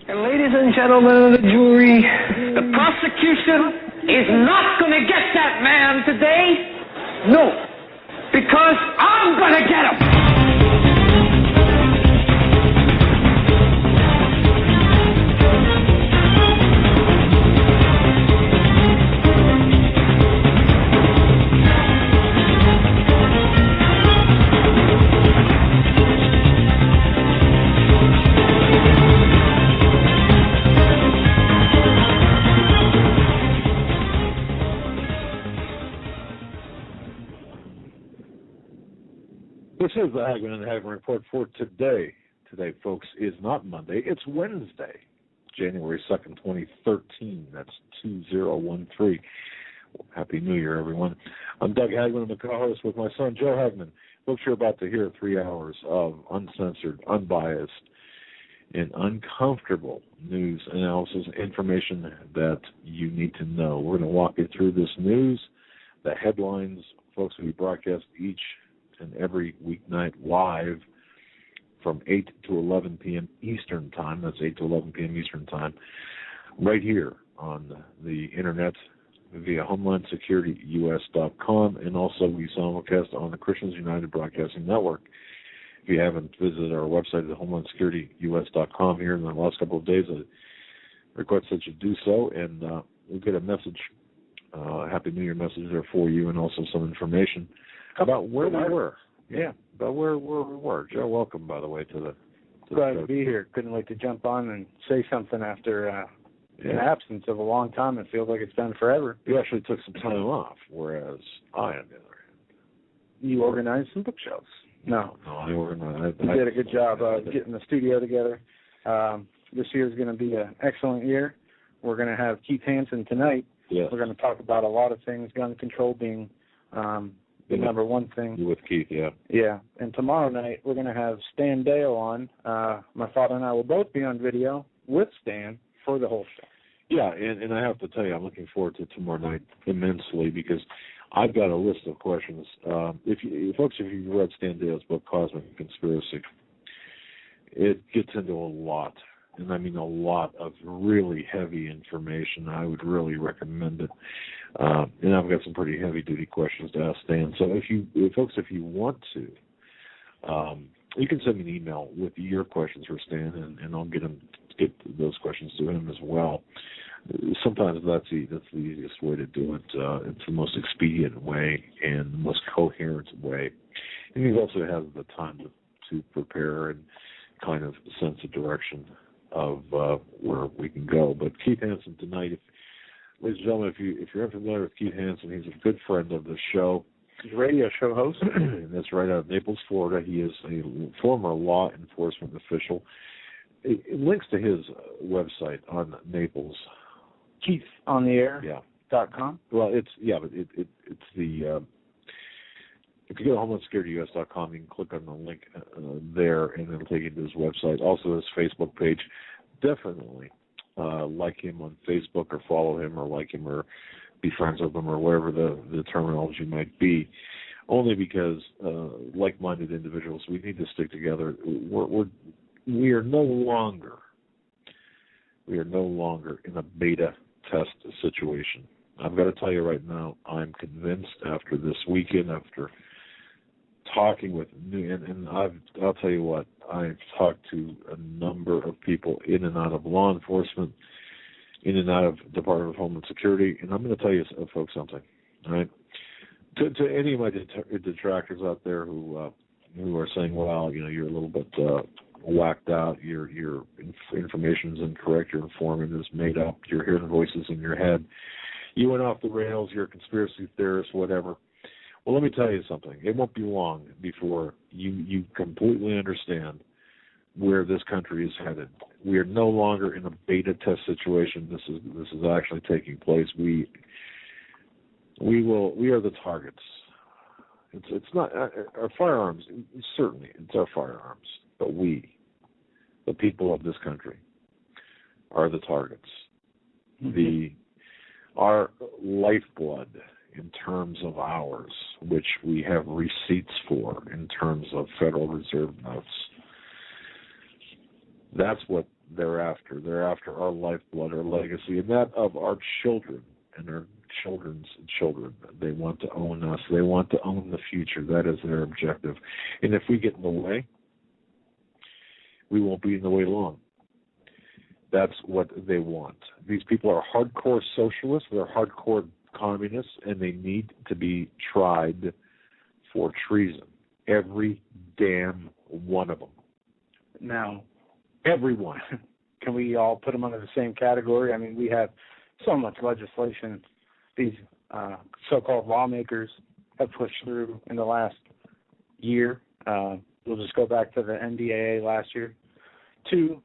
And ladies and gentlemen of the jury, the prosecution is not going to get that man today. No, because I'm going to get him. This is the Hagmann and Hagmann Report for today. Today, folks, is not Monday. It's Wednesday, January 2nd, 2013. That's 2013. Happy New Year, everyone. I'm Doug Hagmann. I'm the co-host with my son, Joe Hagmann. Folks, you're about to hear 3 hours of uncensored, unbiased, and uncomfortable news, analysis, information that you need to know. We're going to walk you through this news, the headlines. Folks, we broadcast each and every weeknight live from 8 to 11 p.m. Eastern Time. That's 8 to 11 p.m. Eastern Time, right here on the Internet via HomelandSecurityUS.com, and also we simulcast on the Christians United Broadcasting Network. If you haven't visited our website at HomelandSecurityUS.com here in the last couple of days, I request that you do so, and we'll get a message, Happy New Year message there for you, and also some information about where we were. Yeah, about where we were. Joe, welcome, by the way, to the Glad to be here. Couldn't wait to jump on and say something after an absence of a long time. It feels like it's been forever. You actually took some time off, whereas I, on the other hand. You organized some bookshelves. No, I organized. You did a good job getting the studio together. This year is going to be an excellent year. We're going to have Keith Hansen tonight. Yes. We're going to talk about a lot of things, gun control being the number one thing. You with Keith, yeah. Yeah, and tomorrow night we're going to have Stan Dale on. My father and I will both be on video with Stan for the whole show. Yeah, and I have to tell you, I'm looking forward to tomorrow night immensely because I've got a list of questions. If you've read Stan Dale's book, Cosmic Conspiracy, it gets into a lot, and I mean a lot of really heavy information. I would really recommend it. And I've got some pretty heavy-duty questions to ask Stan. So if you want to, you can send me an email with your questions for Stan, and I'll get those questions to him as well. Sometimes that's the easiest way to do it. It's the most expedient way and the most coherent way. And he also has the time to prepare and kind of sense a direction of where we can go. But Keith Hansen tonight, ladies and gentlemen, if you're unfamiliar with Keith Hansen, he's a good friend of the show. He's a radio show host. And that's right out of Naples, Florida. He is a former law enforcement official. It links to his website on Naples. KeithOnTheAir.com. Well, it's the if you go to HomelandSecurityUS.com, you can click on the link there, and it'll take you to his website. Also, his Facebook page. Definitely like him on Facebook, or follow him, or like him, or be friends with him, or whatever the terminology might be. Only because like-minded individuals, we need to stick together. We are no longer in a beta test situation. I've got to tell you right now, I'm convinced after this weekend, after talking with I'll tell you what, I've talked to a number of people in and out of law enforcement, in and out of Department of Homeland Security, and I'm going to tell you, folks, something. All right, to any of my detractors out there who are saying, well, you're a little bit whacked out, your information is incorrect, your informant is made up, you're hearing voices in your head, you went off the rails, you're a conspiracy theorist, whatever. Well, let me tell you something. It won't be long before you completely understand where this country is headed. We are no longer in a beta test situation. This is actually taking place. We are the targets. It's not our firearms. Certainly, it's our firearms, but we, the people of this country, are the targets. Mm-hmm. Our lifeblood, in terms of ours, which we have receipts for in terms of Federal Reserve notes. That's what they're after. They're after our lifeblood, our legacy, and that of our children and our children's children. They want to own us. They want to own the future. That is their objective. And if we get in the way, we won't be in the way long. That's what they want. These people are hardcore socialists. They're hardcore communists, and they need to be tried for treason. Every damn one of them. Now, everyone. Can we all put them under the same category? I mean, we have so much legislation these so-called lawmakers have pushed through in the last year. We'll just go back to the NDAA last year, to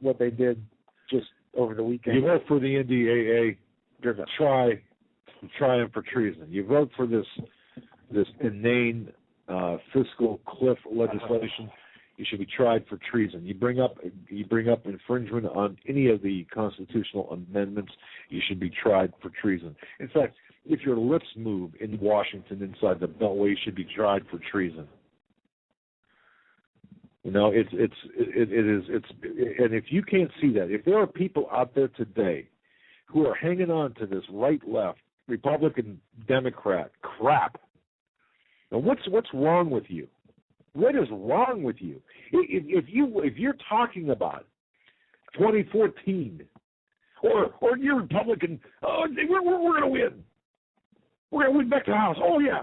what they did just over the weekend. You vote for the NDAA, try him for treason. You vote for this inane fiscal cliff legislation, you should be tried for treason. You bring up infringement on any of the constitutional amendments, you should be tried for treason. In fact, if your lips move in Washington inside the Beltway, you should be tried for treason. You know, it is, and if you can't see that, if there are people out there today who are hanging on to this right-left, Republican, Democrat crap, now what's wrong with you? What is wrong with you? If you're talking about 2014, or you're Republican, we're going to win. We're going to win back to the House. Oh yeah.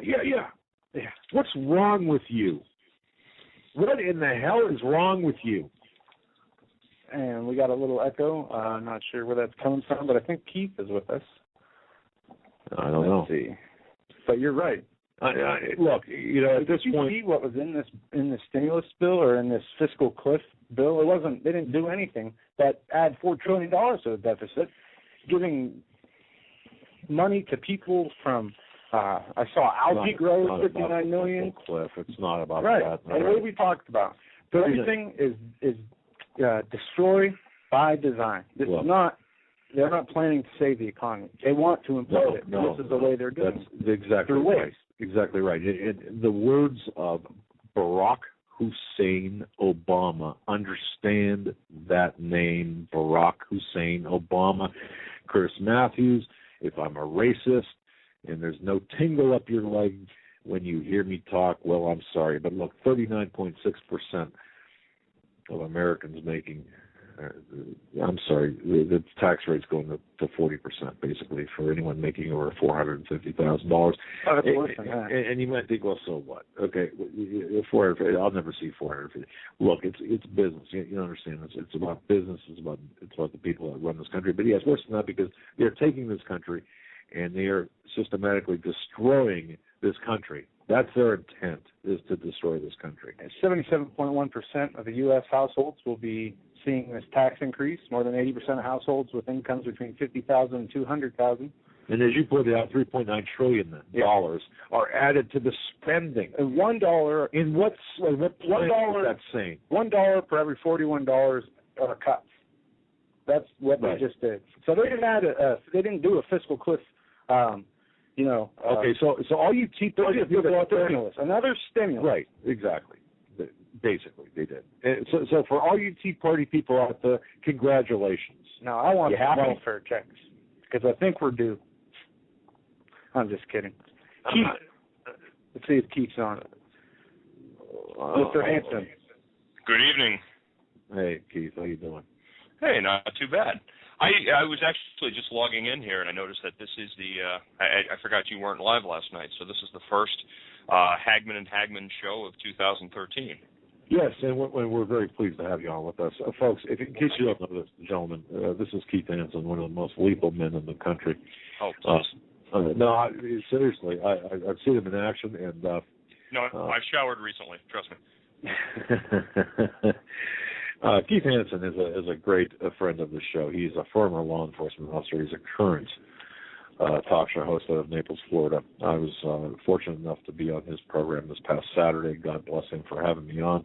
What's wrong with you? What in the hell is wrong with you? And we got a little echo. I'm not sure where that's coming from, but I think Keith is with us. I don't know. Let's see. But you're right. Look, you know, at this point, did you see what was in this stimulus bill or in this fiscal cliff bill? It wasn't. They didn't do anything but add $4 trillion to the deficit, giving money to people from. I saw algae grow 59 million. Cliff. It's not about right. that. And what we talked about. So everything is destroy by design. This is not. They're not planning to save the economy. They want to implode it. This is the way they're doing it. That's exactly right. Exactly right. In the words of Barack Hussein Obama, understand that name, Barack Hussein Obama. Chris Matthews, if I'm a racist and there's no tingle up your leg when you hear me talk, well, I'm sorry. But look, 39.6% of Americans making I'm sorry, the tax rate's going to 40%, basically, for anyone making over $450,000. Oh, that's worse than that. And you might think, well, so what? Okay, 450. I'll never see 450. Look, it's business. You understand? It's about business. It's about the people that run this country. But yes, worse than that, because they're taking this country and they are systematically destroying this country. That's their intent, is to destroy this country. 77.1% of the U.S. households will be seeing this tax increase. More than 80% of households with incomes between $50,000 and $200,000. And as you pointed out, $3.9 trillion are added to the spending. And $1 in what plan is that saying? $1 per every $41 are cuts. That's what they just did. So they didn't add they didn't do a fiscal cliff. Okay, so all you Tea Party people out there, another stimulus. Right, exactly. Basically, they did. And so for all you Tea Party people out there, congratulations. No, I want welfare checks because I think we're due. I'm just kidding. Keith, let's see if Keith's on. Mr. Hanson. Good evening. Hey, Keith, how you doing? Hey, not too bad. I was actually just logging in here, and I noticed that this is the I forgot you weren't live last night, so this is the first Hagmann and Hagmann show of 2013. Yes, and we're very pleased to have you on with us. Folks, in case you don't know this, gentlemen, this is Keith Hanson, one of the most lethal men in the country. Oh, please. No, seriously, I've seen him in action, and no, I've showered recently. Trust me. Keith Hanson is a great friend of the show. He's a former law enforcement officer. He's a current talk show host out of Naples, Florida. I was fortunate enough to be on his program this past Saturday. God bless him for having me on.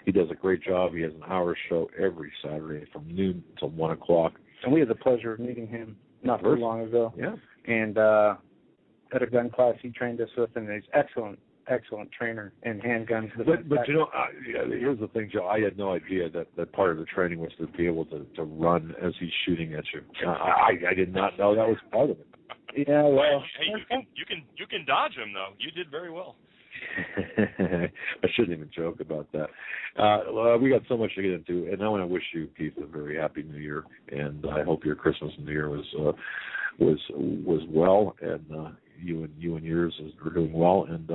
He does a great job. He has an hour show every Saturday from noon until 1 o'clock. And we had the pleasure of meeting him not too long ago. Yeah. And at a gun class he trained us with, and he's excellent excellent trainer in handguns. But you know, here's the thing, Joe. I had no idea that part of the training was to be able to run as he's shooting at you. I did not know that was part of it. Yeah, well, hey, you can dodge him though. You did very well. I shouldn't even joke about that. We got so much to get into, and I want to wish you, Keith, a very happy New Year, and I hope your Christmas and New Year was well, and you and yours are doing well. And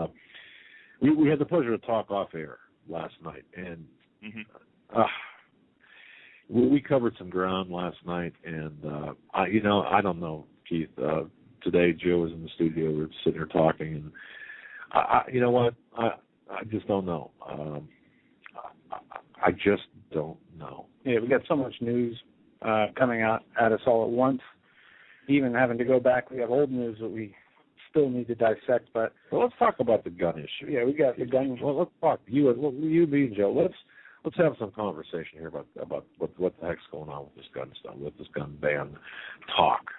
we had the pleasure to talk off air last night, and we covered some ground last night, and I don't know, Keith. Today, Joe was in the studio. We were sitting here talking, and you know what? I just don't know. I just don't know. Yeah, we got so much news coming out at us all at once. Even having to go back, we have old news that we still need to dissect. But let's talk about the gun issue. Yeah, we got the gun. Well, let's talk. You, me, and Joe. Let's have some conversation here about what the heck's going on with this gun stuff, with this gun ban talk.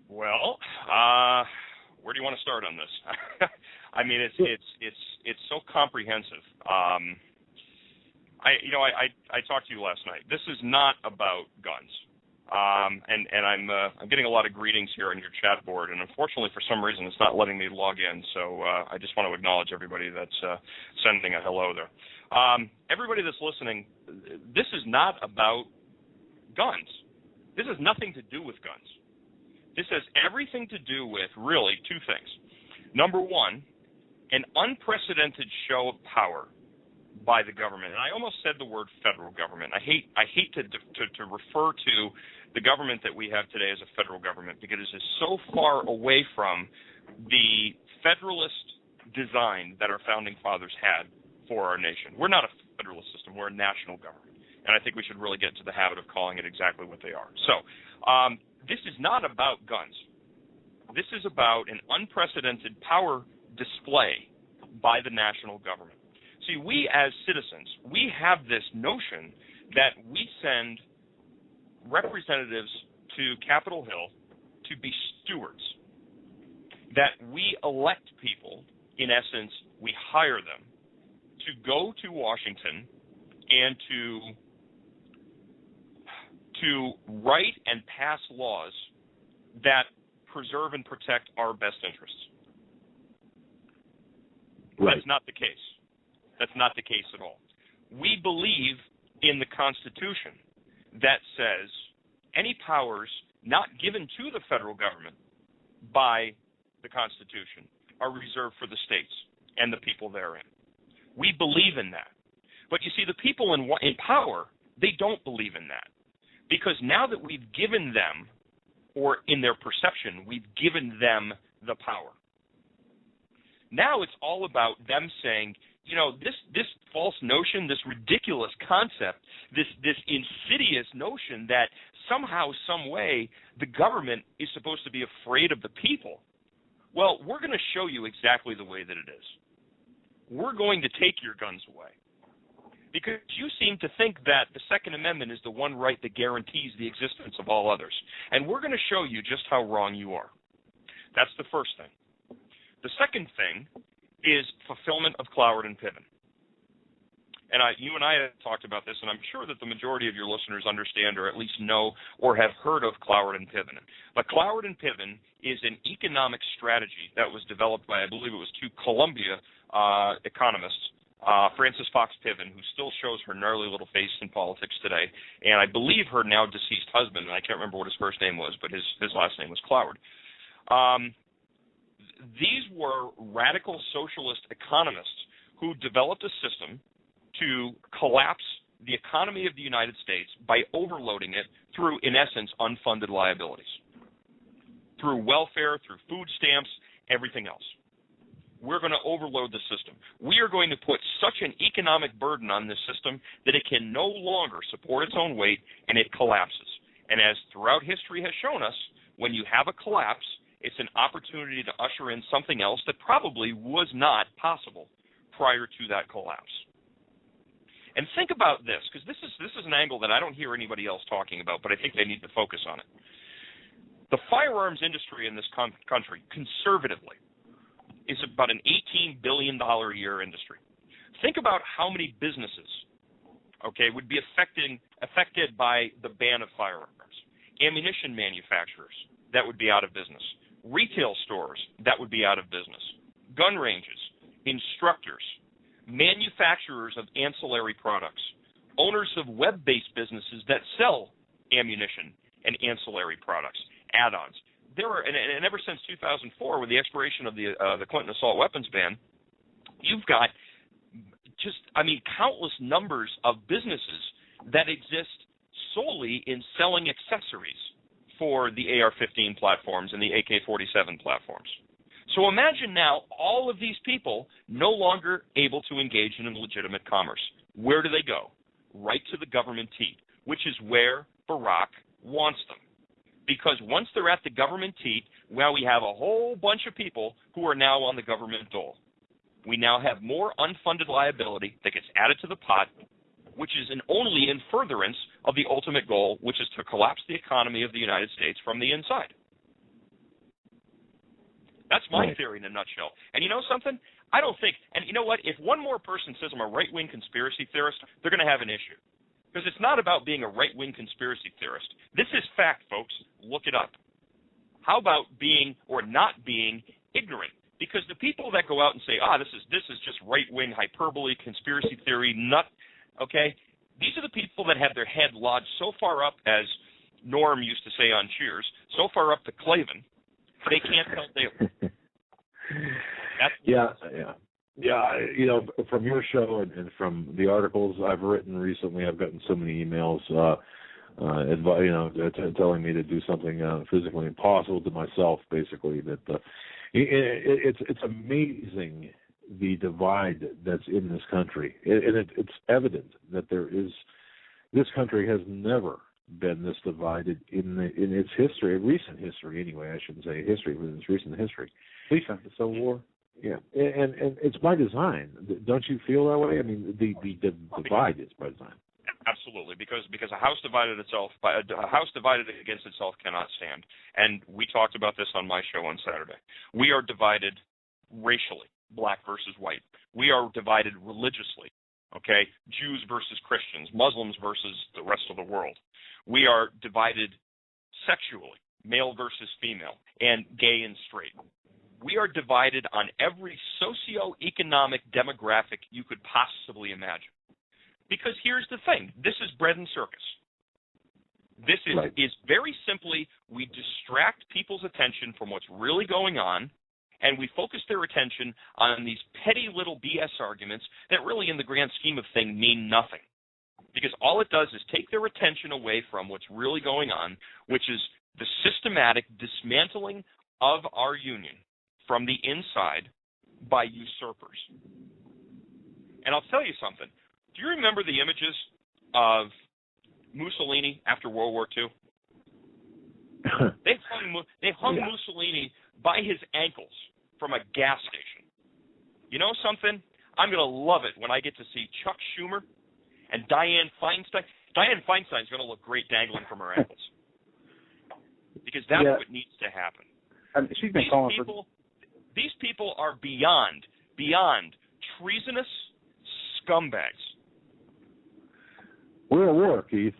Well, where do you want to start on this? I mean, it's so comprehensive. I talked to you last night. This is not about guns. And I'm getting a lot of greetings here on your chat board, and unfortunately for some reason it's not letting me log in. So I just want to acknowledge everybody that's sending a hello there. Everybody that's listening, this is not about guns. This has nothing to do with guns. This has everything to do with, really, two things. Number one, an unprecedented show of power by the government. And I almost said the word federal government. I hate to refer to the government that we have today as a federal government because it is so far away from the federalist design that our founding fathers had for our nation. We're not a federalist system. We're a national government. And I think we should really get into the habit of calling it exactly what they are. So, this is not about guns. This is about an unprecedented power display by the national government. See, we as citizens, we have this notion that we send representatives to Capitol Hill to be stewards, that we elect people, in essence, we hire them to go to Washington and to write and pass laws that preserve and protect our best interests. Right. That's not the case. That's not the case at all. We believe in the Constitution that says any powers not given to the federal government by the Constitution are reserved for the states and the people therein. We believe in that. But you see, the people in power, they don't believe in that. Because now that we've given them, or in their perception, we've given them the power. Now it's all about them saying, this false notion, this ridiculous concept, this insidious notion that somehow, some way, the government is supposed to be afraid of the people. Well, we're going to show you exactly the way that it is. We're going to take your guns away. Because you seem to think that the Second Amendment is the one right that guarantees the existence of all others. And we're going to show you just how wrong you are. That's the first thing. The second thing is fulfillment of Cloward and Piven. And you and I have talked about this, and I'm sure that the majority of your listeners understand or at least know or have heard of Cloward and Piven. But Cloward and Piven is an economic strategy that was developed by, I believe it was two Columbia economists, Frances Fox Piven, who still shows her gnarly little face in politics today, and I believe her now deceased husband, and I can't remember what his first name was, but his last name was Cloward. These were radical socialist economists who developed a system to collapse the economy of the United States by overloading it through, in essence, unfunded liabilities, through welfare, through food stamps, everything else. We're going to overload the system. We are going to put such an economic burden on this system that it can no longer support its own weight, and it collapses. And as throughout history has shown us, when you have a collapse, it's an opportunity to usher in something else that probably was not possible prior to that collapse. And think about this, because this is an angle that I don't hear anybody else talking about, but I think they need to focus on it. The firearms industry in this country, conservatively, is about an $18 billion a year industry. Think about how many businesses, okay, would be affected by the ban of firearms. Ammunition manufacturers, that would be out of business. Retail stores, that would be out of business. Gun ranges, instructors, manufacturers of ancillary products, owners of web-based businesses that sell ammunition and ancillary products, add-ons. There are, and ever since 2004, with the expiration of the Clinton assault weapons ban, you've got countless numbers of businesses that exist solely in selling accessories for the AR-15 platforms and the AK-47 platforms. So imagine now all of these people no longer able to engage in legitimate commerce. Where do they go? Right to the government teat, which is where Barack wants them. Because once they're at the government teat, well, we have a whole bunch of people who are now on the government dole. We now have more unfunded liability that gets added to the pot, which is only in furtherance of the ultimate goal, which is to collapse the economy of the United States from the inside. That's my theory in a nutshell. And you know something? I don't think, and you know what? If one more person says I'm a right-wing conspiracy theorist, they're going to have an issue. Because it's not about being a right-wing conspiracy theorist. This is fact, folks. Look it up. How about being or not being ignorant? Because the people that go out and say, this is just right-wing hyperbole, conspiracy theory, nut, okay? These are the people that have their head lodged so far up, as Norm used to say on Cheers, so far up the Klavan, they can't tell daily. Yeah. You know, from your show and from the articles I've written recently, I've gotten so many emails, telling me to do something physically impossible to myself. Basically, that it's amazing the divide that's in this country, and it's evident that this country has never been this divided in its history, recent history anyway. I shouldn't say history, but in its recent history. Recent, the Civil War. Yeah, and it's by design. Don't you feel that way? I mean, the divide is by design. Absolutely, because a house divided against itself cannot stand. And we talked about this on my show on Saturday. We are divided racially, black versus white. We are divided religiously. Okay, Jews versus Christians, Muslims versus the rest of the world. We are divided sexually, male versus female, and gay and straight. We are divided on every socioeconomic demographic you could possibly imagine. Because here's the thing, this is bread and circus. This is very simply, we distract people's attention from what's really going on, and we focus their attention on these petty little BS arguments that really, in the grand scheme of things, mean nothing. Because all it does is take their attention away from what's really going on, which is the systematic dismantling of our union from the inside by usurpers. And I'll tell you something. Do you remember the images of Mussolini after World War II? They hung Mussolini by his ankles from a gas station. You know something? I'm going to love it when I get to see Chuck Schumer and Dianne Feinstein. Dianne Feinstein's going to look great dangling from her ankles. Because that's what needs to happen. She's been calling for... These people are beyond treasonous scumbags. We're at war, Keith.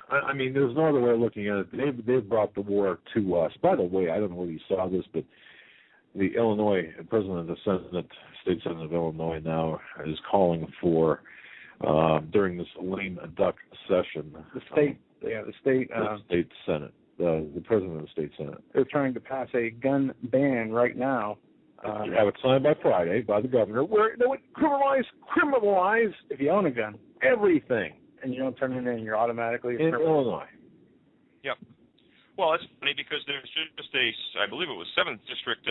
I mean, there's no other way of looking at it. They've brought the war to us. By the way, I don't know whether you saw this, but the Illinois president of the Senate, State Senate of Illinois now is calling for, during this lame duck session, the state Senate, the president of the state Senate. They're trying to pass a gun ban right now. You have it signed by Friday by the governor, where they would criminalize if you own a gun, everything. And you don't turn it in, you're automatically in Illinois. Yep. Well, it's funny because there's just I believe it was 7th District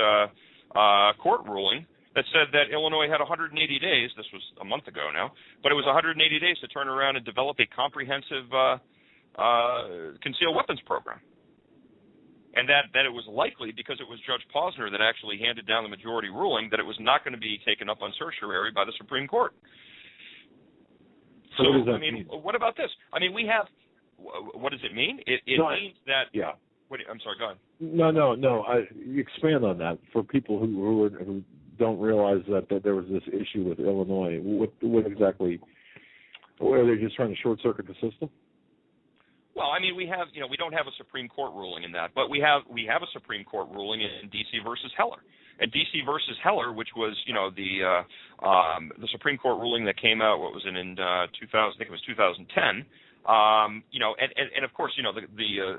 court ruling that said that Illinois had 180 days, this was a month ago now, but it was 180 days to turn around and develop a comprehensive concealed weapons program. And that it was likely, because it was Judge Posner that actually handed down the majority ruling, that it was not going to be taken up on certiorari by the Supreme Court. So, I mean, what about this? I mean, we have, what does it mean? It means that, I'm sorry, go ahead. No. Expand on that for people who don't realize that there was this issue with Illinois. What exactly? Or are they just trying to short circuit the system? Well, I mean, we don't have a Supreme Court ruling in that, but we have a Supreme Court ruling in D.C. versus Heller. And D.C. versus Heller, which was, the Supreme Court ruling that came out, what was it, in 2000? I think it was 2010. And of course, the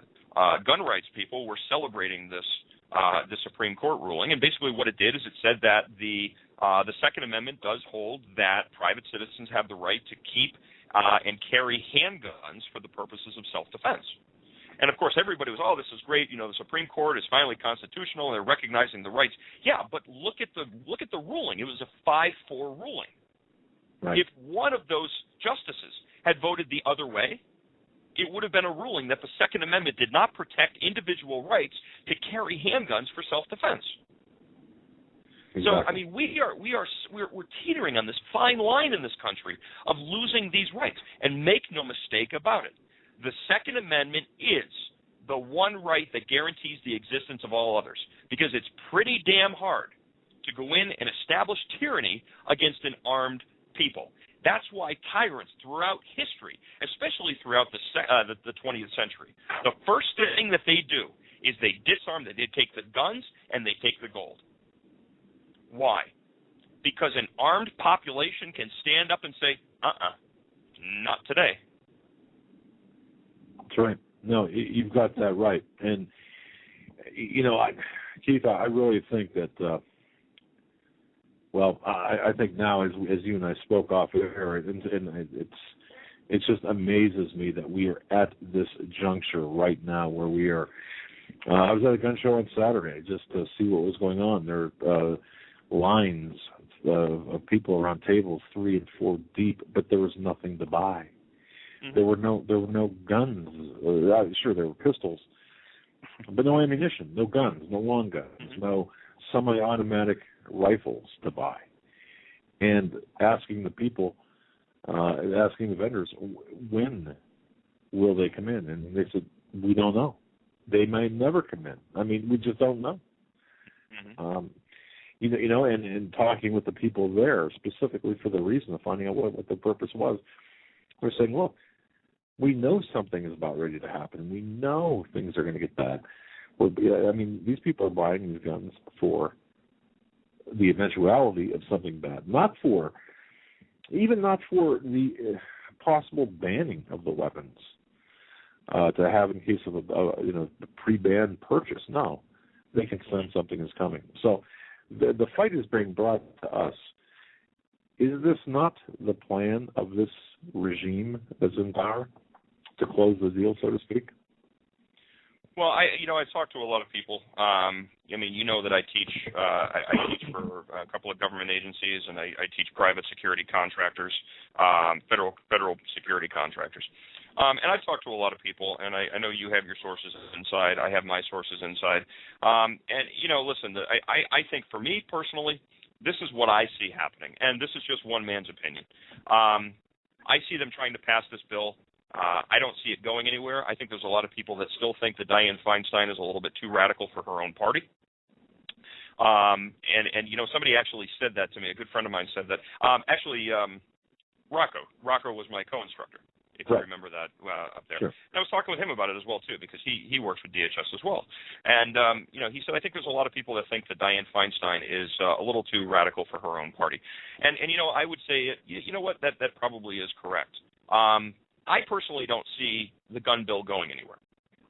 gun rights people were celebrating the Supreme Court ruling, and basically what it did is it said that the Second Amendment does hold that private citizens have the right to keep and carry handguns for the purposes of self-defense. And, of course, everybody was, this is great. The Supreme Court is finally constitutional, and they're recognizing the rights. Yeah, but look at the ruling. It was a 5-4 ruling. Right. If one of those justices had voted the other way, it would have been a ruling that the Second Amendment did not protect individual rights to carry handguns for self-defense. Exactly. So, I mean, we're teetering on this fine line in this country of losing these rights. And make no mistake about it, the Second Amendment is the one right that guarantees the existence of all others, because it's pretty damn hard to go in and establish tyranny against an armed people. That's why tyrants throughout history, especially throughout the 20th century, the first thing that they do is they disarm, they take the guns and they take the gold. Why? Because an armed population can stand up and say, not today. That's right. No, you've got that right. And, Keith, I really think that, I think now as you and I spoke off air, and it just amazes me that we are at this juncture right now where we are. I was at a gun show on Saturday just to see what was going on. There are lines of people around tables 3 and 4 deep, but there was nothing to buy. Mm-hmm. There were no guns. Sure, there were pistols, but no ammunition, no guns, no long guns, mm-hmm. no semi-automatic rifles to buy. And asking the people, asking the vendors, when will they come in? And they said, we don't know. They may never come in. I mean, we just don't know. Mm-hmm. And talking with the people there specifically for the reason of finding out what the purpose was, we're saying, look, we know something is about ready to happen. We know things are going to get bad. These people are buying these guns for the eventuality of something bad, not for the possible banning of the weapons to have in case of a pre-ban purchase. No, they can sense something is coming. So the fight is being brought to us. Is this not the plan of this regime that's in power to close the deal, so to speak? Well, I talked to a lot of people. That I teach. I teach for a couple of government agencies, and I teach private security contractors, federal security contractors. And I've talked to a lot of people, and I know you have your sources inside. I have my sources inside. Listen, I think for me personally, this is what I see happening, and this is just one man's opinion. I see them trying to pass this bill. I don't see it going anywhere. I think there's a lot of people that still think that Dianne Feinstein is a little bit too radical for her own party. Somebody actually said that to me. A good friend of mine said that. Rocco was my co-instructor, if you remember that up there. Sure. And I was talking with him about it as well, too, because he works with DHS as well. And, he said, I think there's a lot of people that think that Dianne Feinstein is a little too radical for her own party. And I would say, that probably is correct. I personally don't see the gun bill going anywhere.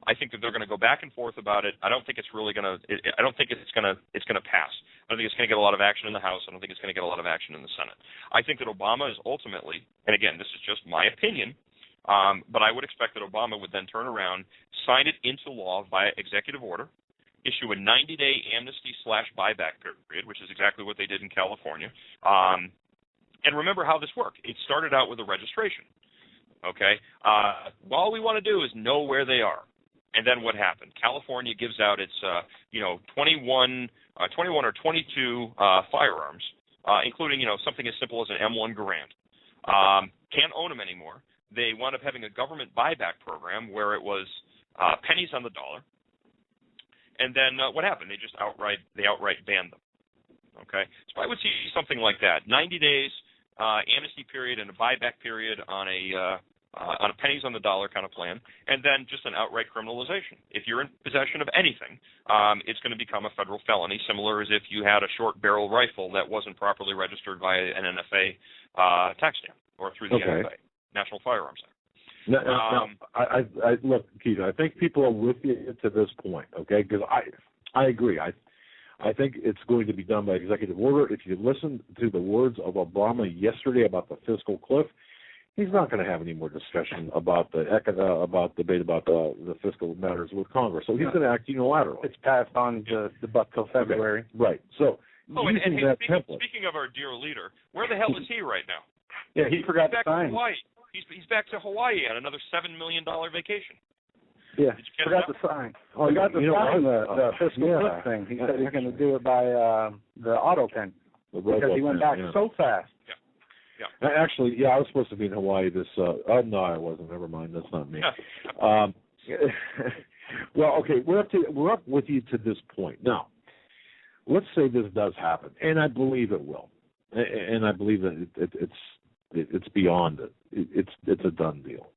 I think that they're going to go back and forth about it. I don't think it's really going to. I don't think it's going to pass. I don't think it's going to get a lot of action in the House. I don't think it's going to get a lot of action in the Senate. I think that Obama is ultimately, and again, this is just my opinion, but I would expect that Obama would then turn around, sign it into law via executive order, issue a 90-day amnesty/buyback period, which is exactly what they did in California. And remember how this worked. It started out with a registration. Okay? All we want to do is know where they are. And then what happened? California gives out its, 21 or 22 firearms, including, something as simple as an M1 Garand. Can't own them anymore. They wound up having a government buyback program where it was pennies on the dollar. And then what happened? They outright banned them. Okay, so I would see something like that: 90 days amnesty period and a buyback period on a pennies on the dollar kind of plan, and then just an outright criminalization. If you're in possession of anything, it's going to become a federal felony, similar as if you had a short barrel rifle that wasn't properly registered via an NFA tax stamp or through the NFA, National Firearms Act. I look, Keith, I think people are with you to this point, okay? Because I agree. I think it's going to be done by executive order. If you listen to the words of Obama yesterday about the fiscal cliff, he's not going to have any more discussion about the debate about the fiscal matters with Congress. So he's going to act unilaterally. It's passed on the buck till February. Okay. Right. So speaking of our dear leader, where the hell is he right now? Yeah, he forgot to sign. Hawaii. He's back to Hawaii on another $7 million vacation. Yeah, forgot to sign. Oh, forgot to sign the fiscal cliff thing. He said he's going to do it by the auto pen because he went back so fast. Yeah. Actually, I was supposed to be in Hawaii this. No, I wasn't. Never mind. That's not me. Well, okay, we're up with you to this point. Now, let's say this does happen, and I believe it will, and I believe that it's beyond it. It's a done deal.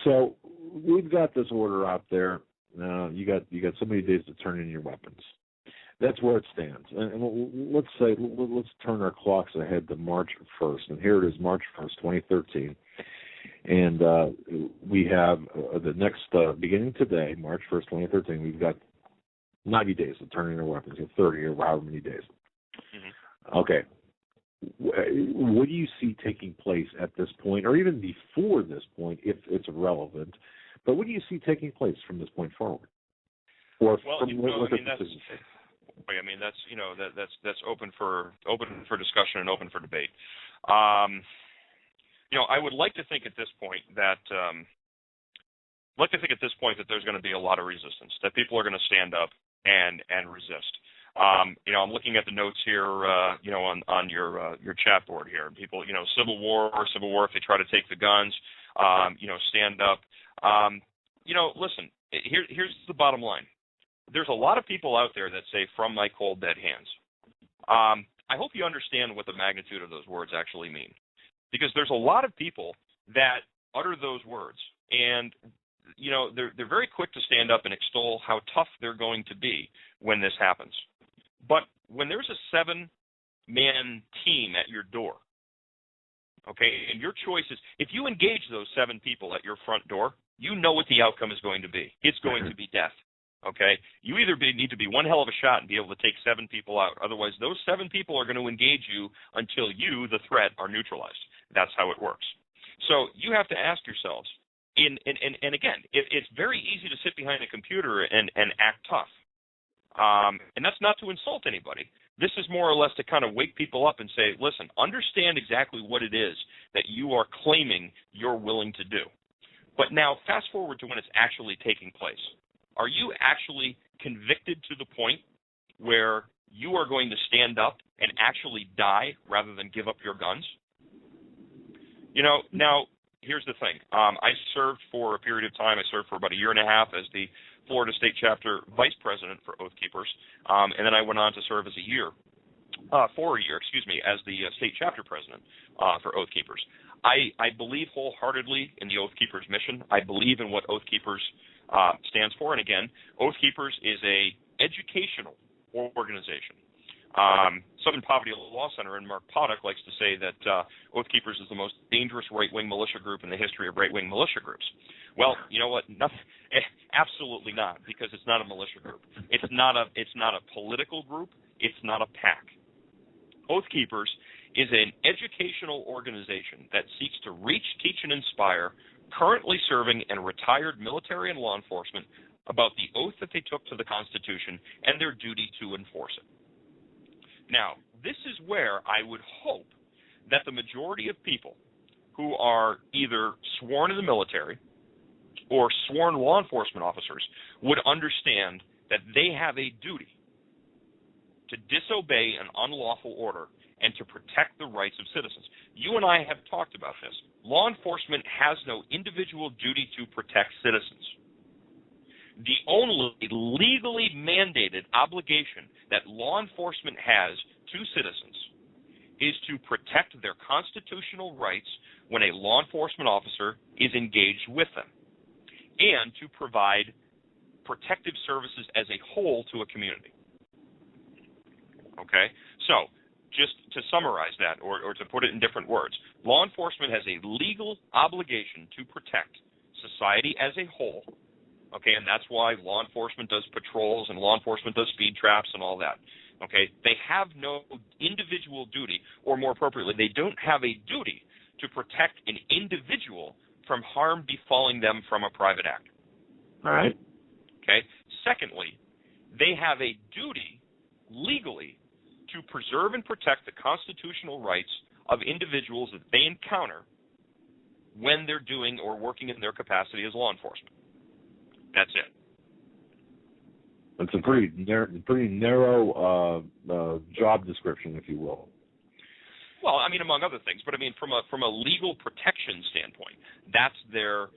So we've got this order out there. You got so many days to turn in your weapons. That's where it stands. And let's turn our clocks ahead to March 1st. And here it is, March 1st, 2013. And we have the next, beginning today, March 1st, 2013, we've got 90 days to turn in our weapons, or 30 or however many days. Mm-hmm. Okay. What do you see taking place at this point, or even before this point, if it's relevant? But what do you see taking place from this point forward? Or that's open for discussion and open for debate. I would like to think at this point that there's going to be a lot of resistance, that people are going to stand up and resist. I'm looking at the notes here, on your chat board here. People, civil war if they try to take the guns, stand up. Listen, here's the bottom line. There's a lot of people out there that say, "From my cold, dead hands." I hope you understand what the magnitude of those words actually mean, because there's a lot of people that utter those words, and they're very quick to stand up and extol how tough they're going to be when this happens. But when there's a 7-man team at your door, okay, and your choice is, if you engage those 7 people at your front door, you know what the outcome is going to be. It's going to be death. Okay, you either need to be one hell of a shot and be able to take 7 people out. Otherwise, those 7 people are going to engage you until you, the threat, are neutralized. That's how it works. So you have to ask yourselves, and again, it's very easy to sit behind a computer and act tough. And that's not to insult anybody. This is more or less to kind of wake people up and say, listen, understand exactly what it is that you are claiming you're willing to do. But now fast forward to when it's actually taking place. Are you actually convicted to the point where you are going to stand up and actually die rather than give up your guns? Now, here's the thing. I served for a period of time. I served for about 1.5 years as the Florida State Chapter Vice President for Oath Keepers, and then I went on to serve for a year, as the State Chapter President for Oath Keepers. I believe wholeheartedly in the Oath Keepers mission. I believe in what Oath Keepers stands for. And again, Oath Keepers is a educational organization. Southern Poverty Law Center and Mark Potok likes to say that Oath Keepers is the most dangerous right-wing militia group in the history of right-wing militia groups. Well, you know what? Absolutely not, because it's not a militia group. It's not a political group. It's not a PAC. Oath Keepers is an educational organization that seeks to reach, teach, and inspire currently serving and retired military and law enforcement about the oath that they took to the Constitution and their duty to enforce it. Now, this is where I would hope that the majority of people who are either sworn in the military or sworn law enforcement officers would understand that they have a duty to disobey an unlawful order and to protect the rights of citizens. You and I have talked about this. Law enforcement has no individual duty to protect citizens. The only legally mandated obligation that law enforcement has to citizens is to protect their constitutional rights when a law enforcement officer is engaged with them, and to provide protective services as a whole to a community. Okay? So, just to summarize that, or to put it in different words, law enforcement has a legal obligation to protect society as a whole. Okay, and that's why law enforcement does patrols and law enforcement does speed traps and all that. Okay, they have no individual duty, or more appropriately, they don't have a duty to protect an individual from harm befalling them from a private actor. All right. Okay. Secondly, they have a duty legally to preserve and protect the constitutional rights of individuals that they encounter when they're doing or working in their capacity as law enforcement. That's it. It's a pretty narrow job description, if you will. Well, I mean, among other things, but I mean, from a legal protection standpoint, that's their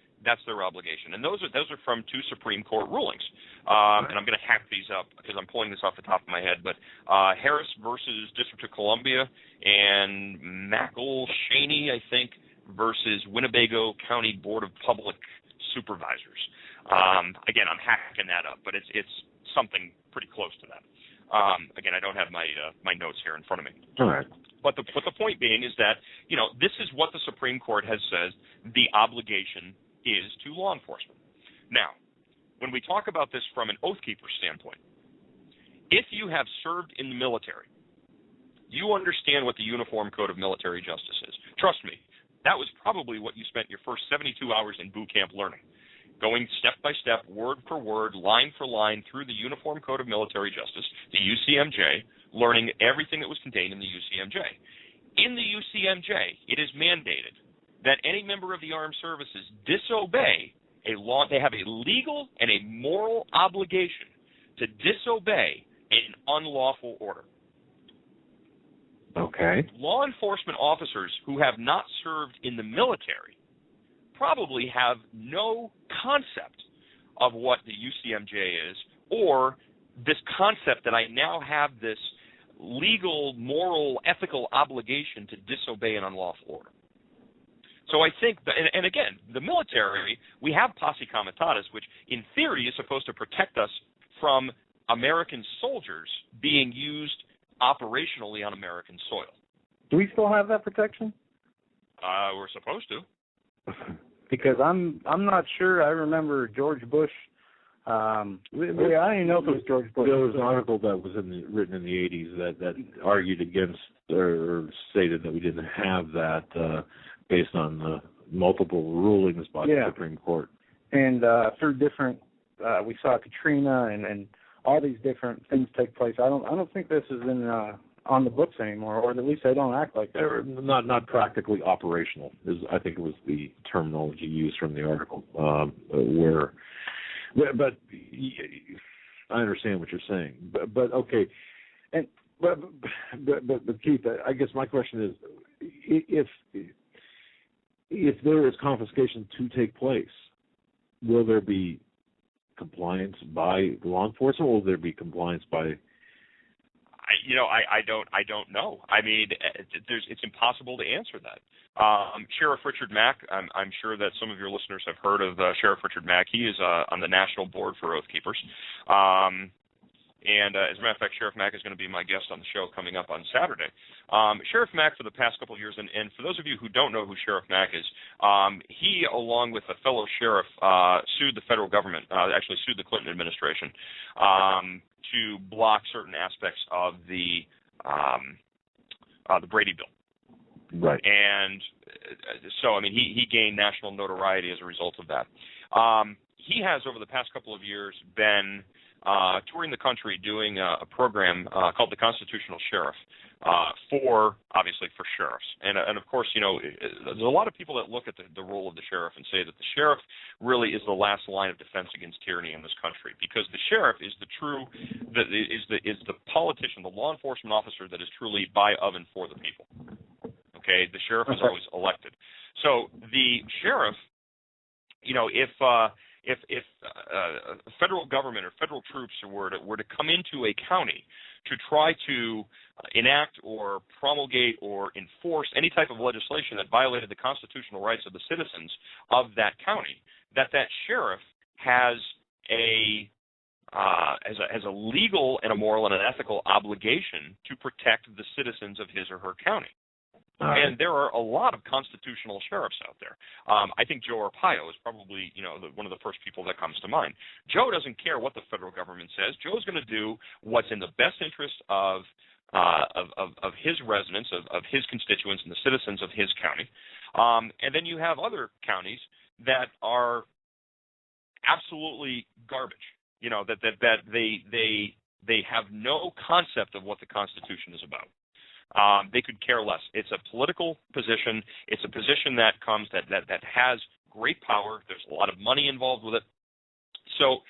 obligation, and those are from 2 Supreme Court rulings. And I'm going to hack these up because I'm pulling this off the top of my head. But Harris versus District of Columbia and McElshaney, I think, versus Winnebago County Board of Public Supervisors. Again, I'm hacking that up, but it's something pretty close to that. Again, I don't have my notes here in front of me. All right. But the point being is that, this is what the Supreme Court has said the obligation is to law enforcement. Now, when we talk about this from an oath keeper standpoint, if you have served in the military, you understand what the Uniform Code of Military Justice is. Trust me, that was probably what you spent your first 72 hours in boot camp learning. Going step by step, word for word, line for line through the Uniform Code of Military Justice, the UCMJ, learning everything that was contained in the UCMJ. In the UCMJ, it is mandated that any member of the armed services disobey a law. They have a legal and a moral obligation to disobey an unlawful order. Okay. Law enforcement officers who have not served in the military probably have no concept of what the UCMJ is, or this concept that I now have this legal, moral, ethical obligation to disobey an unlawful order. So I think, and again, the military, we have posse comitatus, which in theory is supposed to protect us from American soldiers being used operationally on American soil. Do we still have that protection? We're supposed to. Because I'm not sure. I remember George Bush. I don't even know if it was George Bush. There was an article that was written in the 80s that argued against or stated that we didn't have that based on the multiple rulings by the Supreme Court. And through different, we saw Katrina and all these different things take place. I don't think this is in on the books anymore, or at least they don't act like that. Not practically operational, I think it was the terminology used from the article. But I understand what you're saying. But okay, and but Keith, I guess my question is, if there is confiscation to take place, will there be compliance by law enforcement, or will there be compliance by? I don't know. I mean, it's impossible to answer that. Sheriff Richard Mack, I'm sure that some of your listeners have heard of Sheriff Richard Mack. He is on the National Board for Oath Keepers. And as a matter of fact, Sheriff Mack is going to be my guest on the show coming up on Saturday. Sheriff Mack, for the past couple of years, and for those of you who don't know who Sheriff Mack is, he, along with a fellow sheriff, sued the federal government, actually sued the Clinton administration, to block certain aspects of the Brady Bill. Right. And so, I mean, he gained national notoriety as a result of that. He has, over the past couple of years, been touring the country doing a program called the Constitutional Sheriff obviously for sheriffs. And of course, there's a lot of people that look at the role of the sheriff and say that the sheriff really is the last line of defense against tyranny in this country, because the sheriff is the politician, the law enforcement officer that is truly by, of, and for the people. Okay, the sheriff is always elected. So the sheriff, if federal government or federal troops were to come into a county to try to enact or promulgate or enforce any type of legislation that violated the constitutional rights of the citizens of that county, that sheriff has a legal and a moral and an ethical obligation to protect the citizens of his or her county. And there are a lot of constitutional sheriffs out there. I think Joe Arpaio is probably, one of the first people that comes to mind. Joe doesn't care what the federal government says. Joe's going to do what's in the best interest of his residents, of his constituents, and the citizens of his county. And then you have other counties that are absolutely garbage. That they have no concept of what the Constitution is about. They could care less. It's a political position. It's a position that has great power. There's a lot of money involved with it. So,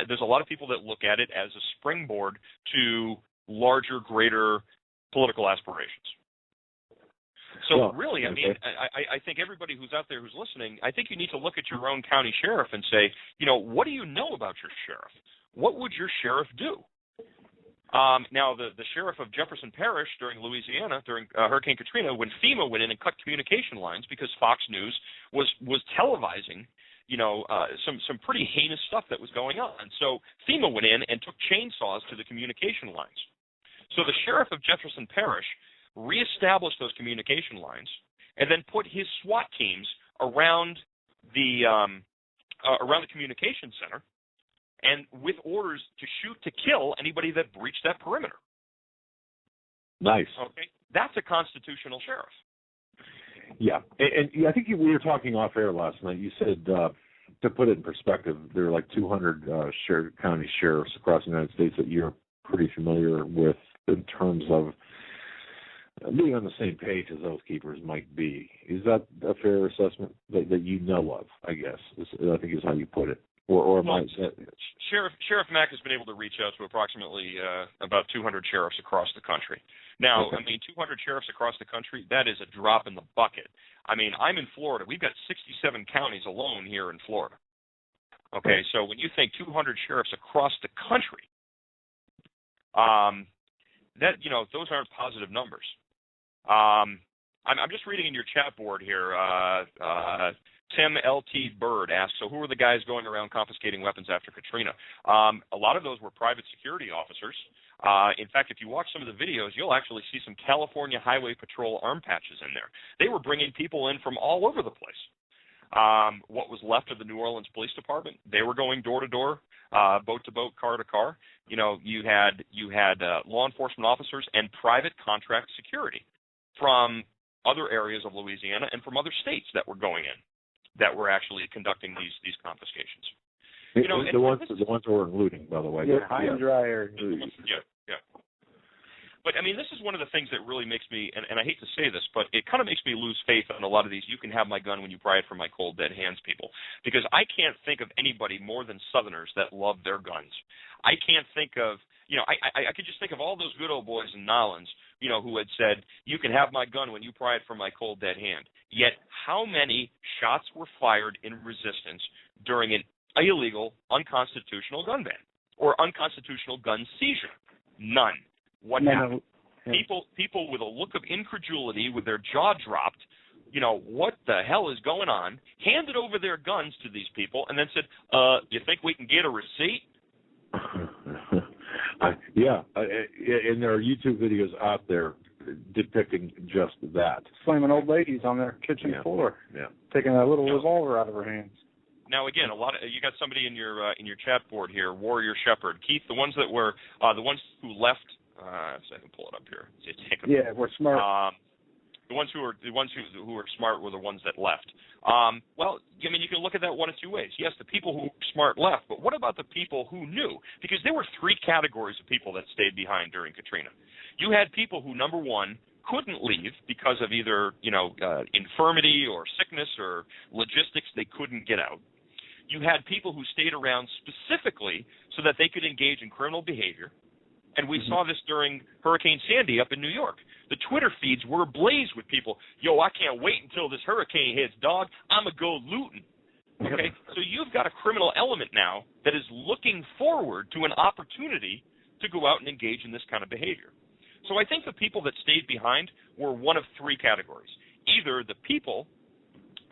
there's a lot of people that look at it as a springboard to larger, greater political aspirations. So really, I mean, I think everybody who's out there who's listening, I think you need to look at your own county sheriff and say, what do you know about your sheriff? What would your sheriff do? Now, the sheriff of Jefferson Parish during Louisiana, during Hurricane Katrina, when FEMA went in and cut communication lines because Fox News was televising, some pretty heinous stuff that was going on. So FEMA went in and took chainsaws to the communication lines. So the sheriff of Jefferson Parish reestablished those communication lines and then put his SWAT teams around the communication center, and with orders to shoot to kill anybody that breached that perimeter. Nice. Okay, that's a constitutional sheriff. Yeah, and I think we were talking off air last night. You said, to put it in perspective, there are like 200 county sheriffs across the United States that you're pretty familiar with in terms of being on the same page as those keepers might be. Is that a fair assessment that you know of, I guess, I think is how you put it? Or Sheriff Mack has been able to reach out to approximately about 200 sheriffs across the country. Now, okay. I mean, 200 sheriffs across the country, that is a drop in the bucket. I mean, I'm in Florida. We've got 67 counties alone here in Florida. Okay, so when you think 200 sheriffs across the country, those aren't positive numbers. I'm just reading in your chat board here. Tim L.T. Bird asks, so who are the guys going around confiscating weapons after Katrina? A lot of those were private security officers. In fact, if you watch some of the videos, you'll actually see some California Highway Patrol arm patches in there. They were bringing people in from all over the place. What was left of the New Orleans Police Department, they were going door to door, boat to boat, car to car. You had law enforcement officers and private contract security from other areas of Louisiana and from other states that were going in, that were actually conducting these confiscations. The ones who were looting, by the way. Yeah, high and dry areas. Yeah. But, I mean, this is one of the things that really makes me, and I hate to say this, but it kind of makes me lose faith in a lot of these you can have my gun when you pry it from my cold dead hands people. Because I can't think of anybody more than Southerners that love their guns. I can't think of, I could just think of all those good old boys in Nolens, who had said, you can have my gun when you pry it from my cold dead hand. Yet, how many shots were fired in resistance during an illegal, unconstitutional gun ban or unconstitutional gun seizure? None. What happened? People with a look of incredulity, with their jaw dropped, what the hell is going on, handed over their guns to these people and then said, you think we can get a receipt? Yeah, and there are YouTube videos out there depicting just that. Slamming old ladies on their kitchen floor. Yeah. Taking a little revolver out of her hands. Now, again, you got somebody in your chat board here, Warrior Shepherd. Keith, the ones who left. So I can pull it up here. Yeah, we're smart. The ones who were smart were the ones that left. Well, I mean, you can look at that one of two ways. Yes, the people who were smart left, but what about the people who knew? Because there were three categories of people that stayed behind during Katrina. You had people who, number one, couldn't leave because of either infirmity or sickness or logistics. They couldn't get out. You had people who stayed around specifically so that they could engage in criminal behavior. And we saw this during Hurricane Sandy up in New York. The Twitter feeds were ablaze with people. Yo, I can't wait until this hurricane hits, dog. I'm going to go looting. Okay, so you've got a criminal element now that is looking forward to an opportunity to go out and engage in this kind of behavior. So I think the people that stayed behind were one of three categories. Either the people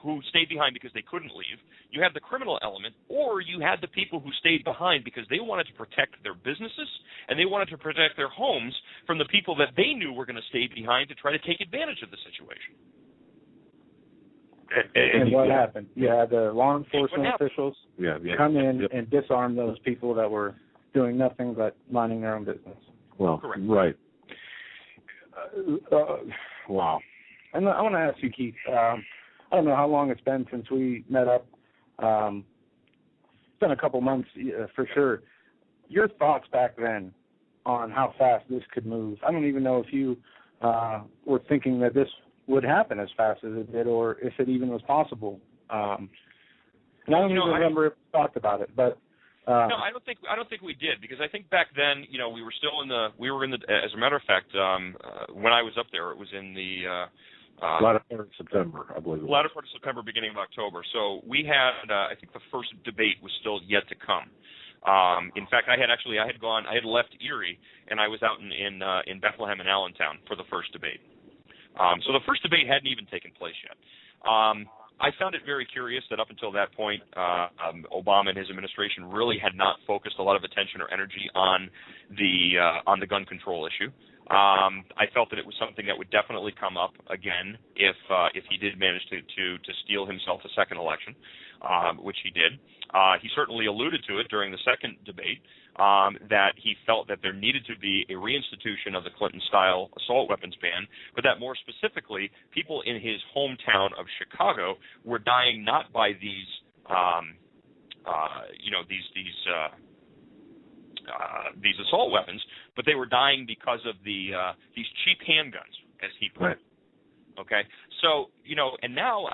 who stayed behind because they couldn't leave, you had the criminal element, or you had the people who stayed behind because they wanted to protect their businesses and they wanted to protect their homes from the people that they knew were going to stay behind to try to take advantage of the situation. And what happened? You had the law enforcement officials come in and disarm those people that were doing nothing but minding their own business. Well, correct. Right. Wow. And I want to ask you, Keith, I don't know how long it's been since we met up. It's been a couple months for sure. Your thoughts back then on how fast this could move. I don't even know if you were thinking that this would happen as fast as it did, or if it even was possible. And I don't even remember if we talked about it, but no, I don't think we did, because I think back then, we were still as a matter of fact, when I was up there, it was in the latter part of September, I believe. Latter part of September, beginning of October. So we had, I think the first debate was still yet to come. In fact, I had left Erie, and I was out in Bethlehem and Allentown for the first debate. So the first debate hadn't even taken place yet. I found it very curious that up until that point, Obama and his administration really had not focused a lot of attention or energy on the gun control issue. I felt that it was something that would definitely come up again if he did manage to steal himself a second election, which he did. He certainly alluded to it during the second debate, that he felt that there needed to be a reinstitution of the Clinton-style assault weapons ban, but that more specifically, people in his hometown of Chicago were dying not by these assault weapons, but they were dying because of these cheap handguns, as he put it. Okay, so and now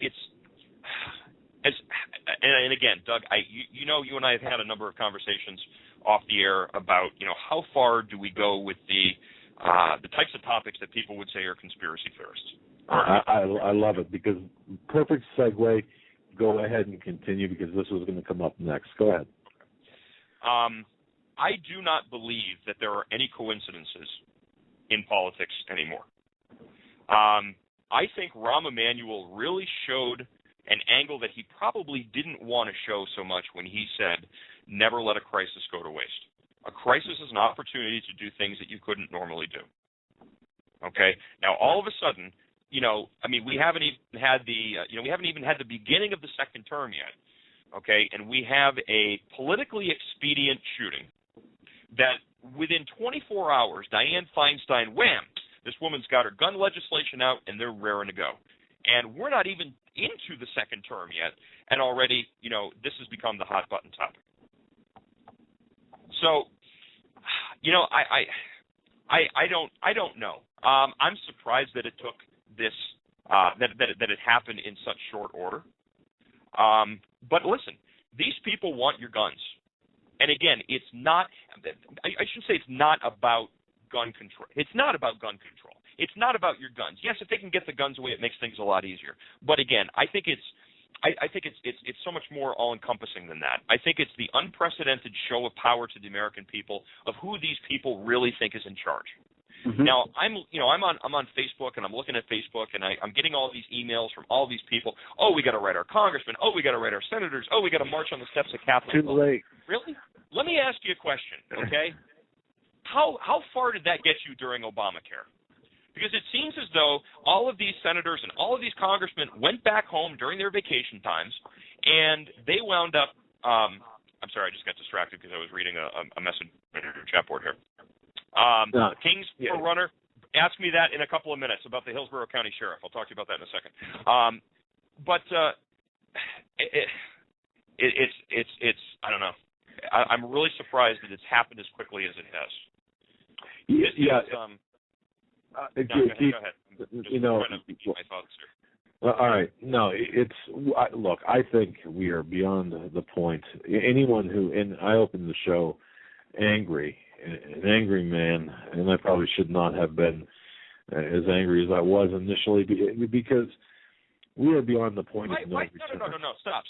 it's. And again, Doug, you and I have had a number of conversations off the air about how far do we go with the types of topics that people would say are conspiracy theorists. I love it, because perfect segue. Go ahead and continue, because this was going to come up next. Go ahead. I do not believe that there are any coincidences in politics anymore. I think Rahm Emanuel really showed an angle that he probably didn't want to show so much when he said, never let a crisis go to waste. A crisis is an opportunity to do things that you couldn't normally do. Okay? Now, all of a sudden, we haven't even had the beginning of the second term yet. Okay? And we have a politically expedient shooting that within 24 hours, Dianne Feinstein, wham, this woman's got her gun legislation out and they're raring to go. And we're not even into the second term yet, and already, this has become the hot button topic. So, I don't know. I'm surprised that it took this, that it happened in such short order. But listen, these people want your guns, and again, it's not. I should say it's not about gun control. It's not about gun control. It's not about your guns. Yes, if they can get the guns away, it makes things a lot easier. But again, I think it's so much more all-encompassing than that. I think it's the unprecedented show of power to the American people of who these people really think is in charge. Mm-hmm. Now, I'm on Facebook, and I'm looking at Facebook, and I'm getting all these emails from all these people. Oh, we got to write our congressmen. Oh, we got to write our senators. Oh, we got to march on the steps of Capitol. Too late. Really? Let me ask you a question, okay? How far did that get you during Obamacare? Because it seems as though all of these senators and all of these congressmen went back home during their vacation times, and they wound up I'm sorry, I just got distracted because I was reading a message in your chat board here. King's runner, ask me that in a couple of minutes about the Hillsborough County Sheriff. I'll talk to you about that in a second. It's I don't know. I'm really surprised that it's happened as quickly as it has. Go ahead. My thoughts here. All right. No, look, I think we are beyond the point. Anyone and I opened the show angry, an angry man, and I probably should not have been as angry as I was initially, because We are beyond the point of no return. No. Stop.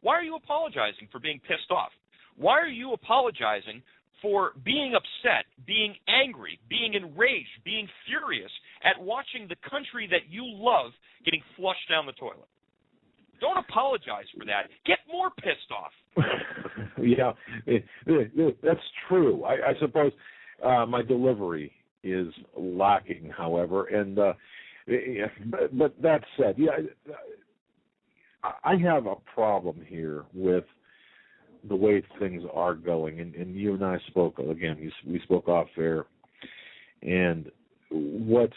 Why are you apologizing for being pissed off? Why are you apologizing for being upset, being angry, being enraged, being furious at watching the country that you love getting flushed down the toilet? Don't apologize for that. Get more pissed off. Yeah, that's true. I suppose my delivery is lacking, however, and but that said, I have a problem here with the way things are going, and you and I spoke again. We spoke off air, and what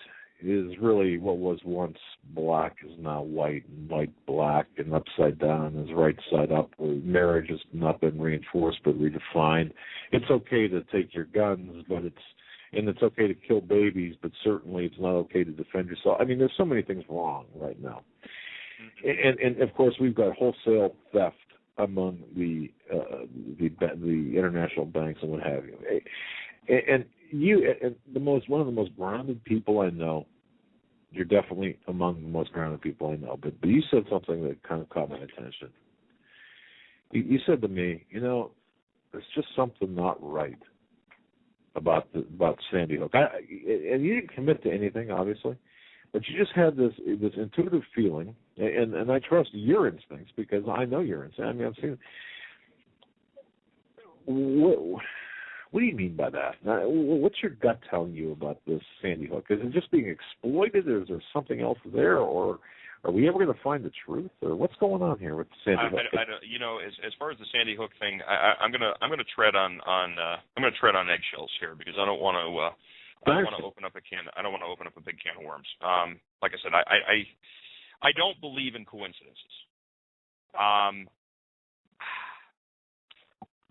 was once black is now white, and white black, and upside down is right side up. Marriage has not been reinforced but redefined. It's okay to take your guns, but it's okay to kill babies, but certainly it's not okay to defend yourself. I mean, there's so many things wrong right now, and of course we've got wholesale theft among the international banks and what have you. And one of the most grounded people I know. You're definitely among the most grounded people I know. But you said something that kind of caught my attention. You said to me, there's just something not right about Sandy Hook. And you didn't commit to anything, obviously, but you just had this intuitive feeling, and I trust your instincts because I know your instincts. I mean, I've seen. What do you mean by that? What's your gut telling you about this Sandy Hook? Is it just being exploited, or is there something else there, or are we ever going to find the truth, or what's going on here with Sandy Hook? As far as the Sandy Hook thing, I'm gonna tread on eggshells here because I don't want to open up a can. I don't want to open up a big can of worms. Like I said, I don't believe in coincidences.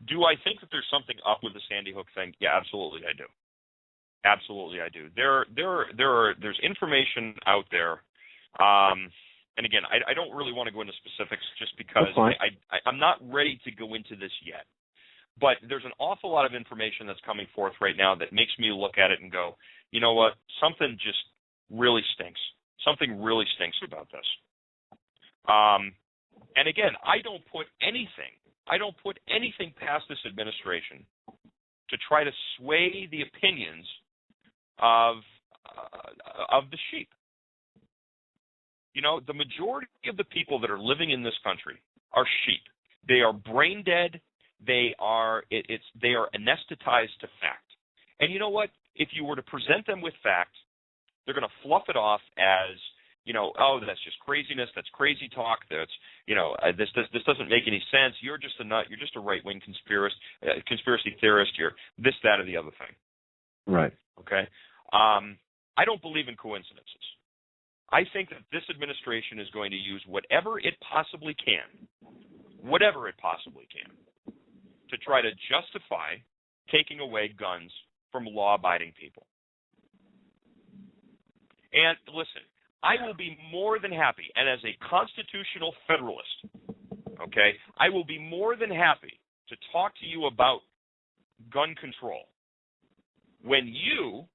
Do I think that there's something up with the Sandy Hook thing? Yeah, absolutely I do. Absolutely I do. There's information out there, and again, I don't really want to go into specifics just because I'm not ready to go into this yet. But there's an awful lot of information that's coming forth right now that makes me look at it and go, you know what? Something just really stinks. Something really stinks about this. And again, I don't put anything past this administration to try to sway the opinions of the sheep. The majority of the people that are living in this country are sheep. They are brain dead. They are anesthetized to fact. And you know what? If you were to present them with fact, they're going to fluff it off as, oh, that's just craziness. That's crazy talk. That's, this doesn't make any sense. You're just a nut. You're just a right-wing conspiracy theorist. You're this, that, or the other thing. Right. Okay. I don't believe in coincidences. I think that this administration is going to use whatever it possibly can, to try to justify taking away guns from law-abiding people. And listen, I will be more than happy, and as a constitutional federalist, okay, I will be more than happy to talk to you about gun control when you,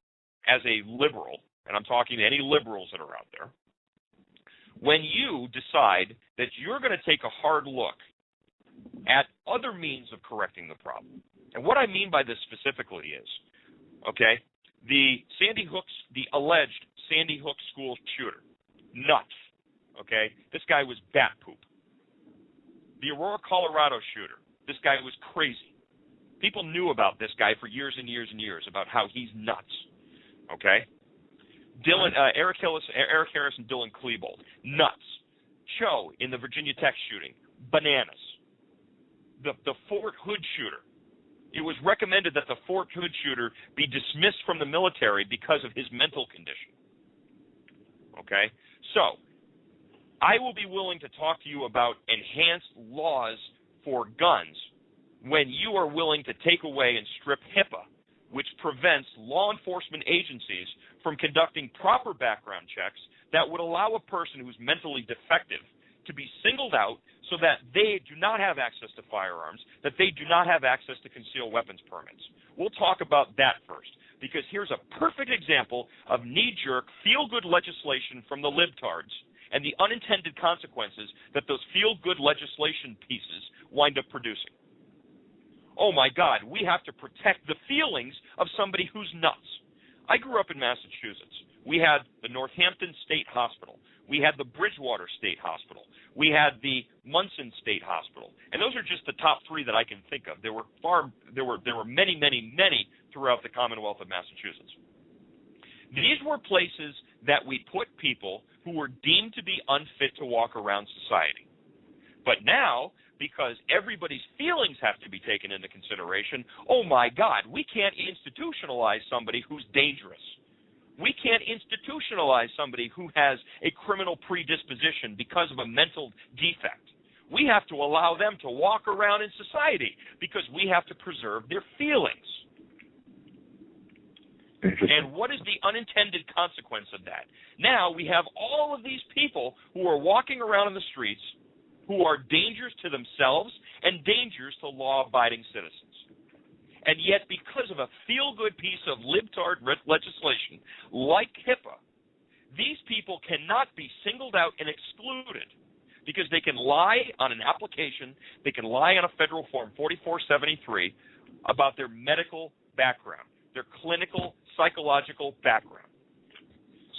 as a liberal, and I'm talking to any liberals that are out there, when you decide that you're going to take a hard look at other means of correcting the problem. And what I mean by this specifically is, okay, the alleged Sandy Hook school shooter, nuts, okay? This guy was bat poop. The Aurora, Colorado shooter, this guy was crazy. People knew about this guy for years and years and years, about how he's nuts, okay? Eric Harris and Dylan Klebold, nuts. Cho in the Virginia Tech shooting, bananas. The Fort Hood shooter, it was recommended that the Fort Hood shooter be dismissed from the military because of his mental condition. Okay? So, I will be willing to talk to you about enhanced laws for guns when you are willing to take away and strip HIPAA, which prevents law enforcement agencies from conducting proper background checks that would allow a person who's mentally defective to be singled out so that they do not have access to firearms, that they do not have access to concealed weapons permits. We'll talk about that first, because here's a perfect example of knee-jerk, feel-good legislation from the libtards and the unintended consequences that those feel-good legislation pieces wind up producing. Oh, my God, we have to protect the feelings of somebody who's nuts. I grew up in Massachusetts. We had the Northampton State Hospital. We had the Bridgewater State Hospital. We had the Munson State Hospital. And those are just the top three that I can think of. There were many, many, many throughout the Commonwealth of Massachusetts. These were places that we put people who were deemed to be unfit to walk around society. But now, because everybody's feelings have to be taken into consideration, oh my God, we can't institutionalize somebody who's dangerous. We can't institutionalize somebody who has a criminal predisposition because of a mental defect. We have to allow them to walk around in society because we have to preserve their feelings. And what is the unintended consequence of that? Now we have all of these people who are walking around in the streets who are dangers to themselves and dangers to law-abiding citizens. And yet, because of a feel-good piece of libtard legislation like HIPAA, these people cannot be singled out and excluded because they can lie on an application, they can lie on a federal form 4473 about their medical background, their clinical, psychological background.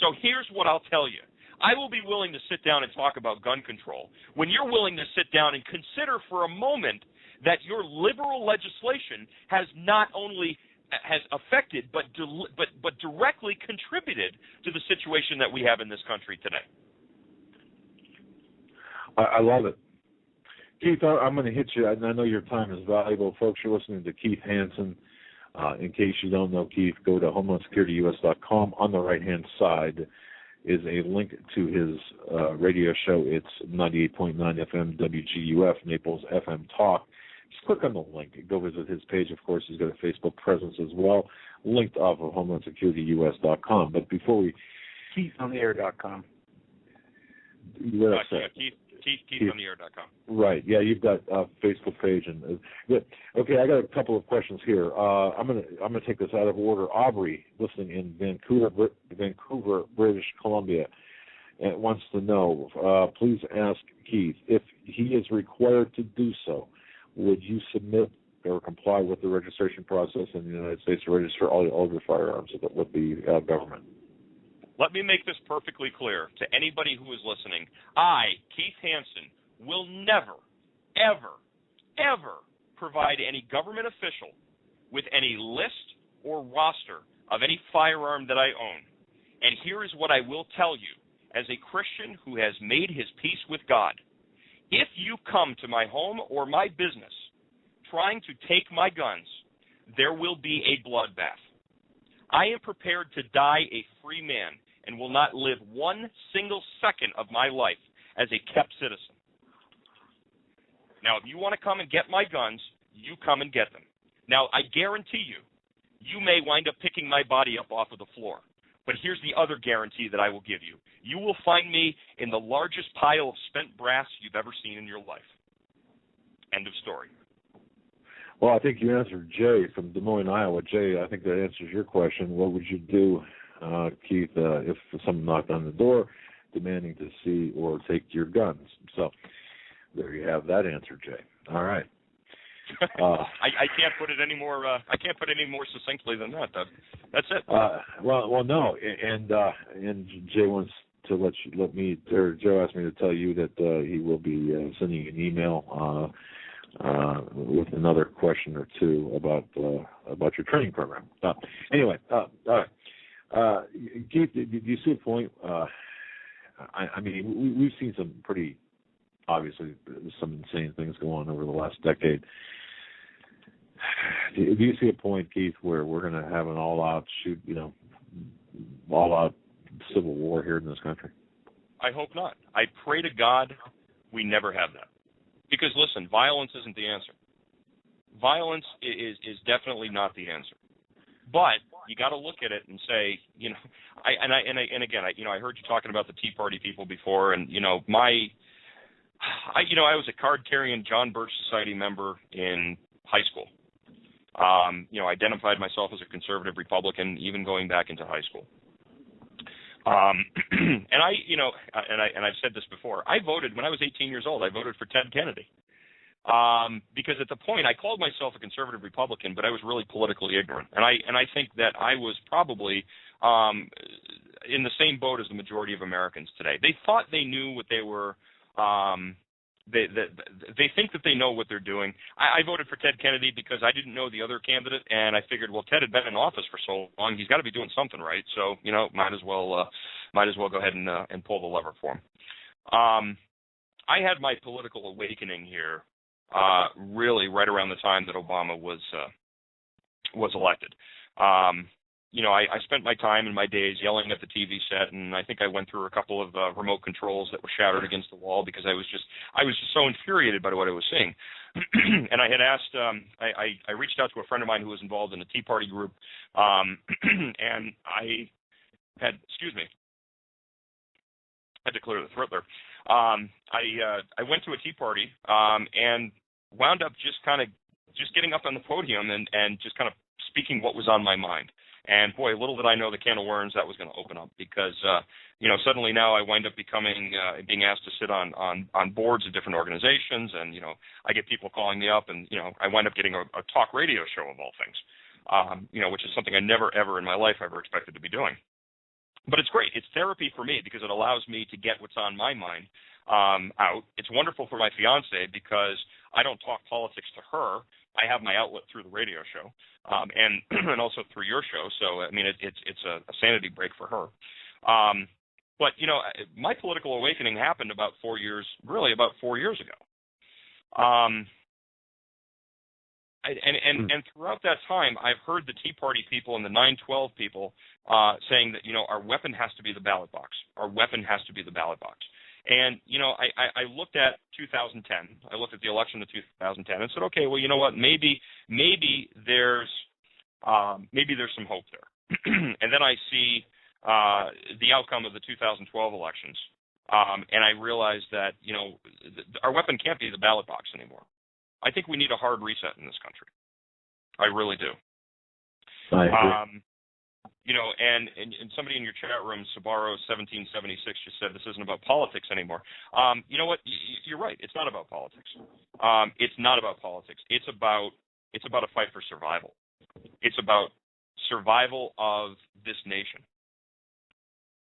So here's what I'll tell you. I will be willing to sit down and talk about gun control when you're willing to sit down and consider for a moment that your liberal legislation has not only has affected but directly contributed to the situation that we have in this country today. I love it. Keith, I'm going to hit you, and I know your time is valuable. Folks, you're listening to Keith Hansen. In case you don't know Keith, go to HomelandSecurityUS.com. On the right-hand side is a link to his radio show. It's 98.9 FM WGUF, Naples FM Talk. Just click on the link. Go visit his page. Of course, he's got a Facebook presence as well, linked off of HomelandSecurityUS.com. But before we... KeithOnTheAir.com. KeithOnTheAir.com. Right. Yeah, you've got a Facebook page. And good. Okay, I got a couple of questions here. I'm gonna take this out of order. Aubrey, listening in Vancouver, British Columbia, wants to know, please ask Keith, if he is required to do so, would you submit or comply with the registration process in the United States to register all your firearms with the government? Let me make this perfectly clear to anybody who is listening. I, Keith Hansen, will never, ever, ever provide any government official with any list or roster of any firearm that I own. And here is what I will tell you as a Christian who has made his peace with God. If you come to my home or my business trying to take my guns, there will be a bloodbath. I am prepared to die a free man and will not live one single second of my life as a kept citizen. Now, if you want to come and get my guns, you come and get them. Now, I guarantee you, you may wind up picking my body up off of the floor. But here's the other guarantee that I will give you. You will find me in the largest pile of spent brass you've ever seen in your life. End of story. Well, I think you answered Jay from Des Moines, Iowa. Jay, I think that answers your question. What would you do, Keith, if someone knocked on the door demanding to see or take your guns? So there you have that answer, Jay. All right. I can't put it any more. I can't put it any more succinctly than that. That's it. Well, no, and Jay wants to Joe asked me to tell you that he will be sending you an email with another question or two about your training program. Anyway, all right. Keith, do you see a point? I mean, we've seen some pretty, obviously, some insane things go on over the last decade. Do you see a point, Keith, where we're going to have an all-out civil war here in this country? I hope not. I pray to God we never have that. Because, listen, violence isn't the answer. Violence is definitely not the answer. But you got to look at it and say, I heard you talking about the Tea Party people before, and I was a card-carrying John Birch Society member in high school. Identified myself as a conservative Republican, even going back into high school. And I've said this before. I voted when I was 18 years old. I voted for Ted Kennedy because at the point I called myself a conservative Republican, but I was really politically ignorant. And I think that I was probably in the same boat as the majority of Americans today. They thought they knew what they were. They think that they know what they're doing. I voted for Ted Kennedy because I didn't know the other candidate, and I figured, well, Ted had been in office for so long, he's got to be doing something right. So might as well go ahead and pull the lever for him. I had my political awakening here really right around the time that Obama was elected. I spent my time and my days yelling at the TV set, and I think I went through a couple of remote controls that were shattered against the wall because I was just so infuriated by what I was seeing. And I had asked, I reached out to a friend of mine who was involved in a Tea Party group, and I had, had to clear the throat there. I went to a Tea Party and wound up just getting up on the podium and just kind of speaking what was on my mind. And boy, little did I know the can of worms that was going to open up because, suddenly now I wind up being asked to sit on boards of different organizations. And, I get people calling me up and, I wind up getting a talk radio show of all things, which is something I never, ever in my life ever expected to be doing. But it's great. It's therapy for me because it allows me to get what's on my mind out. It's wonderful for my fiance because I don't talk politics to her. I have my outlet through the radio show, and also through your show. So I mean, it's a sanity break for her. But my political awakening happened about 4 years ago. And throughout that time, I've heard the Tea Party people and the 9/12 people saying that our weapon has to be the ballot box. Our weapon has to be the ballot box. And, I looked at 2010. I looked at the election of 2010 and said, okay, well, you know what? Maybe there's some hope there. And then I see the outcome of the 2012 elections, and I realized that, our weapon can't be the ballot box anymore. I think we need a hard reset in this country. I really do. I agree. And somebody in your chat room, Sabaro1776, just said this isn't about politics anymore. You know what? You're right. It's not about politics. It's not about politics. It's about a fight for survival. It's about survival of this nation.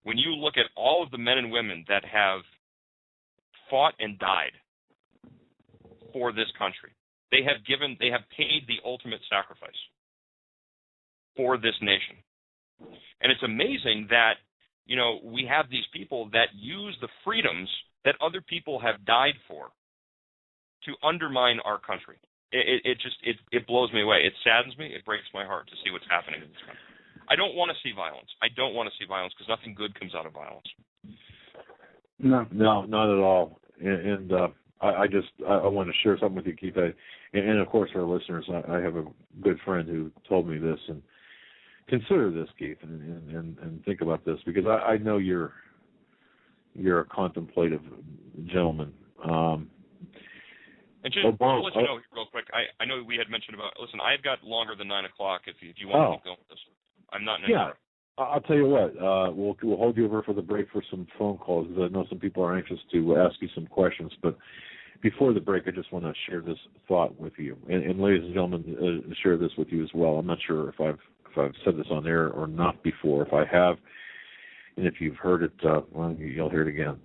When you look at all of the men and women that have fought and died for this country, they have paid the ultimate sacrifice for this nation. And it's amazing that, we have these people that use the freedoms that other people have died for to undermine our country. It blows me away. It saddens me. It breaks my heart to see what's happening in this country. I don't want to see violence. I don't want to see violence because nothing good comes out of violence. No, not at all. And I want to share something with you, Keith. And of course, our listeners, I have a good friend who told me this, and consider this, Keith, and think about this, because I know you're a contemplative gentleman. And just to let you know real quick, I know we had mentioned about, listen, I've got longer than 9 o'clock if you want to keep going with this. I'm not in any hurry. I'll tell you what, we'll hold you over for the break for some phone calls, because I know some people are anxious to ask you some questions, but before the break, I just want to share this thought with you. And ladies and gentlemen, share this with you as well. I'm not sure if I've said this on air or not before. If I have, and if you've heard it, you'll hear it again.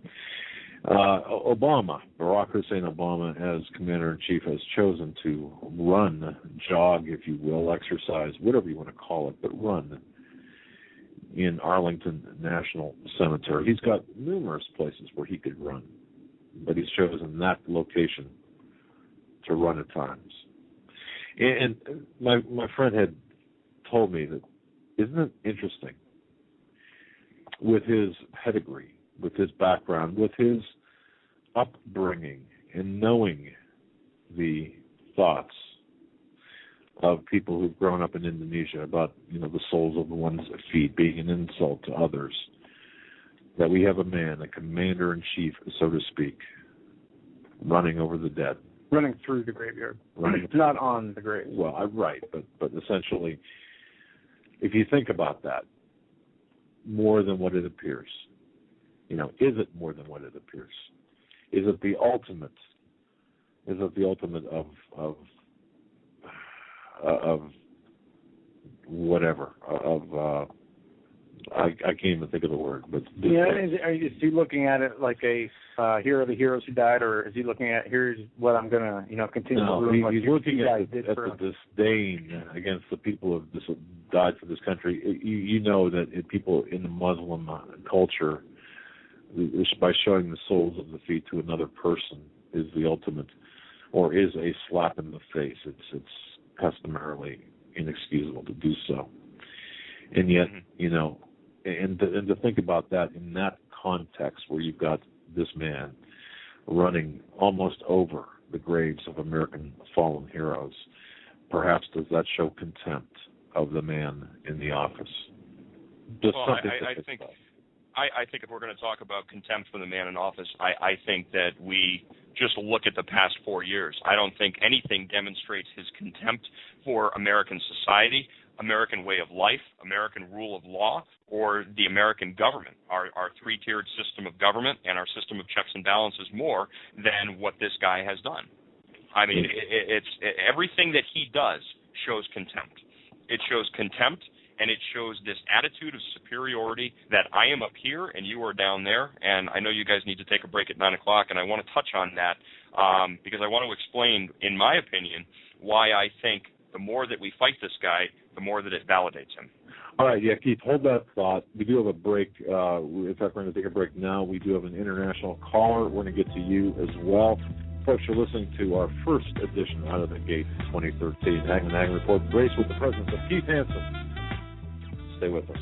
Barack Hussein Obama, as Commander-in-Chief, has chosen to run, jog, if you will, exercise, whatever you want to call it, but run in Arlington National Cemetery. He's got numerous places where he could run, but he's chosen that location to run at times. And my friend had told me that, isn't it interesting, with his pedigree, with his background, with his upbringing, and knowing the thoughts of people who've grown up in Indonesia about, the souls of the one's feet being an insult to others, that we have a man, a commander-in-chief, so to speak, running over the dead. Running through the graveyard. Not on the grave. Well, right, but essentially, if you think about that, more than what it appears? Is it more than what it appears? Is it the ultimate? Is it the ultimate of whatever? I can't even think of the word. But is he looking at it like a hero of the heroes who died, or is he looking at here's what I'm gonna continue to do? He's looking at the disdain against the people who died for this country. You know that people in the Muslim culture, by showing the soles of the feet to another person, is the ultimate, or is a slap in the face. It's customarily inexcusable to do so, and yet and to think about that in that context, where you've got this man running almost over the graves of American fallen heroes, perhaps does that show contempt of the man in the office? I think if we're going to talk about contempt for the man in office, I think that we just look at the past 4 years. I don't think anything demonstrates his contempt for American society, American way of life, American rule of law, or the American government, our three-tiered system of government and our system of checks and balances, more than what this guy has done. I mean, it's everything that he does shows contempt. It shows contempt, and it shows this attitude of superiority that I am up here and you are down there. And I know you guys need to take a break at 9 o'clock, and I want to touch on that because I want to explain, in my opinion, why I think the more that we fight this guy, the more that it validates him. All right, Keith, hold that thought. We do have a break. In fact, we're going to take a break now. We do have an international caller. We're going to get to you as well. Folks, you're listening to our first edition out of the gate 2013 Hagmann Report, graced with the presence of Keith Hansen. Stay with us.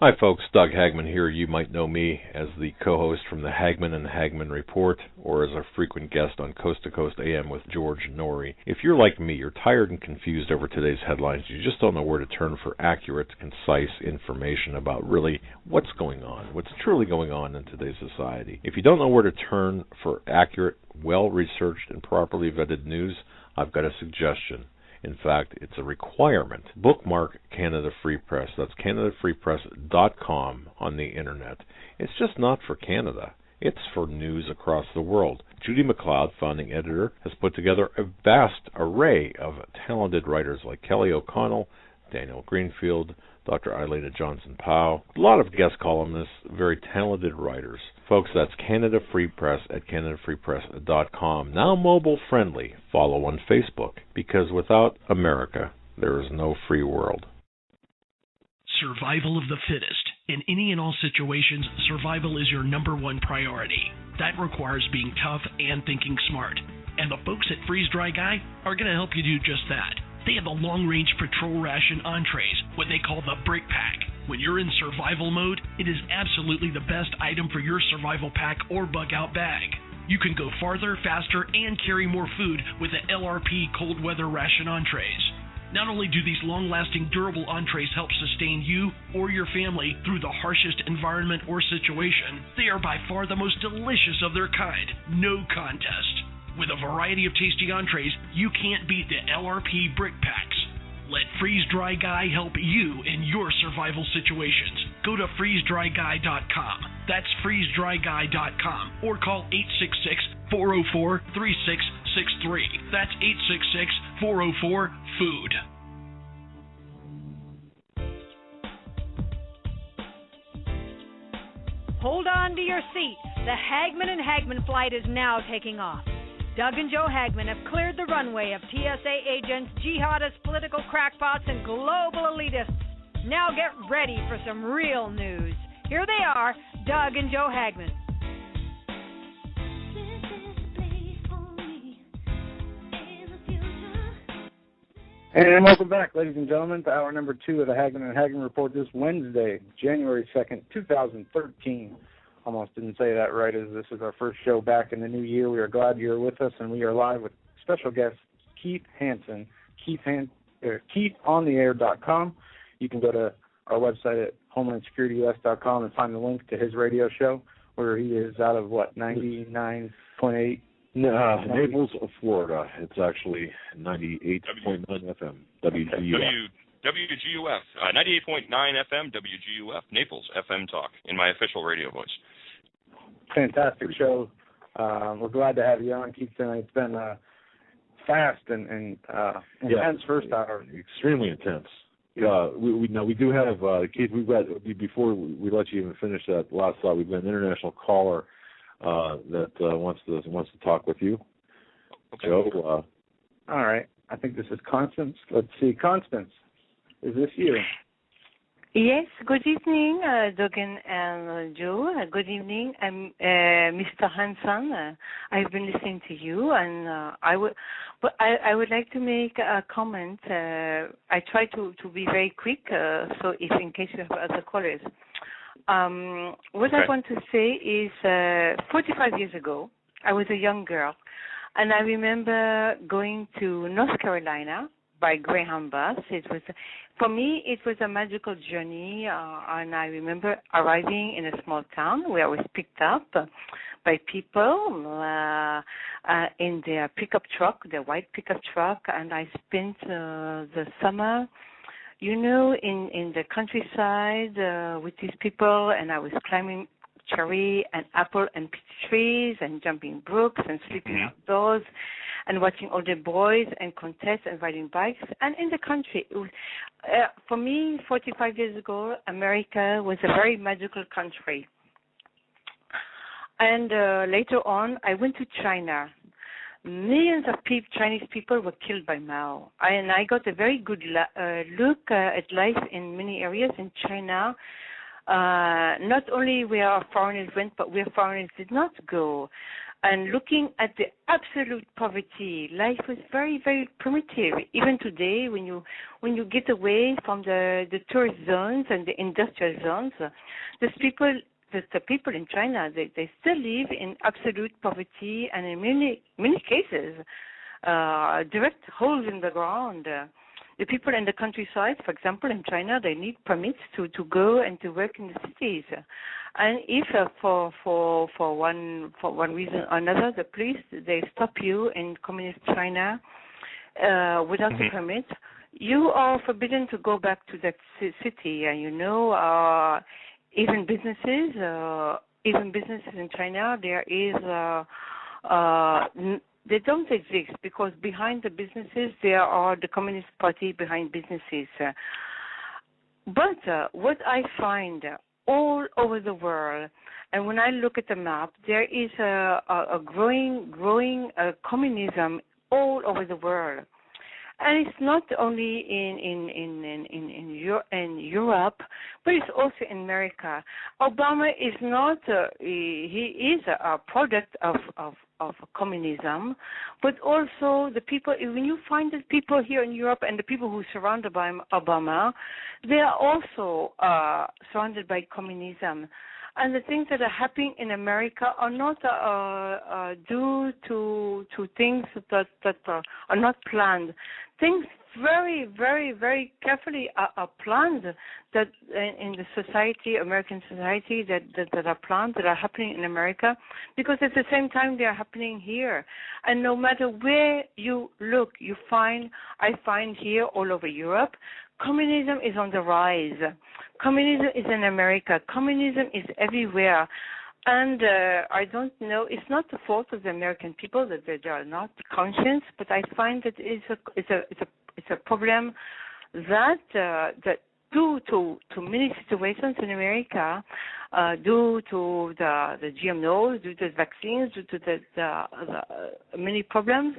Hi folks, Doug Hagmann here. You might know me as the co-host from the Hagmann and Hagmann Report, or as a frequent guest on Coast to Coast AM with George Norrie. If you're like me, you're tired and confused over today's headlines. You just don't know where to turn for accurate, concise information about really what's going on, what's truly going on in today's society. If you don't know where to turn for accurate, well-researched, and properly vetted news, I've got a suggestion. In fact, it's a requirement. Bookmark Canada Free Press. That's CanadaFreePress.com on the Internet. It's just not for Canada. It's for news across the world. Judy McLeod, founding editor, has put together a vast array of talented writers like Kelly O'Connell, Daniel Greenfield, Dr. Eileen Johnson-Powell, a lot of guest columnists, very talented writers. Folks, that's Canada Free Press at CanadaFreePress.com. Now mobile friendly. Follow on Facebook, because without America, there is no free world. Survival of the fittest. In any and all situations, survival is your number one priority. That requires being tough and thinking smart. And the folks at Freeze Dry Guy are going to help you do just that. They have the long-range patrol ration entrees, what they call the Brick Pack. When you're in survival mode, it is absolutely the best item for your survival pack or bug-out bag. You can go farther, faster, and carry more food with the LRP cold weather ration entrees. Not only do these long-lasting, durable entrees help sustain you or your family through the harshest environment or situation, they are by far the most delicious of their kind. No contest. With a variety of tasty entrees, you can't beat the LRP Brick Packs. Let Freeze Dry Guy help you in your survival situations. Go to freezedryguy.com. That's freezedryguy.com. Or call 866-404-3663. That's 866-404-FOOD. Hold on to your seat. The Hagmann and Hagmann flight is now taking off. Doug and Joe Hagmann have cleared the runway of TSA agents, jihadists, political crackpots, and global elitists. Now get ready for some real news. Here they are, Doug and Joe Hagmann. And welcome back, ladies and gentlemen, to hour number 2 of the Hagmann and Hagmann Report this Wednesday, January 2nd, 2013. Almost didn't say that right, as this is our first show back in the new year. We are glad you're with us, and we are live with special guest Keith Hansen, KeithOnTheAir.com. You can go to our website at homelandsecurityus.com and find the link to his radio show, where he is out of, 99.8? Naples, Florida. It's actually 98.9 FM, WGUF. WGUF, 98.9 FM, WGUF, Naples, FM Talk, in my official radio voice. Fantastic show. We're glad to have you on, Keith, tonight. It's been fast and intense first hour. Extremely intense. We do have, Keith, we've got, before we let you even finish that last thought, we've got an international caller that wants to talk with you. Okay. Joe. All right. I think this is Constance. Let's see. Constance, is this you? Yes. Good evening, Dogan and Joe. Good evening. I'm Mr. Hanson. I've been listening to you, and I would like to make a comment. I try to be very quick, so if in case you have other callers. What I want to say is 45 years ago, I was a young girl, and I remember going to North Carolina by Greyhound bus. For me, it was a magical journey, and I remember arriving in a small town where I was picked up by people in their pickup truck, their white pickup truck, and I spent the summer in the countryside with these people, and I was climbing cherry and apple and peach trees and jumping brooks and sleeping outdoors and watching older boys and contests and riding bikes. And in the country, it was, for me, 45 years ago, America was a very magical country. And later on, I went to China. Millions of Chinese people were killed by Mao. And I got a very good look at life in many areas in China, not only where foreigners went, but where foreigners did not go. And looking at the absolute poverty, life was very, very primitive. Even today, when you get away from the tourist zones and the industrial zones, the people in China, they still live in absolute poverty, and in many cases, direct holes in the ground. The people in the countryside, for example, in China, they need permits to go and to work in the cities. And if for one reason or another, the police, they stop you in communist China without a permit, you are forbidden to go back to that city. And even businesses in China, there is they don't exist, because behind the businesses there are the Communist Party behind businesses. But what I find all over the world, and when I look at the map, there is a growing communism all over the world. And it's not only in Europe, but it's also in America. Obama is not, he is a product of communism, but also the people, when you find the people here in Europe and the people who surrounded by Obama, they are also surrounded by communism. And the things that are happening in America are not due to things that are not planned. Things very, very, very carefully are planned that in the society, American society, that are planned, that are happening in America, because at the same time they are happening here. And no matter where you look, I find here all over Europe, communism is on the rise. Communism is in America. Communism is everywhere. And I don't know, it's not the fault of the American people that they are not conscious, but I find that it's a problem that due to many situations in America, due to the GMOs, due to the vaccines, due to the many problems,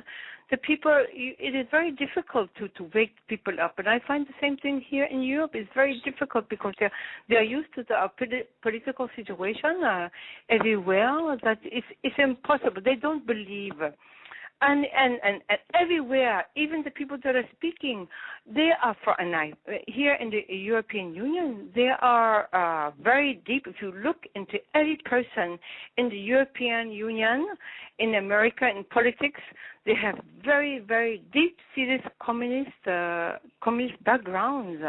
the people, it is very difficult to wake people up. And I find the same thing here in Europe. It's very difficult because they are used to the political situation everywhere that it's impossible. They don't believe. And everywhere, even the people that are speaking, they are here in the European Union, they are very deep. If you look into every person in the European Union, in America, in politics, they have very, very deep-seated communist backgrounds.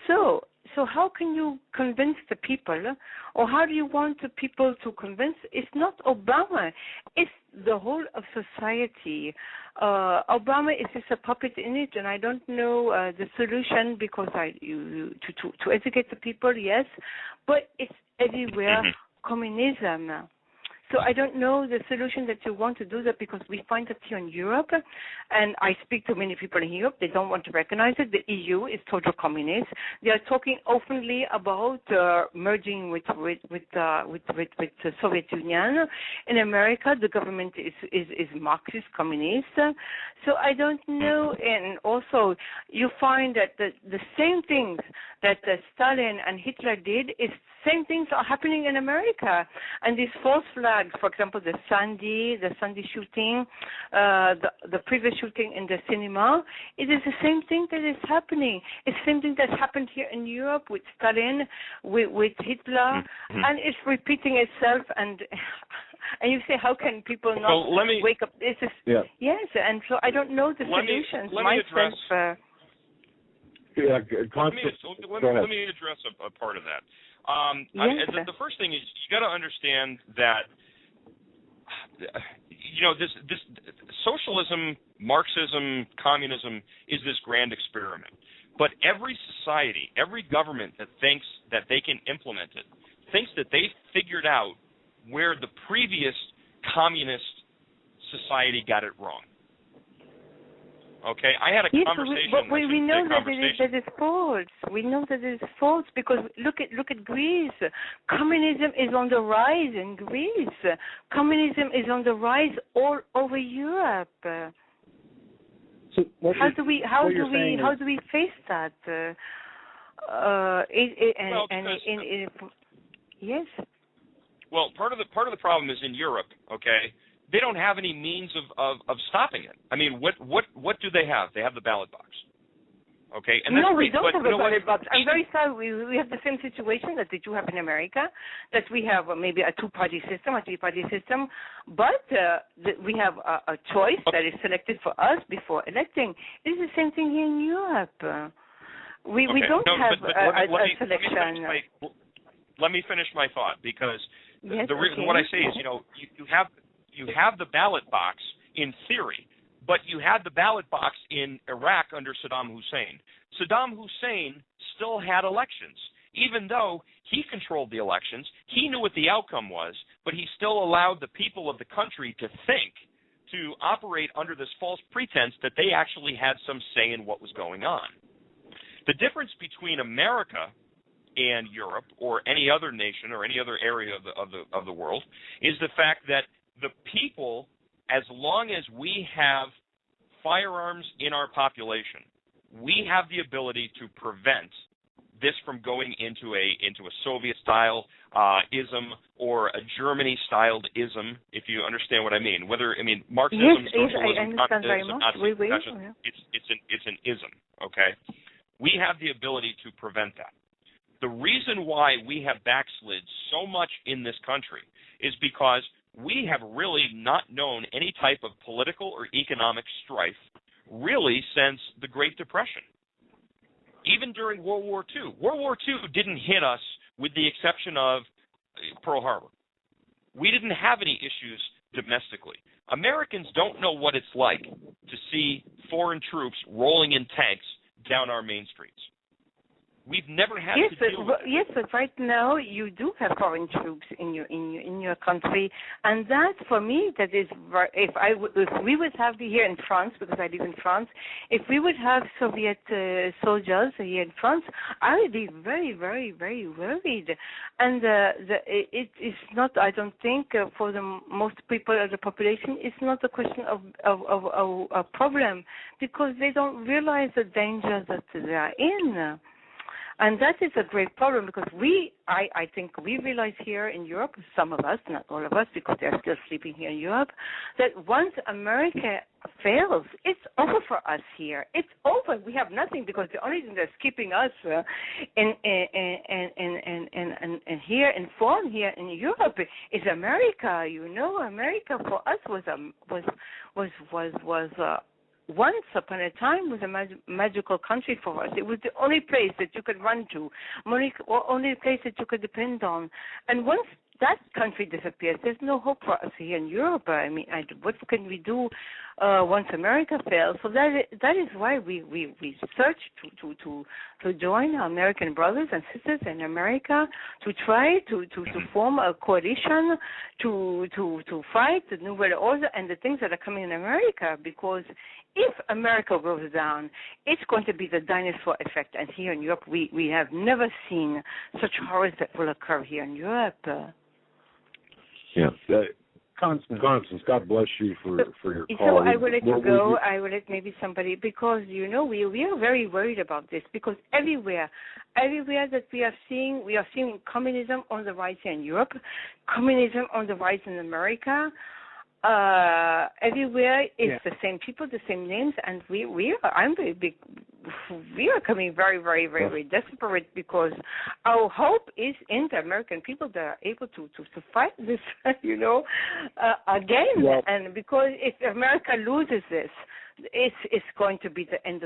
So so how can you convince the people, or how do you want the people to convince? It's not Obama. It's the whole of society. Obama is just a puppet in it, and I don't know the solution because to educate the people, yes, but it's everywhere. Communism. So I don't know the solution that you want to do that, because we find that here in Europe, and I speak to many people in Europe, they don't want to recognize it. The EU is total communist. They are talking openly about merging with the Soviet Union. In America, the government is Marxist, communist. So I don't know. And also, you find that the same things that Stalin and Hitler did is same things are happening in America. And these false flags, for example, the Sandy shooting, the previous shooting in the cinema, it is the same thing that is happening. It's the same thing that happened here in Europe with Stalin, with Hitler, and it's repeating itself. And you say, how can people not wake up? This is, yes, and so I don't know the solutions. Let me address a part of that. The first thing is you got to understand that this socialism, Marxism, communism is this grand experiment. But every society, every government that thinks that they can implement it, thinks that they figured out where the previous communist society got it wrong. Okay, I had a conversation. But we know that it is false. We know that it is false because look at Greece. Communism is on the rise in Greece. Communism is on the rise all over Europe. So how do we face that? Yes. Well, part of the problem is in Europe. Okay. They don't have any means of stopping it. I mean, what do they have? They have the ballot box. Okay, and that's we don't have a ballot box. I'm very sorry. We have the same situation that they do have in America, that we have maybe a two-party system, a three-party system, but we have a choice that is selected for us before electing. It is the same thing here in Europe. We don't have a selection. Let me finish my thought, because what I say is, you have the ballot box in theory, but you had the ballot box in Iraq under Saddam Hussein. Saddam Hussein still had elections. Even though he controlled the elections, he knew what the outcome was, but he still allowed the people of the country to think, to operate under this false pretense that they actually had some say in what was going on. The difference between America and Europe or any other nation or any other area of the world is the fact that the people, as long as we have firearms in our population, we have the ability to prevent this from going into a Soviet-style ism or a Germany-styled ism, if you understand what I mean. Marxism, socialism, communism, it's an ism. Okay, we have the ability to prevent that. The reason why we have backslid so much in this country is because we have really not known any type of political or economic strife really since the Great Depression. Even during World War II. World War II didn't hit us with the exception of Pearl Harbor. We didn't have any issues domestically. Americans don't know what it's like to see foreign troops rolling in tanks down our main streets. We've never had to deal with it. Yes, but right now you do have foreign troops in your country, and that for me that is if we would have here in France, because I live in France, if we would have Soviet soldiers here in France, I would be very, very, very worried. And it is not. I don't think for the most people of the population, it's not a question of a problem, because they don't realize the danger that they are in. And that is a great problem, because I think we realize here in Europe, some of us, not all of us, because they're still sleeping here in Europe, that once America fails, it's over for us here. It's over. We have nothing, because the only thing that's keeping us in here informed here in Europe is America. America for us was once upon a time was a magical country for us. It was the only place that you could run to, only place that you could depend on. And once that country disappears, there's no hope for us here in Europe. I mean, what can we do once America fails? So that is why we search to join our American brothers and sisters in America, to try to form a coalition to fight the New World Order and the things that are coming in America. Because if America goes down, it's going to be the dinosaur effect. And here in Europe, we have never seen such horrors that will occur here in Europe. Yeah. Constance, God bless you for your call. So I will let you go. I will let maybe somebody, because, we are very worried about this, because everywhere that we are seeing communism on the rise here in Europe, communism on the rise in America. Everywhere it's the same people, the same names, and we are coming very, very, very, very desperate, because our hope is in the American people that are able to fight this, again. Well, and because if America loses this, it's going to be the end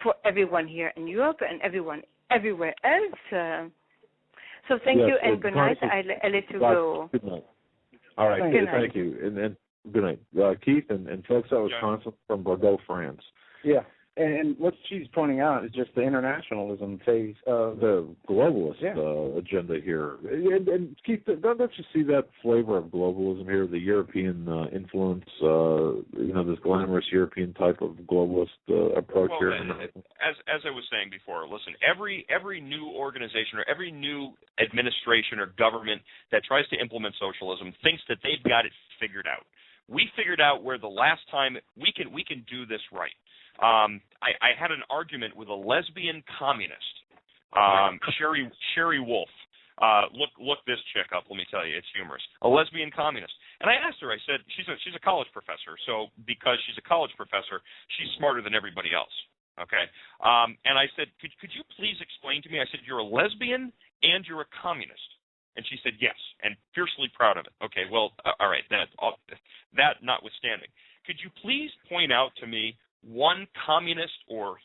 for everyone here in Europe and everyone everywhere else. So thank you and good night. I let you go. Good night. All right, thank you. And good night. Keith and folks, that was Constance from Bordeaux, France. Yeah. And what she's pointing out is just the internationalism phase of the globalist agenda here. And Keith, don't you see that flavor of globalism here, the European influence, this glamorous European type of globalist approach here? As I was saying before, listen, every new organization or every new administration or government that tries to implement socialism thinks that they've got it figured out. We figured out where the last time we can do this right. I had an argument with a lesbian communist, Sherry Wolf. Look this chick up. Let me tell you, it's humorous. A lesbian communist. And I asked her. I said she's a college professor. So because she's a college professor, she's smarter than everybody else. Okay. And I said, could you please explain to me? I said, you're a lesbian and you're a communist. And she said yes, and fiercely proud of it. Okay. Well, all right. That notwithstanding, could you please point out to me one communist or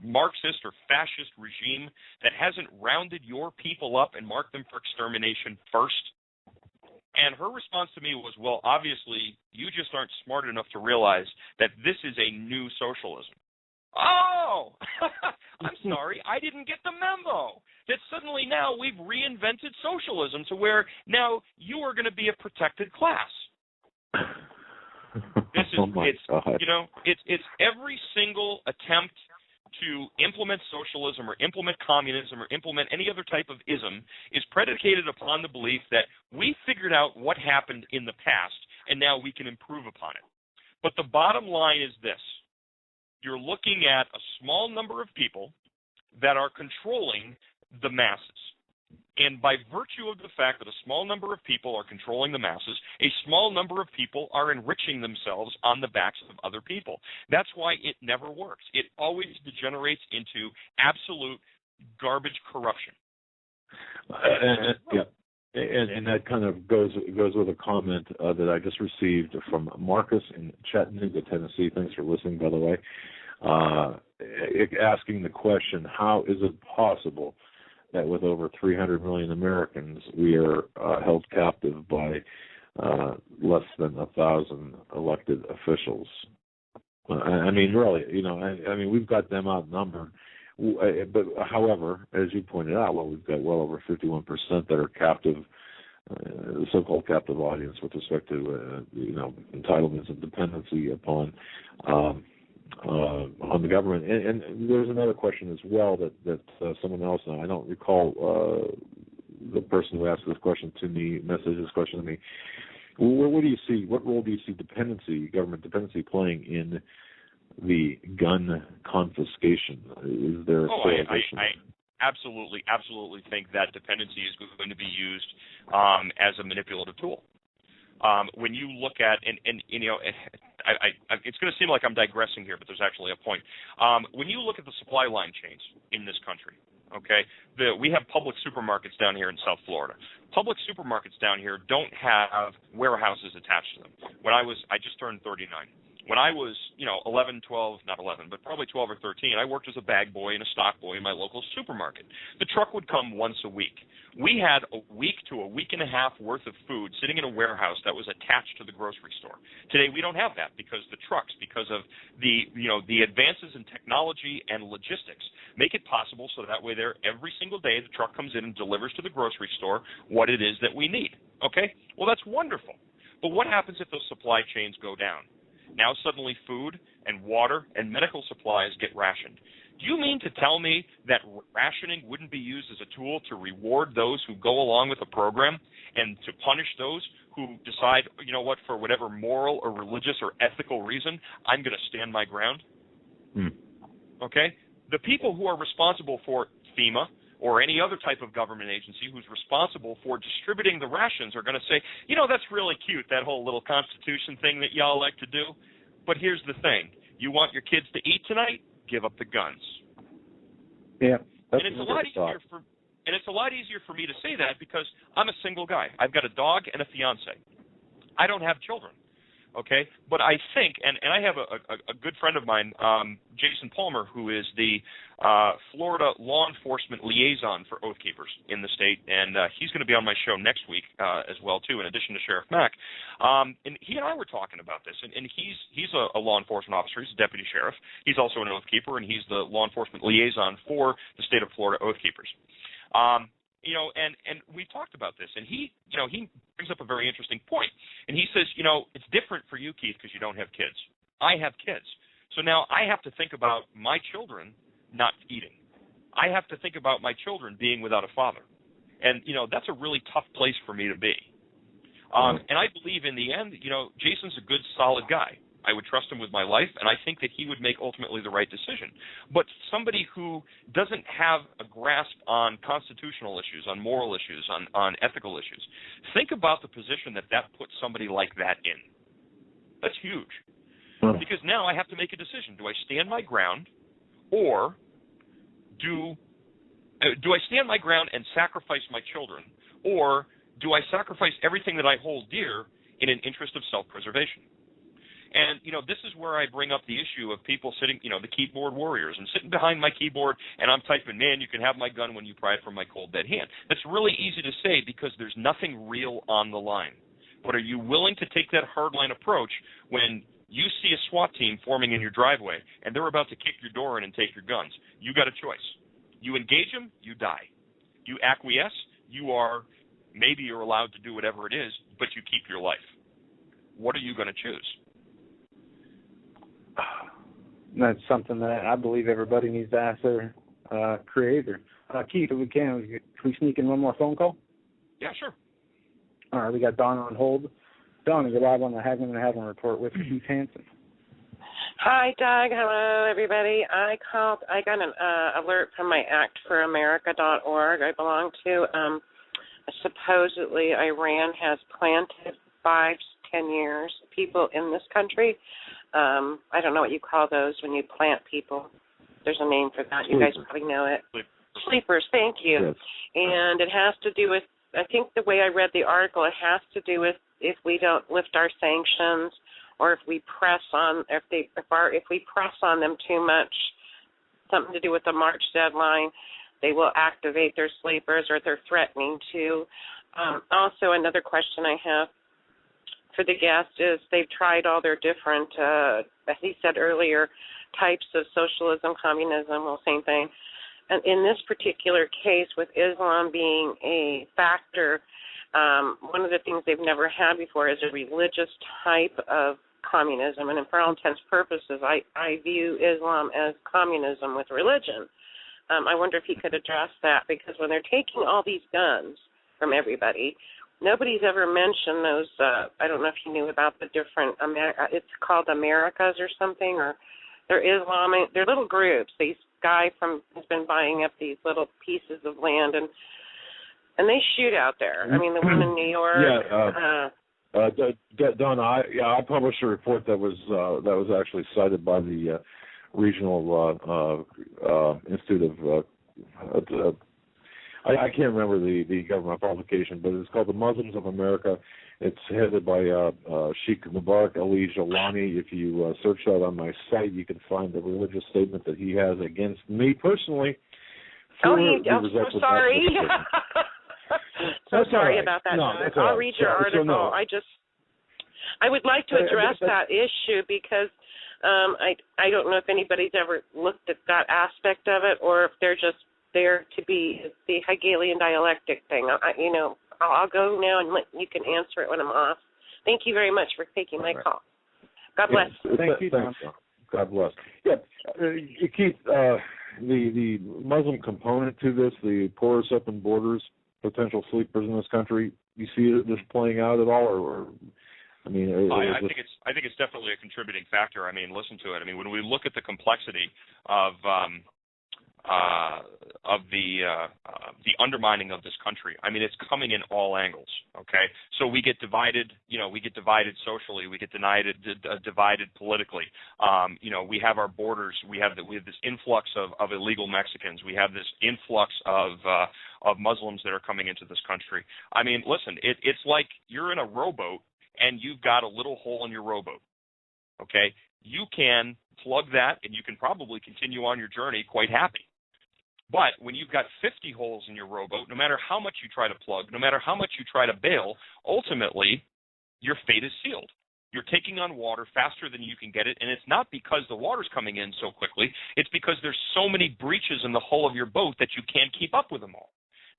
Marxist or fascist regime that hasn't rounded your people up and marked them for extermination first? And her response to me was, well, obviously, you just aren't smart enough to realize that this is a new socialism. Oh, I'm sorry, I didn't get the memo. That suddenly now we've reinvented socialism to where now you are going to be a protected class. This is it's every single attempt to implement socialism or implement communism or implement any other type of ism is predicated upon the belief that we figured out what happened in the past and now we can improve upon it. But the bottom line is this. You're looking at a small number of people that are controlling the masses. And by virtue of the fact that a small number of people are controlling the masses, a small number of people are enriching themselves on the backs of other people. That's why it never works. It always degenerates into absolute garbage corruption. And that kind of goes with a comment that I just received from Marcus in Chattanooga, Tennessee. Thanks for listening, by the way. Asking the question, how is it possible that with over 300 million Americans, we are held captive by less than 1,000 elected officials? I mean, really, we've got them outnumbered. But however, as you pointed out, we've got well over 51% that are captive, so-called captive audience with respect to entitlements and dependency upon on the government. And there's another question as well that someone else, and I don't recall the person who asked this question to me, messaged this question to me. What do you see? What role do you see government dependency playing in the gun confiscation? Is there I absolutely think that dependency is going to be used as a manipulative tool. When you look at, it's going to seem like I'm digressing here, but there's actually a point. When you look at the supply line chains in this country, okay, we have public supermarkets down here in South Florida. Public supermarkets down here don't have warehouses attached to them. I just turned 39. when I was, 11, 12, not 11, but probably 12 or 13, I worked as a bag boy and a stock boy in my local supermarket. The truck would come once a week. We had a week to a week and a half worth of food sitting in a warehouse that was attached to the grocery store. Today we don't have that because the trucks, because of the advances in technology and logistics, make it possible so that way there every single day the truck comes in and delivers to the grocery store what it is that we need. Okay? Well, that's wonderful. But what happens if those supply chains go down? Now suddenly food and water and medical supplies get rationed. Do you mean to tell me that rationing wouldn't be used as a tool to reward those who go along with the program and to punish those who decide, for whatever moral or religious or ethical reason, I'm going to stand my ground? Okay? The people who are responsible for FEMA or any other type of government agency who's responsible for distributing the rations are going to say, that's really cute, that whole little Constitution thing that y'all like to do. But here's the thing. You want your kids to eat tonight? Give up the guns. Yeah. And it's a lot easier for me to say that because I'm a single guy. I've got a dog and a fiance. I don't have children. Okay, but I think, and I have a good friend of mine, Jason Palmer, who is the Florida law enforcement liaison for Oath Keepers in the state, and he's going to be on my show next week as well too, in addition to Sheriff Mack. And he and I were talking about this, and he's a law enforcement officer. He's a deputy sheriff. He's also an Oath Keeper, and he's the law enforcement liaison for the state of Florida Oath Keepers. And we talked about this, and he brings up a very interesting point, and he says, it's different for you, Keith, because you don't have kids. I have kids. So now I have to think about my children not eating. I have to think about my children being without a father. And, that's a really tough place for me to be. And I believe in the end, Jason's a good, solid guy. I would trust him with my life, and I think that he would make ultimately the right decision. But somebody who doesn't have a grasp on constitutional issues, on moral issues, on ethical issues, think about the position that puts somebody like that in. That's huge. Because now I have to make a decision. Do I stand my ground, or do I stand my ground and sacrifice my children, or do I sacrifice everything that I hold dear in an interest of self-preservation? And, this is where I bring up the issue of people sitting, the keyboard warriors, and sitting behind my keyboard, and I'm typing, man, you can have my gun when you pry it from my cold, dead hand. That's really easy to say because there's nothing real on the line. But are you willing to take that hardline approach when you see a SWAT team forming in your driveway, and they're about to kick your door in and take your guns? You got a choice. You engage them, you die. You acquiesce, maybe you're allowed to do whatever it is, but you keep your life. What are you going to choose? That's something that I believe everybody needs to ask their creator. Keith, if we can we sneak in one more phone call? Yeah, sure. All right, we got Don on hold. Don, you're live on the Hagmann and Hagmann Report with Keith Hansen. Hi, Doug. Hello, everybody. I got an alert from my actforamerica.org. I belong to. Supposedly, Iran has planted 5 to 10 years people in this country. I don't know what you call those when you plant people. There's a name for that. You guys probably know it. Sleepers, thank you. Yes. And it has to do with, I think the way I read the article, it has to do with if we don't lift our sanctions or if we press on, if we press on them too much, something to do with the March deadline, they will activate their sleepers or they're threatening to. Also, another question I have for the guest is they've tried all their different, as he said earlier, types of socialism, communism, well, same thing. And in this particular case, with Islam being a factor, one of the things they've never had before is a religious type of communism. And for all intents and purposes, I view Islam as communism with religion. I wonder if he could address that, because when they're taking all these guns from everybody, nobody's ever mentioned those, I don't know if you knew about the different, it's called Americas or something, or they're Islamic, they're little groups. These guy has been buying up these little pieces of land, and they shoot out there. I mean, the one in New York. Yeah, Don, I published a report that was actually cited by the Regional Institute of I can't remember the government publication, but it's called The Muslims of America It's headed by Sheikh Mubarak Ali Jalani. If you search that on my site, you can find the religious statement that he has against me personally. I'm so sorry. So sorry right. about that. No, I'll read your article. I would like to address that issue because I don't know if anybody's ever looked at that aspect of it or if they're just there to be the Hegelian dialectic thing. I'll go now and you can answer it when I'm off. Thank you very much for taking my call. God bless. Yes, thank you. Thanks. God bless. Yeah, Keith, the Muslim component to this, the porous open borders, potential sleepers in this country, you see this playing out at all, or I mean, I think it's definitely a contributing factor. I mean, listen to it. I mean, when we look at the complexity of the undermining of this country, I mean, it's coming in all angles. Okay, so we get divided. We get divided socially. We get divided politically. We have our borders. We have this influx of illegal Mexicans. We have this influx of Muslims that are coming into this country. I mean, listen, it's like you're in a rowboat and you've got a little hole in your rowboat. Okay, you can plug that and you can probably continue on your journey quite happy. But when you've got 50 holes in your rowboat, no matter how much you try to plug, no matter how much you try to bail, ultimately your fate is sealed. You're taking on water faster than you can get it, and it's not because the water's coming in so quickly. It's because there's so many breaches in the hull of your boat that you can't keep up with them all.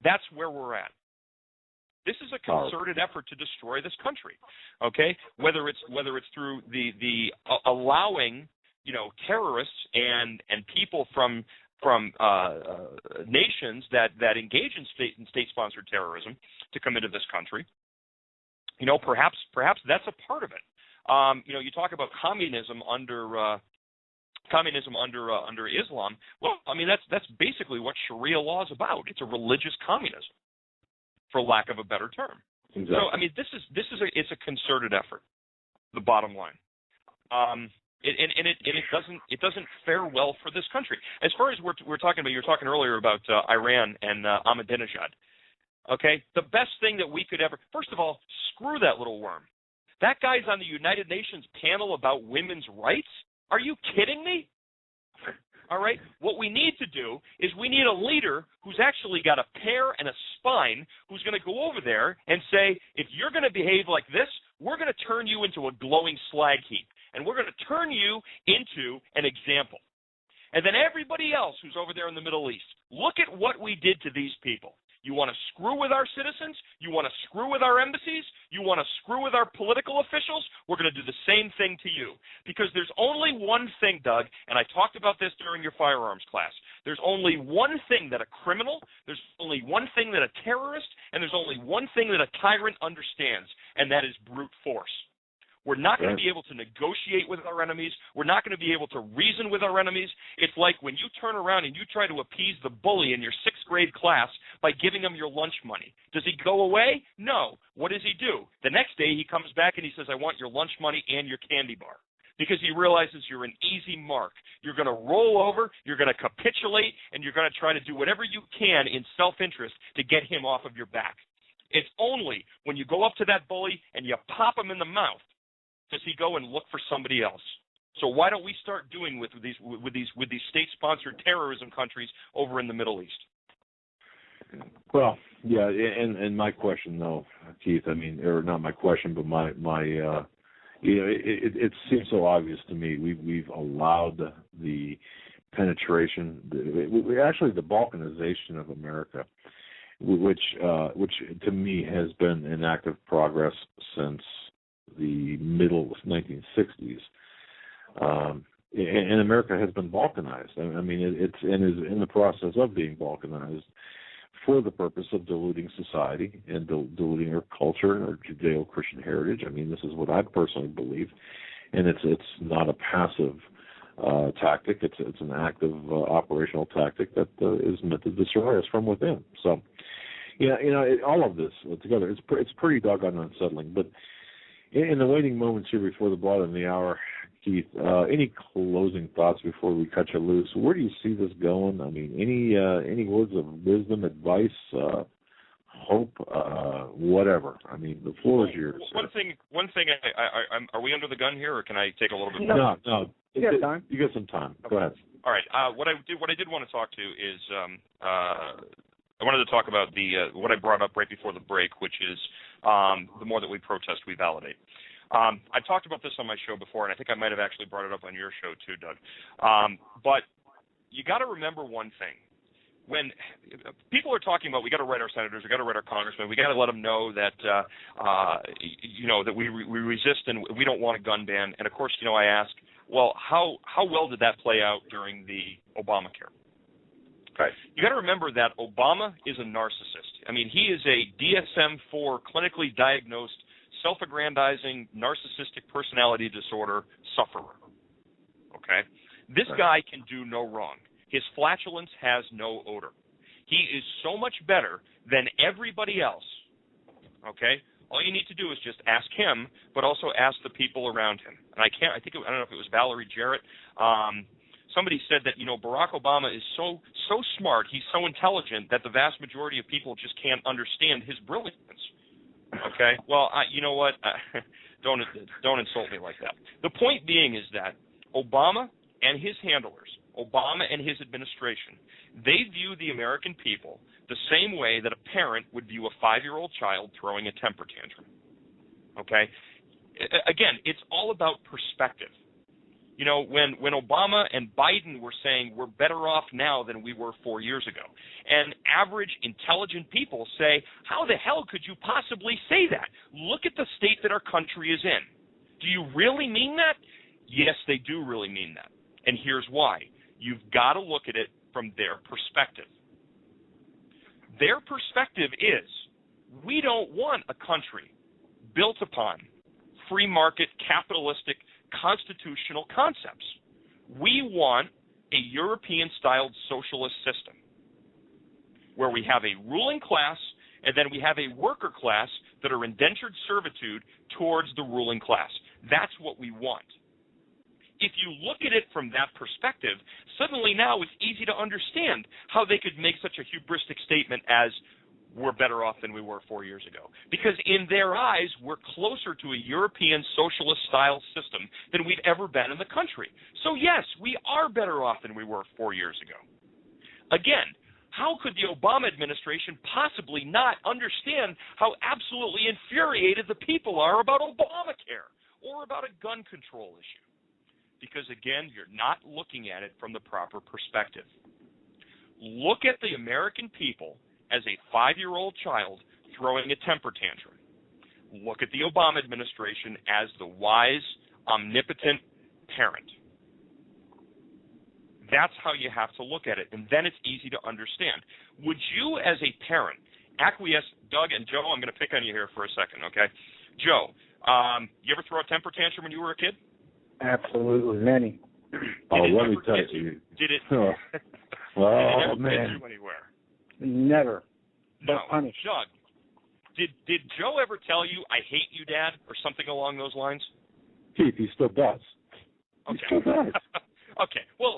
That's where we're at. This is a concerted effort to destroy this country, okay? Whether it's through the allowing, terrorists and people from nations that engage in state-sponsored terrorism to come into this country. Perhaps that's a part of it. You talk about communism under Islam. Well, I mean that's basically what Sharia law is about. It's a religious communism, for lack of a better term. Exactly. So I mean it's a concerted effort. The bottom line. It doesn't fare well for this country. As far as we're talking about, you were talking earlier about Iran and Ahmadinejad. Okay, the best thing that we could ever, first of all, screw that little worm. That guy's on the United Nations panel about women's rights. Are you kidding me? All right, what we need to do is we need a leader who's actually got a pair and a spine, who's going to go over there and say, if you're going to behave like this, we're going to turn you into a glowing slag heap. And we're going to turn you into an example. And then everybody else who's over there in the Middle East, look at what we did to these people. You want to screw with our citizens? You want to screw with our embassies? You want to screw with our political officials? We're going to do the same thing to you. Because there's only one thing, Doug, and I talked about this during your firearms class. There's only one thing that a criminal, there's only one thing that a terrorist, and there's only one thing that a tyrant understands, and that is brute force. We're not going to be able to negotiate with our enemies. We're not going to be able to reason with our enemies. It's like when you turn around and you try to appease the bully in your 6th grade class by giving him your lunch money. Does he go away? No. What does he do? The next day he comes back and he says, I want your lunch money and your candy bar. Because he realizes you're an easy mark. You're going to roll over, you're going to capitulate, and you're going to try to do whatever you can in self-interest to get him off of your back. It's only when you go up to that bully and you pop him in the mouth does he go and look for somebody else. So why don't we start doing with these state-sponsored terrorism countries over in the Middle East? Well, yeah, and my question, though, Keith, I mean, or not my question, but my it seems so obvious to me. We've allowed the penetration, actually the balkanization of America, which to me has been an act of progress since the middle 1960s, and America has been balkanized. I mean, it's and is in the process of being balkanized for the purpose of diluting society and diluting our culture, our Judeo-Christian heritage. I mean, this is what I personally believe, and it's not a passive tactic. It's an active operational tactic that is meant to destroy us from within. So, all of this together, it's pretty doggone unsettling, but. In the waiting moments here before the bottom of the hour, Keith, any closing thoughts before we cut you loose? Where do you see this going? I mean, any words of wisdom, advice hope, whatever. I mean, the floor is yours. One thing. Are we under the gun here, or can I take a little bit? No. You got time. You got some time. Okay. Go ahead. All right. What I did want to talk to is I wanted to talk about what I brought up right before the break, which is the more that we protest, we validate. I talked about this on my show before, and I think I might have actually brought it up on your show too, Doug. But you got to remember one thing. When people are talking about we got to write our senators, we got to write our congressmen, we got to let them know that that we resist and we don't want a gun ban. And of course, I ask, well, how well did that play out during the Obamacare? Right. You got to remember that Obama is a narcissist. I mean, he is a DSM-4 clinically diagnosed, self-aggrandizing, narcissistic personality disorder sufferer. Okay? This guy can do no wrong. His flatulence has no odor. He is so much better than everybody else. Okay? All you need to do is just ask him, but also ask the people around him. And I don't know if it was Valerie Jarrett. Somebody said that, Barack Obama is so smart, he's so intelligent that the vast majority of people just can't understand his brilliance. Okay? Well, you know what? Don't insult me like that. The point being is that Obama and his handlers, Obama and his administration, they view the American people the same way that a parent would view a 5-year-old child throwing a temper tantrum. Okay? Again, it's all about perspective. When Obama and Biden were saying we're better off now than we were 4 years ago, and average intelligent people say, how the hell could you possibly say that? Look at the state that our country is in. Do you really mean that? Yes, they do really mean that. And here's why. You've got to look at it from their perspective. Their perspective is, we don't want a country built upon free market, capitalistic, constitutional concepts. We want a European-styled socialist system where we have a ruling class and then we have a worker class that are indentured servitude towards the ruling class. That's what we want. If you look at it from that perspective, suddenly now it's easy to understand how they could make such a hubristic statement as we're better off than we were 4 years ago. Because in their eyes, we're closer to a European socialist-style system than we've ever been in the country. So yes, we are better off than we were 4 years ago. Again, how could the Obama administration possibly not understand how absolutely infuriated the people are about Obamacare or about a gun control issue? Because, again, you're not looking at it from the proper perspective. Look at the American people as a 5-year-old child throwing a temper tantrum. Look at the Obama administration as the wise, omnipotent parent. That's how you have to look at it, and then it's easy to understand. Would you, as a parent, acquiesce? Doug and Joe, I'm going to pick on you here for a second, okay? Joe, you ever throw a temper tantrum when you were a kid? Absolutely, many. Let me tell you. Did it? Oh, did it ever man. get you anywhere? Never. No. Punished. Doug, did Joe ever tell you, I hate you, Dad, or something along those lines? Keith, he still does. Okay. He still does. Okay. Well,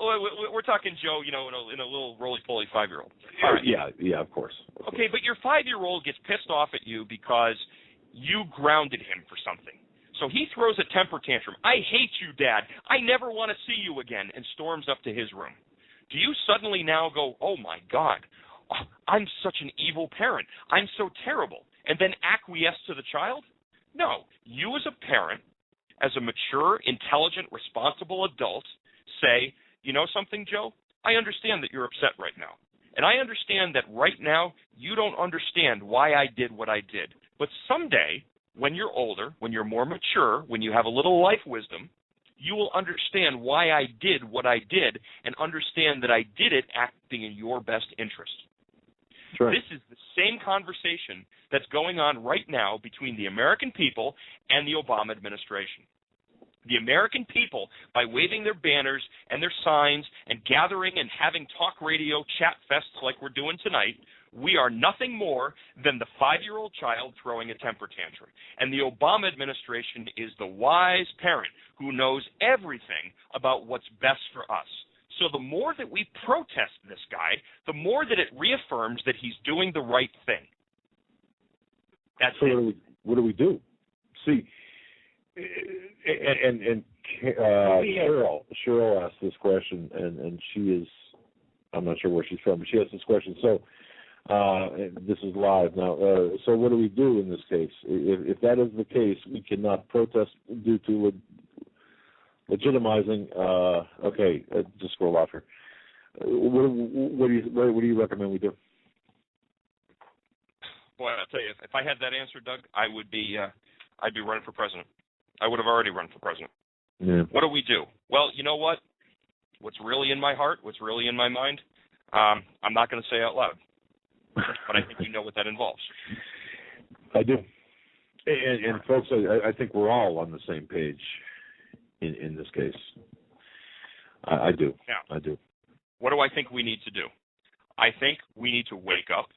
we're talking Joe, in a little roly-poly 5-year-old. All right. Yeah, of course. Okay, but your 5-year-old gets pissed off at you because you grounded him for something. So he throws a temper tantrum. I hate you, Dad. I never want to see you again, and storms up to his room. Do you suddenly now go, oh, my God, I'm such an evil parent. I'm so terrible, and then acquiesce to the child? No. You as a parent, as a mature, intelligent, responsible adult, say, you know something, Joe? I understand that you're upset right now. And I understand that right now you don't understand why I did what I did. But someday, when you're older, when you're more mature, when you have a little life wisdom, you will understand why I did what I did and understand that I did it acting in your best interest. Sure. This is the same conversation that's going on right now between the American people and the Obama administration. The American people, by waving their banners and their signs and gathering and having talk radio chat fests like we're doing tonight, we are nothing more than the 5-year-old child throwing a temper tantrum. And the Obama administration is the wise parent who knows everything about what's best for us. So the more that we protest this guy, the more that it reaffirms that he's doing the right thing. That's so it. What do we do? See, and Cheryl asked this question, and she is, I'm not sure where she's from, but she asked this question. So this is live now. So what do we do in this case? If that is the case, we cannot protest due to legitimizing. Just scroll off here. What do you recommend we do? Boy, I'll tell you, if I had that answer, Doug, I'd be running for president. I would have already run for president. Yeah. What do we do? Well, you know what? What's really in my heart, what's really in my mind, I'm not going to say out loud. But I think you know what that involves. I do. And folks, I think we're all on the same page in this case. I do. Yeah. I do. What do I think we need to do? I think we need to wake up.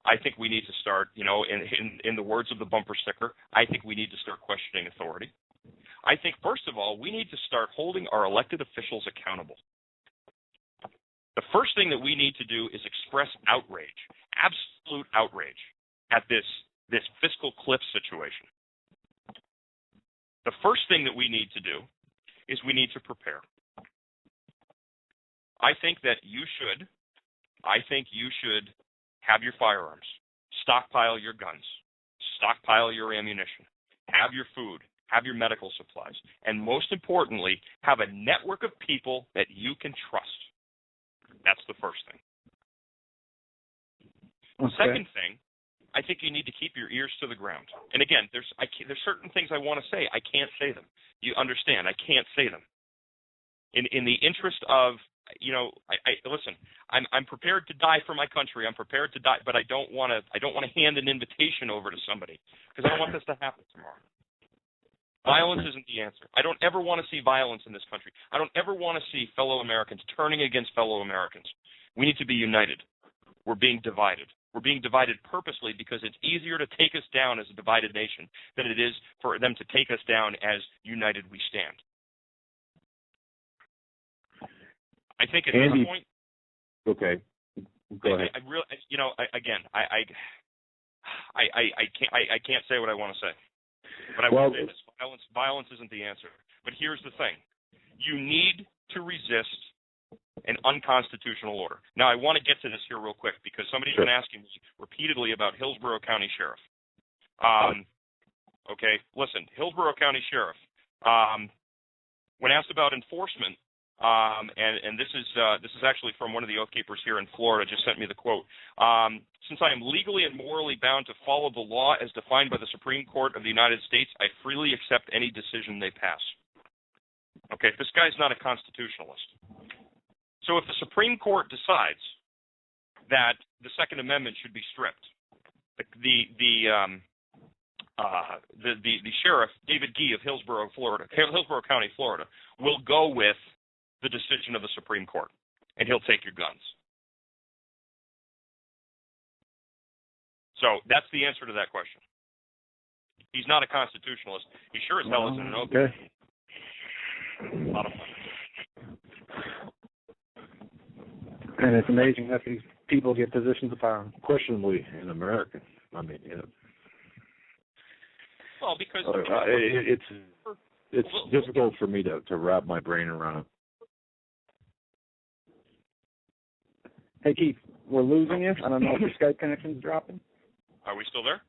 I think we need to start, in the words of the bumper sticker, I think we need to start questioning authority. I think, first of all, we need to start holding our elected officials accountable. The first thing that we need to do is express outrage, absolute outrage, at this fiscal cliff situation. The first thing that we need to do is we need to prepare. I think you should have your firearms, stockpile your guns, stockpile your ammunition, have your food, have your medical supplies, and most importantly, have a network of people that you can trust. That's the first thing. The second thing, I think you need to keep your ears to the ground. And again, there's certain things I want to say. I can't say them. You understand? I can't say them. In the interest of, listen, I'm prepared to die for my country. I'm prepared to die, but I don't want to hand an invitation over to somebody because I don't want this to happen tomorrow. Violence isn't the answer. I don't ever want to see violence in this country. I don't ever want to see fellow Americans turning against fellow Americans. We need to be united. We're being divided. We're being divided purposely because it's easier to take us down as a divided nation than it is for them to take us down as united we stand. I think at this point. Okay. Go ahead. I can't say what I want to say, but I will say this: violence isn't the answer. But here's the thing: you need to resist an unconstitutional order. Now, I want to get to this here real quick because somebody's been asking me repeatedly about Hillsborough County Sheriff. Okay, listen, Hillsborough County Sheriff, when asked about enforcement. And this is actually from one of the Oath Keepers here in Florida, just sent me the quote. Since I am legally and morally bound to follow the law as defined by the Supreme Court of the United States, I freely accept any decision they pass. Okay, this guy's not a constitutionalist. So if the Supreme Court decides that the Second Amendment should be stripped, the sheriff, David Gee of Hillsborough County, Florida, will go with the decision of the Supreme Court, and he'll take your guns. So that's the answer to that question. He's not a constitutionalist. He sure as hell isn't an oath. Okay. A lot of fun. And it's amazing that these people get positions of power. Questionably in America. I mean, well, because it's difficult for me to wrap my brain around. Hey, Keith, we're losing you. I don't know if your Skype connection's dropping. Are we still there?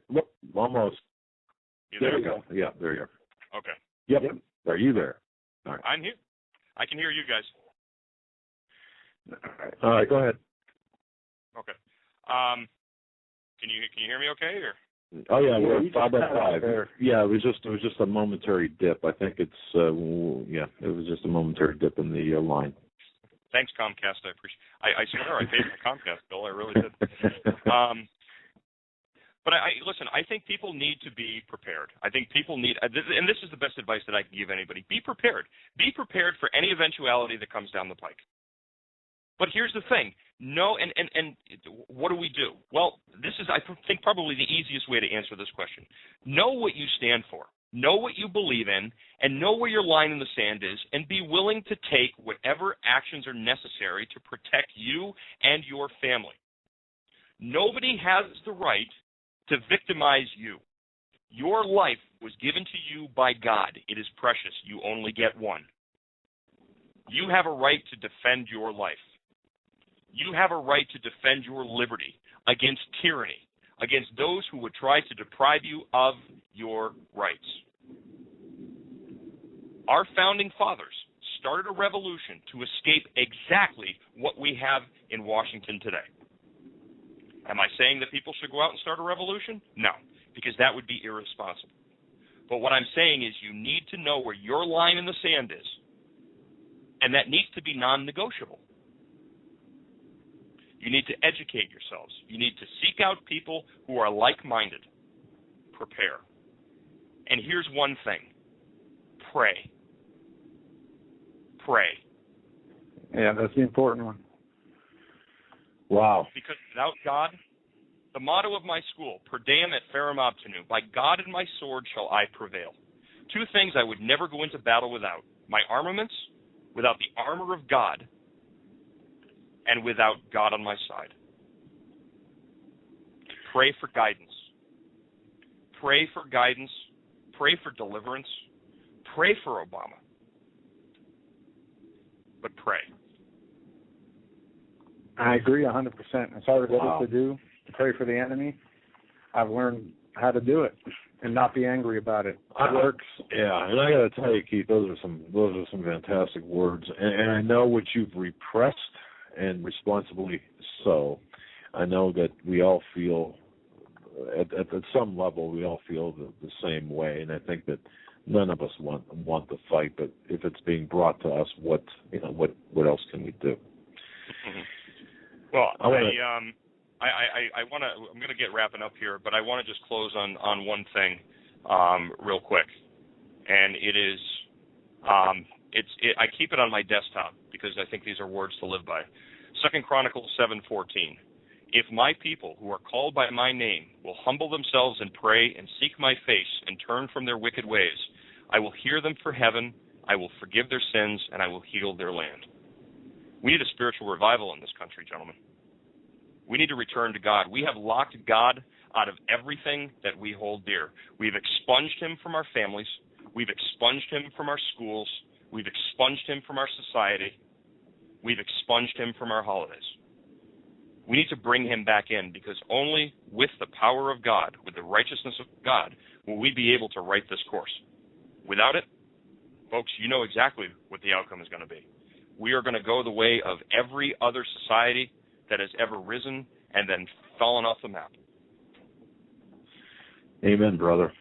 Look, almost. There we go. Yeah, there you are. Okay. Yep. Are you there? All right. I'm here. I can hear you guys. All right, go ahead. Okay. Can you hear me okay? Or? Oh yeah, we're 5 by 5. Yeah, it was just a momentary dip. I think it was just a momentary dip in the line. Thanks, Comcast. I appreciate. I swear I paid my Comcast bill. I really did. But listen. I think people need to be prepared. I think people need, and this is the best advice that I can give anybody: be prepared. Be prepared for any eventuality that comes down the pike. But here's the thing: no, and what do we do? Well, this is, I think, probably the easiest way to answer this question. Know what you stand for. Know what you believe in, and know where your line in the sand is, and be willing to take whatever actions are necessary to protect you and your family. Nobody has the right to victimize you. Your life was given to you by God. It is precious. You only get one. You have a right to defend your life. You have a right to defend your liberty against tyranny, against those who would try to deprive you of your rights. Our founding fathers started a revolution to escape exactly what we have in Washington today. Am I saying that people should go out and start a revolution? No, because that would be irresponsible. But what I'm saying is you need to know where your line in the sand is, and that needs to be non-negotiable. You need to educate yourselves. You need to seek out people who are like-minded. Prepare. And here's one thing. Pray. Pray. Yeah, that's the important one. Wow. Because without God, the motto of my school, per diem et ferrum obtinu, by God and my sword shall I prevail. Two things I would never go into battle without. My armaments, without the armor of God, and without God on my side. Pray for guidance. Pray for guidance. Pray for deliverance. Pray for Obama. But pray. I agree 100%. It's hard as it is to do, to pray for the enemy. I've learned how to do it and not be angry about it. It works. Yeah, and I got to tell you, Keith, those are some fantastic words. And I know what you've repressed, and responsibly so. I know that we all feel, at some level, we all feel the same way, and I think that none of us want the fight. But if it's being brought to us, what else can we do? Well, I'm going to get wrapping up here, but I want to just close on one thing real quick, and it is I keep it on my desktop because I think these are words to live by. 2 Chronicles 7:14. If my people who are called by my name will humble themselves and pray and seek my face and turn from their wicked ways, I will hear them from heaven, I will forgive their sins, and I will heal their land. We need a spiritual revival in this country, gentlemen. We need to return to God. We have locked God out of everything that we hold dear. We've expunged him from our families. We've expunged him from our schools. We've expunged him from our society. We've expunged him from our holidays. We need to bring him back in, because only with the power of God, with the righteousness of God, will we be able to right this course. Without it, folks, you know exactly what the outcome is going to be. We are going to go the way of every other society that has ever risen and then fallen off the map. Amen, brother.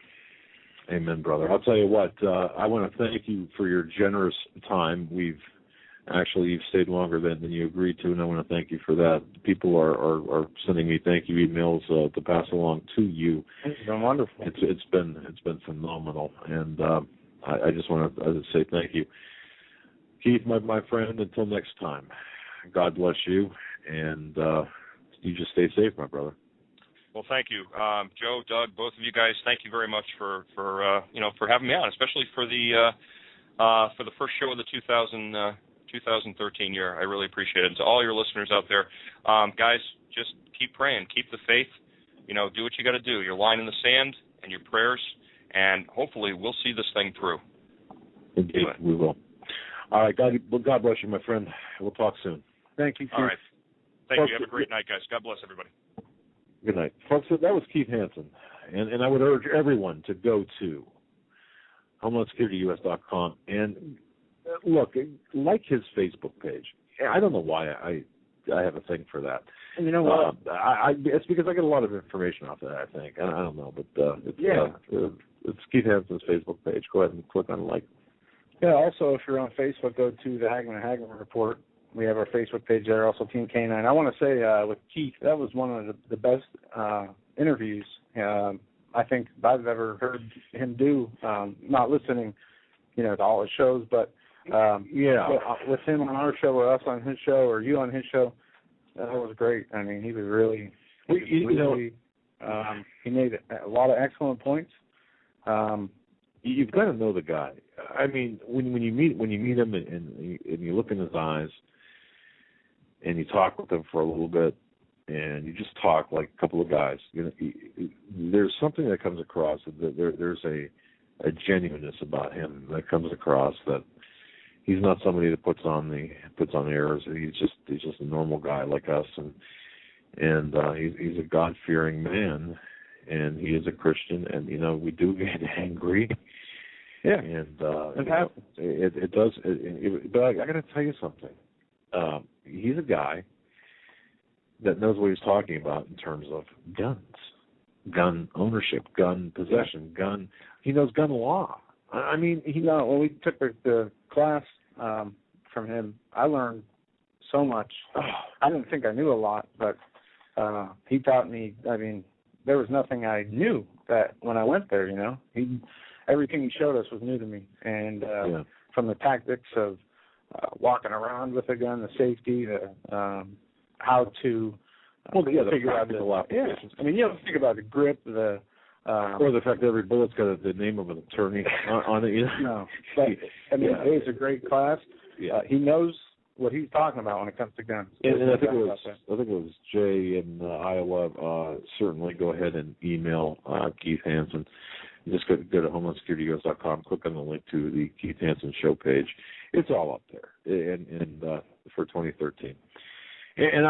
Amen, brother. I'll tell you what, I want to thank you for your generous time. You've stayed longer than you agreed to, and I want to thank you for that. People are sending me thank you emails to pass along to you. It's been wonderful. It's been phenomenal, and I just want to say thank you, Keith, my friend. Until next time, God bless you, and you just stay safe, my brother. Well, thank you, Joe, Doug, both of you guys. Thank you very much for having me on, especially for the first show of the 2013 year. I really appreciate it. And to all your listeners out there, guys, just keep praying, keep the faith. Do what you got to do. Your line in the sand and your prayers, and hopefully we'll see this thing through. Indeed, we will. All right, God bless you, my friend. We'll talk soon. Thank you, Keith. All right. Thank you. Have a great night, guys. God bless everybody. Good night. Folks, that was Keith Hansen, and I would urge everyone to go to HomelandSecurityUS.com and look, like his Facebook page. I don't know why I have a thing for that. And you know what? It's because I get a lot of information off that, I think. I don't know, but it's Keith Hansen's Facebook page. Go ahead and click on like. Yeah, also, if you're on Facebook, go to the Hagmann and Hagmann Report. We have our Facebook page there, also Team K9. I want to say with Keith, that was one of the best interviews I think I've ever heard him do. Not listening, to all his shows, but with him on our show or us on his show or you on his show, that was great. I mean, he was really, he made a lot of excellent points. You've got to know the guy. I mean, when you meet him and you look in his eyes and you talk with him for a little bit, and you just talk like a couple of guys, there's something that comes across. There's a genuineness about him that comes across, that he's not somebody that puts on airs. He's just a normal guy like us, and he's a God-fearing man, and he is a Christian, and we do get angry. Yeah, and it does. But I got to tell you something. He's a guy that knows what he's talking about in terms of guns, gun ownership, gun possession, gun. He knows gun law. I mean, when we took the class from him, I learned so much. I didn't think I knew a lot, but he taught me. I mean, there was nothing I knew that when I went there. Everything he showed us was new to me, and from the tactics of walking around with a gun, the safety, how to figure out the applications. I mean, think about the grip, or the fact that every bullet's got the name of an attorney on it. No, but I mean, it was a great class. Yeah. He knows what he's talking about when it comes to guns. And I think it was Jay in Iowa. Certainly, go ahead and email Keith Hansen. You just go to HomelandSecurityGuys.com, click on the link to the Keith Hansen show page. It's all up there, and for 2013. And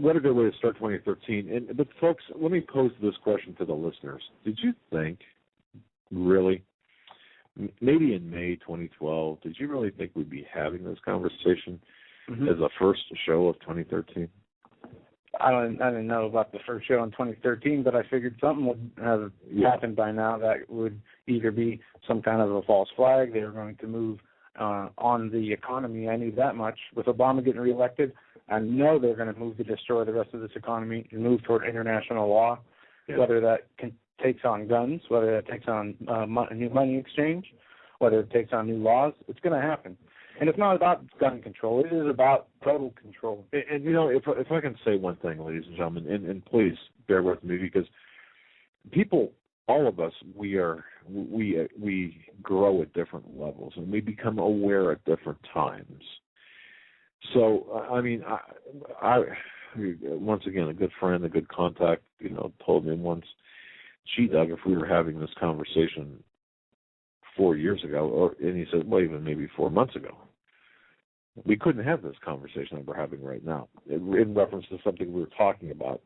what a good way to start 2013. But folks, let me pose this question to the listeners: did you think, really, maybe in May 2012, did you really think we'd be having this conversation as a first show of 2013? I didn't know about the first show in 2013, but I figured something would have happened by now that would either be some kind of a false flag. They were going to move on the economy. I knew that much. With Obama getting reelected, I know they're going to move to destroy the rest of this economy and move toward international law, whether that takes on guns, whether that takes on new money exchange, whether it takes on new laws. It's going to happen. And it's not about gun control. It is about total control. And if I can say one thing, ladies and gentlemen, and please bear with me, because people, all of us, we grow at different levels, and we become aware at different times. So, I mean, I once again, a good friend, a good contact, told me once, gee, Doug, if we were having this conversation 4 years ago, and he said, well, even maybe 4 months ago, we couldn't have this conversation that we're having right now in reference to something we were talking about.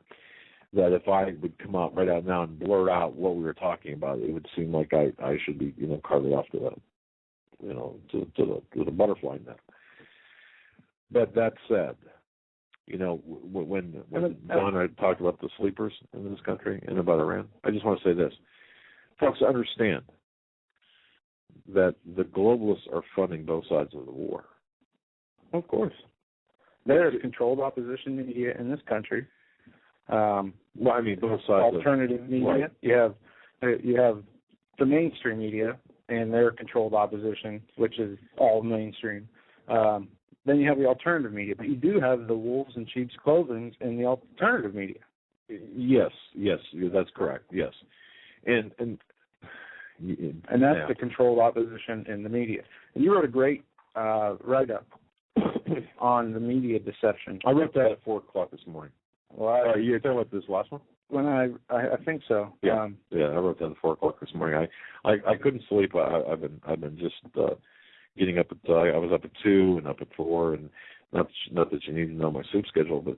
That if I would come out right out now and blurt out what we were talking about, it would seem like I should be, carted off to the butterfly net. But that said, when Don and I talked about the sleepers in this country and about Iran, I just want to say this. Folks, understand that the globalists are funding both sides of the war. Of course. There's controlled opposition media in this country. Well, I mean, both sides. Alternative media. Right. You have the mainstream media and their controlled opposition, which is all mainstream. Then you have the alternative media, but you do have the wolves in sheep's clothing in the alternative media. Yes, that's correct. Yes, and that's the controlled opposition in the media. And you wrote a great write-up on the media deception. I wrote that at 4:00 this morning. Well, you're talking about this last one? When I think so. Yeah, I wrote that at 4:00 this morning. I couldn't sleep. I've been just getting up at. I was up at 2 and up at 4, and not that you need to know my sleep schedule, but.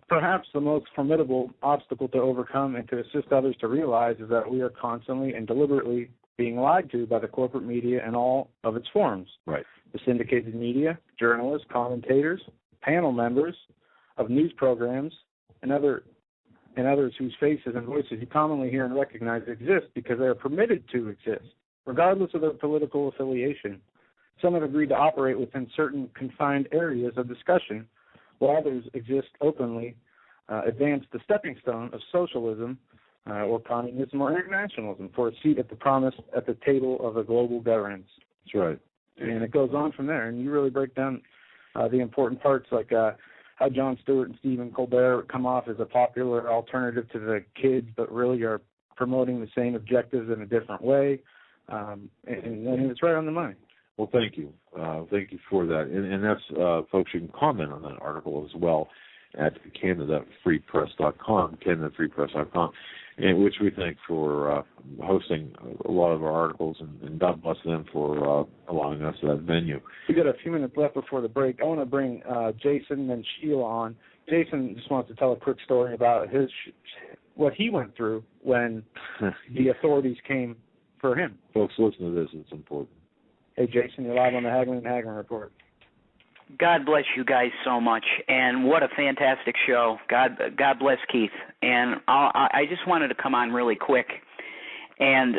Perhaps the most formidable obstacle to overcome and to assist others to realize is that we are constantly and deliberately being lied to by the corporate media and all of its forms. Right. The syndicated media, journalists, commentators, panel members of news programs, and others whose faces and voices you commonly hear and recognize exist because they are permitted to exist, regardless of their political affiliation. Some have agreed to operate within certain confined areas of discussion, while others exist openly, advance the stepping stone of socialism or communism or internationalism for a seat at the table of the global governance. That's right. And it goes on from there, and you really break down the important parts, like how Jon Stewart and Stephen Colbert come off as a popular alternative to the kids, but really are promoting the same objectives in a different way, and it's right on the money. Well, thank you. Thank you for that. And that's, folks, you can comment on that article as well. at CanadaFreePress.com, CanadaFreePress.com, and which we thank for hosting a lot of our articles, and God bless them for allowing us that venue. We got a few minutes left before the break. I want to bring Jason and Sheila on. Jason just wants to tell a quick story about what he went through when the authorities came for him. Folks, listen to this. It's important. Hey, Jason, you're live on the Hagmann and Hagmann Report. God bless you guys so much, and what a fantastic show. God bless Keith. And I just wanted to come on really quick and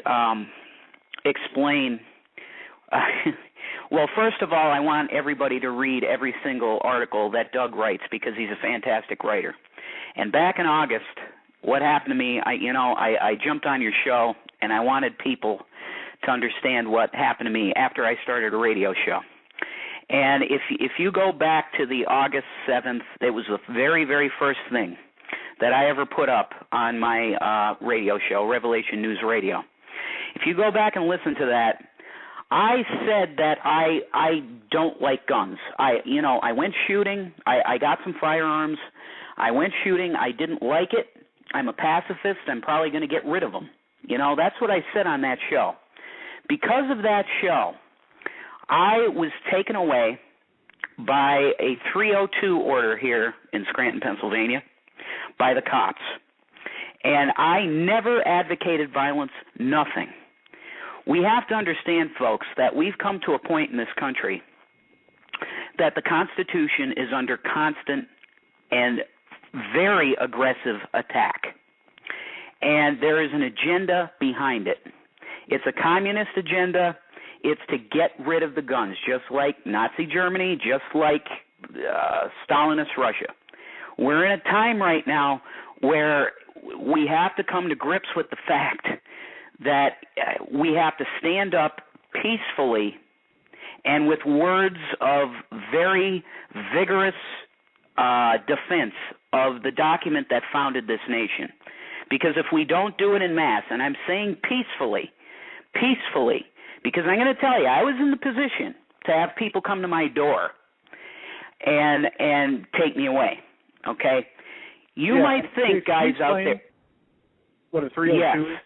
explain. Well, first of all, I want everybody to read every single article that Doug writes because he's a fantastic writer. And back in August, what happened to me, I jumped on your show, and I wanted people to understand what happened to me after I started a radio show. And if you go back to the August 7th, it was the very, very first thing that I ever put up on my radio show, Revelation News Radio. If you go back and listen to that, I said that I don't like guns. I went shooting. I got some firearms. I went shooting. I didn't like it. I'm a pacifist. I'm probably going to get rid of them. That's what I said on that show. Because of that show, I was taken away by a 302 order here in Scranton, Pennsylvania, by the cops. And I never advocated violence, nothing. We have to understand, folks, that we've come to a point in this country that the Constitution is under constant and very aggressive attack. And there is an agenda behind it. It's a communist agenda. It's to get rid of the guns, just like Nazi Germany, just like Stalinist Russia. We're in a time right now where we have to come to grips with the fact that we have to stand up peacefully and with words of very vigorous defense of the document that founded this nation. Because if we don't do it in mass, and I'm saying peacefully, because I'm going to tell you, I was in the position to have people come to my door and take me away, okay? You might think, guys out there... What, a 302 is?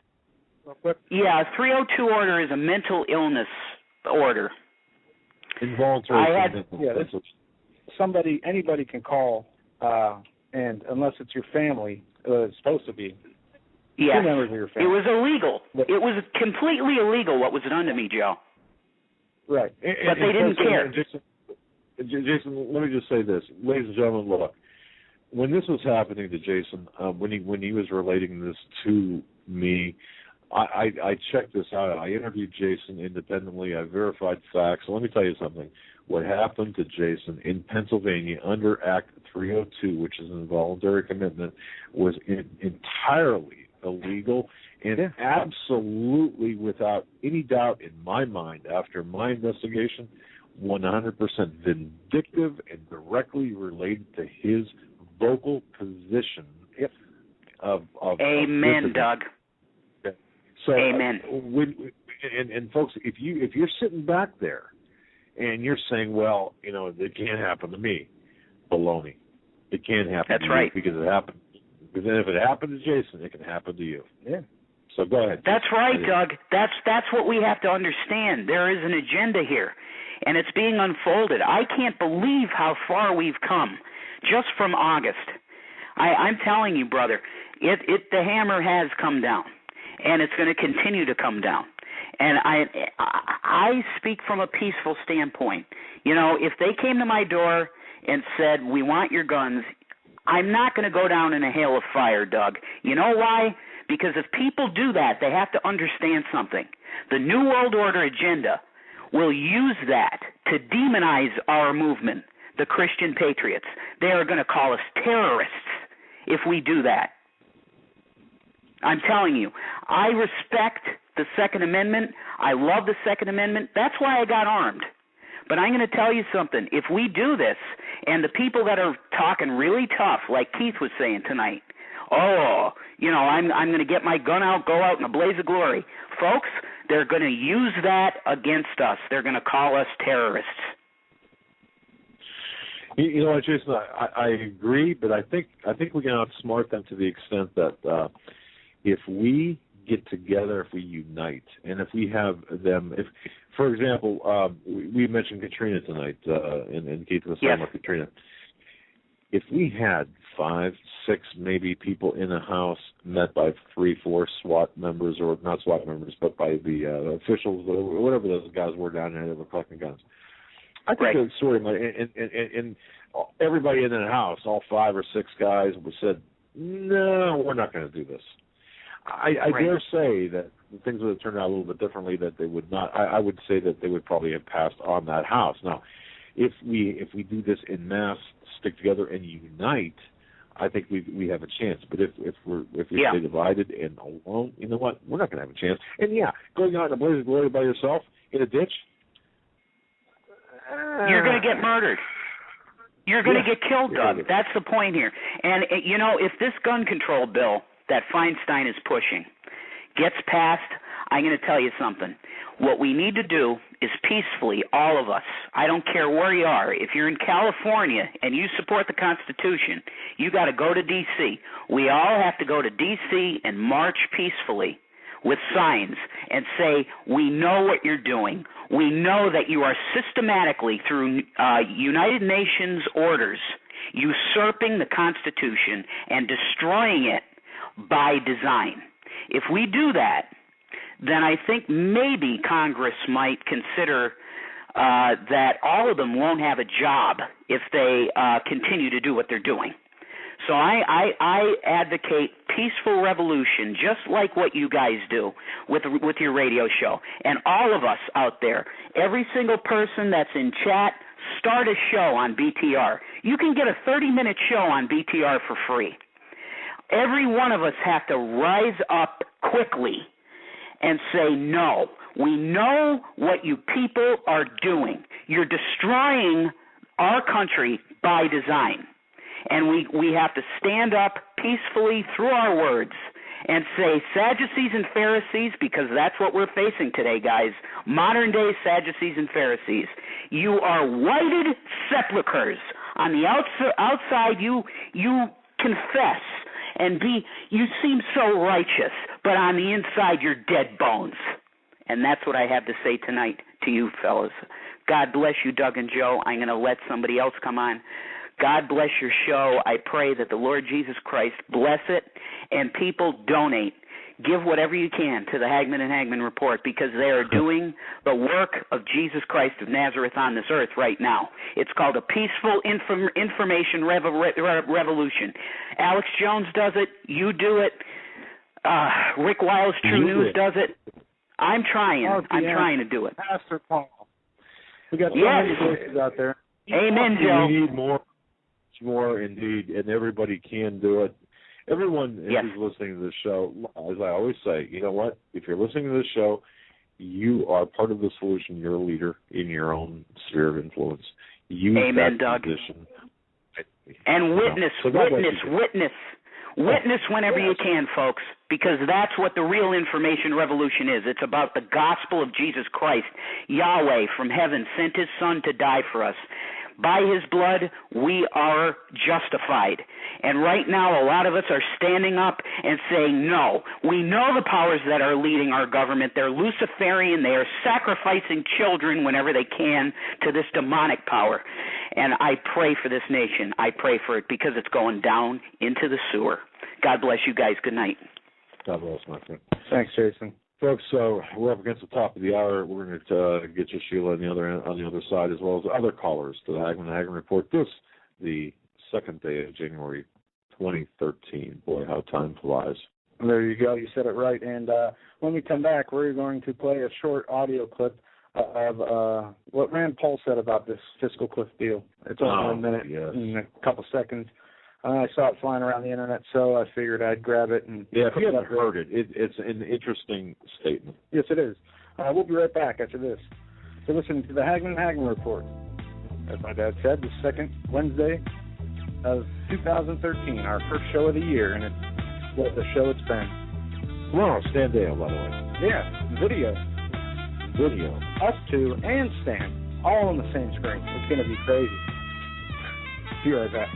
Yeah, a 302 order is a mental illness order. Involuntary. Anybody can call, and unless it's your family, it's supposed to be. Yes. 2 members of your family. It was illegal. It was completely illegal what was done to me, Joe. Right. But they didn't care. Jason, let me just say this. Ladies and gentlemen, look, when this was happening to Jason, when he was relating this to me, I checked this out. I interviewed Jason independently. I verified facts. So let me tell you something. What happened to Jason in Pennsylvania under Act 302, which is an involuntary commitment, was entirely illegal and absolutely, without any doubt in my mind, after my investigation, 100% vindictive and directly related to his vocal position of Amen, Doug. So, amen. And folks, if you're sitting back there and you're saying, well, it can't happen to me, baloney. It can't happen to you because it happened. Because then if it happened to Jason, it can happen to you. Yeah. So go ahead. That's right, Doug. That's what we have to understand. There is an agenda here, and it's being unfolded. I can't believe how far we've come just from August. I'm telling you, brother, the hammer has come down, and it's going to continue to come down. And I speak from a peaceful standpoint. If they came to my door and said, we want your guns, I'm not going to go down in a hail of fire, Doug. You know why? Because if people do that, they have to understand something. The New World Order agenda will use that to demonize our movement, the Christian Patriots. They are going to call us terrorists if we do that. I'm telling you, I respect the Second Amendment. I love the Second Amendment. That's why I got armed. But I'm going to tell you something. If we do this, and the people that are talking really tough, like Keith was saying tonight, I'm going to get my gun out, go out in a blaze of glory. Folks, they're going to use that against us. They're going to call us terrorists. You know what, Jason? I agree, but I think we can outsmart them to the extent that if we get together, if we unite, and if we have them, if, for example, we mentioned Katrina tonight, and Keith was talking about Katrina. If we had 5, 6, maybe people in a house met by 3, 4 SWAT members, or not SWAT members, but by the officials, whatever those guys were down there that were collecting guns, I think the story might, and everybody in that house, all 5 or 6 guys, said, no, we're not going to do this. I dare say that things would have turned out a little bit differently, that they would not. I would say that they would probably have passed on that house. Now, if we do this en masse, stick together and unite, I think we have a chance. But if we stay divided and alone, you know what? We're not going to have a chance. And going out in a blaze of glory by yourself in a ditch, you're going to get murdered. You're going to get killed, Doug. That's the point here. And, if this gun control bill that Feinstein is pushing gets passed, I'm going to tell you something. What we need to do is peacefully, all of us, I don't care where you are, if you're in California and you support the Constitution, you got to go to D.C. We all have to go to D.C. and march peacefully with signs and say, we know what you're doing. We know that you are systematically, through United Nations orders, usurping the Constitution and destroying it by design. If we do that, then I think maybe Congress might consider that all of them won't have a job if they continue to do what they're doing. So I advocate peaceful revolution, just like what you guys do with your radio show. And all of us out there, every single person that's in chat, start a show on BTR. You can get a 30-minute show on BTR for free. Every one of us have to rise up quickly and say, no, we know what you people are doing. You're destroying our country by design. And we have to stand up peacefully through our words and say, Sadducees and Pharisees, because that's what we're facing today, guys, modern-day Sadducees and Pharisees. You are whited sepulchres. On the outside, you confess and you seem so righteous, but on the inside, you're dead bones. And that's what I have to say tonight to you fellas. God bless you, Doug and Joe. I'm going to let somebody else come on. God bless your show. I pray that the Lord Jesus Christ bless it, and people donate. Give whatever you can to the Hagmann and Hagmann Report, because they are doing the work of Jesus Christ of Nazareth on this earth right now. It's called a peaceful information revolution. Alex Jones does it. You do it. Rick Wiles, True News, does it. I'm trying. I'm trying to do it. Pastor Paul. We got so many voices out there. Amen, Joe. We need more indeed, and everybody can do it. Everyone who's listening to this show, as I always say, you know what? If you're listening to this show, you are part of the solution. You're a leader in your own sphere of influence. Use Amen, that Doug. position. And witness whenever you can, folks, because that's what the real information revolution is. It's about the gospel of Jesus Christ. Yahweh from heaven sent his son to die for us. By his blood, we are justified. And right now, a lot of us are standing up and saying, no, we know the powers that are leading our government. They're Luciferian. They are sacrificing children whenever they can to this demonic power. And I pray for this nation. I pray for it because it's going down into the sewer. God bless you guys. Good night. God bless, my friend. Thanks, Jason. Folks, we're up against the top of the hour. We're going to get you, Sheila, on the other side, as well as other callers to the Hagmann and Hagmann Report. This, the second day of January 2013. Boy, how time flies. There you go. You said it right. And when we come back, we're going to play a short audio clip of what Rand Paul said about this fiscal cliff deal. It's only 1 minute and a couple seconds. I saw it flying around the internet, so I figured I'd grab it. And if you haven't heard it, it's an interesting statement. Yes, it is. We'll be right back after this. So listen to the Hagmann and Hagmann Report. As my dad said, the second Wednesday of 2013, our first show of the year, and it's what the show it's been. Tomorrow, Stan Dale, by the way. Yeah, video. Us two and Stan, all on the same screen. It's going to be crazy. Be right back.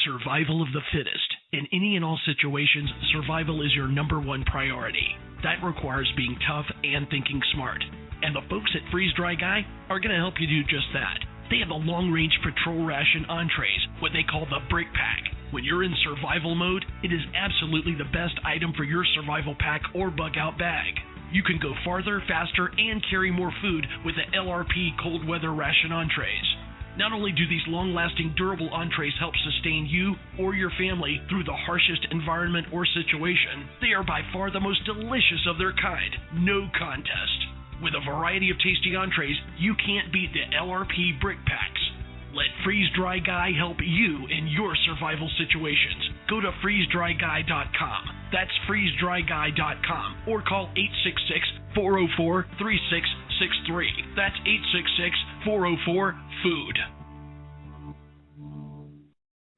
Survival of the fittest. In any and all situations, survival is your number one priority. That requires being tough and thinking smart. And the folks at Freeze Dry Guy are going to help you do just that. They have the long-range patrol ration entrees, what they call the Brick Pack. When you're in survival mode, it is absolutely the best item for your survival pack or bug-out bag. You can go farther, faster, and carry more food with the LRP cold weather ration entrees. Not only do these long-lasting, durable entrees help sustain you or your family through the harshest environment or situation, they are by far the most delicious of their kind. No contest. With a variety of tasty entrees, you can't beat the LRP Brick Packs. Let Freeze Dry Guy help you in your survival situations. Go to freezedryguy.com. That's freezedryguy.com or call 866-404-3663. That's 866-404-FOOD.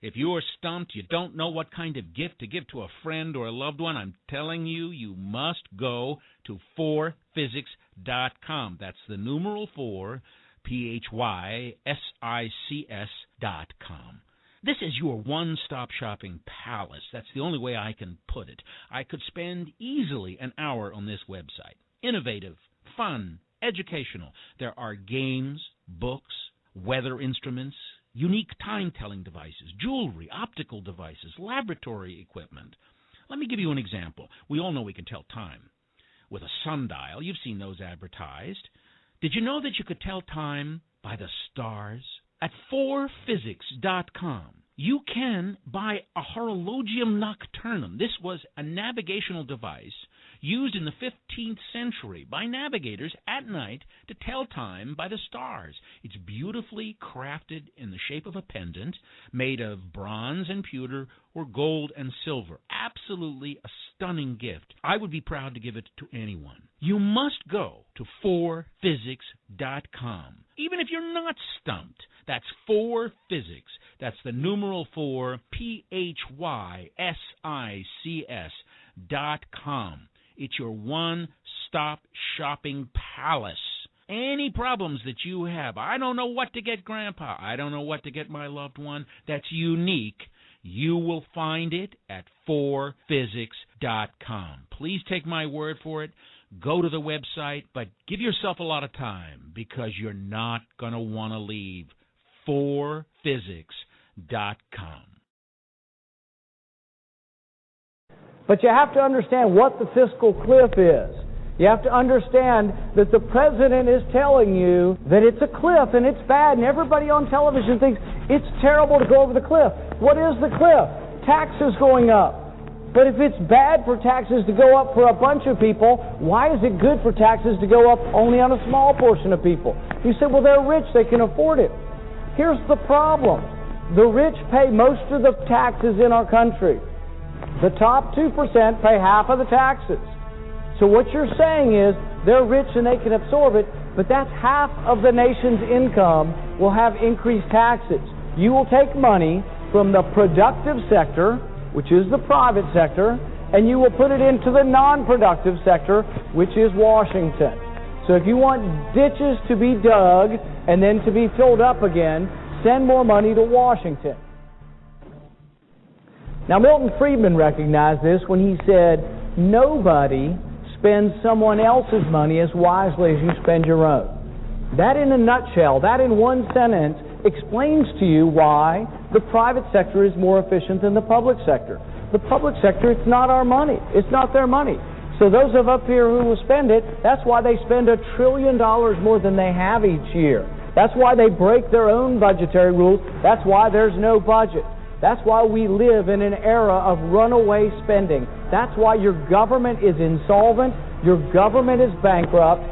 If you're stumped, you don't know what kind of gift to give to a friend or a loved one, I'm telling you, you must go to 4physics.com. That's the numeral 4, PHYSICS.com. This is your one-stop shopping palace. That's the only way I can put it. I could spend easily an hour on this website. Innovative, fun, educational. There are games, books, weather instruments, unique time-telling devices, jewelry, optical devices, laboratory equipment. Let me give you an example. We all know we can tell time with a sundial. You've seen those advertised. Did you know that you could tell time by the stars? At 4physics.com, you can buy a horologium nocturnum. This was a navigational device used in the 15th century by navigators at night to tell time by the stars. It's beautifully crafted in the shape of a pendant made of bronze and pewter or gold and silver. Absolutely a stunning gift. I would be proud to give it to anyone. You must go to 4physics.com. Even if you're not stumped, that's 4physics. That's the numeral 4, PHYSICS.com. It's your one-stop shopping palace. Any problems that you have, I don't know what to get Grandpa, I don't know what to get my loved one, that's unique, you will find it at 4physics.com. Please take my word for it. Go to the website, but give yourself a lot of time because you're not going to want to leave. 4physics.com. But you have to understand what the fiscal cliff is. You have to understand that the president is telling you that it's a cliff and it's bad, and everybody on television thinks it's terrible to go over the cliff. What is the cliff? Taxes going up. But if it's bad for taxes to go up for a bunch of people, why is it good for taxes to go up only on a small portion of people? You say, well, they're rich, they can afford it. Here's the problem. The rich pay most of the taxes in our country. The top 2% pay half of the taxes. So what you're saying is they're rich and they can absorb it, but that's half of the nation's income will have increased taxes. You will take money from the productive sector, which is the private sector, and you will put it into the non-productive sector, which is Washington. So if you want ditches to be dug and then to be filled up again, send more money to Washington. Now, Milton Friedman recognized this when he said, nobody spends someone else's money as wisely as you spend your own. That in a nutshell, that in one sentence, explains to you why the private sector is more efficient than the public sector. The public sector, it's not our money. It's not their money. So those of up here who will spend it, that's why they spend $1 trillion more than they have each year. That's why they break their own budgetary rules. That's why there's no budget. That's why we live in an era of runaway spending. That's why your government is insolvent. Your government is bankrupt.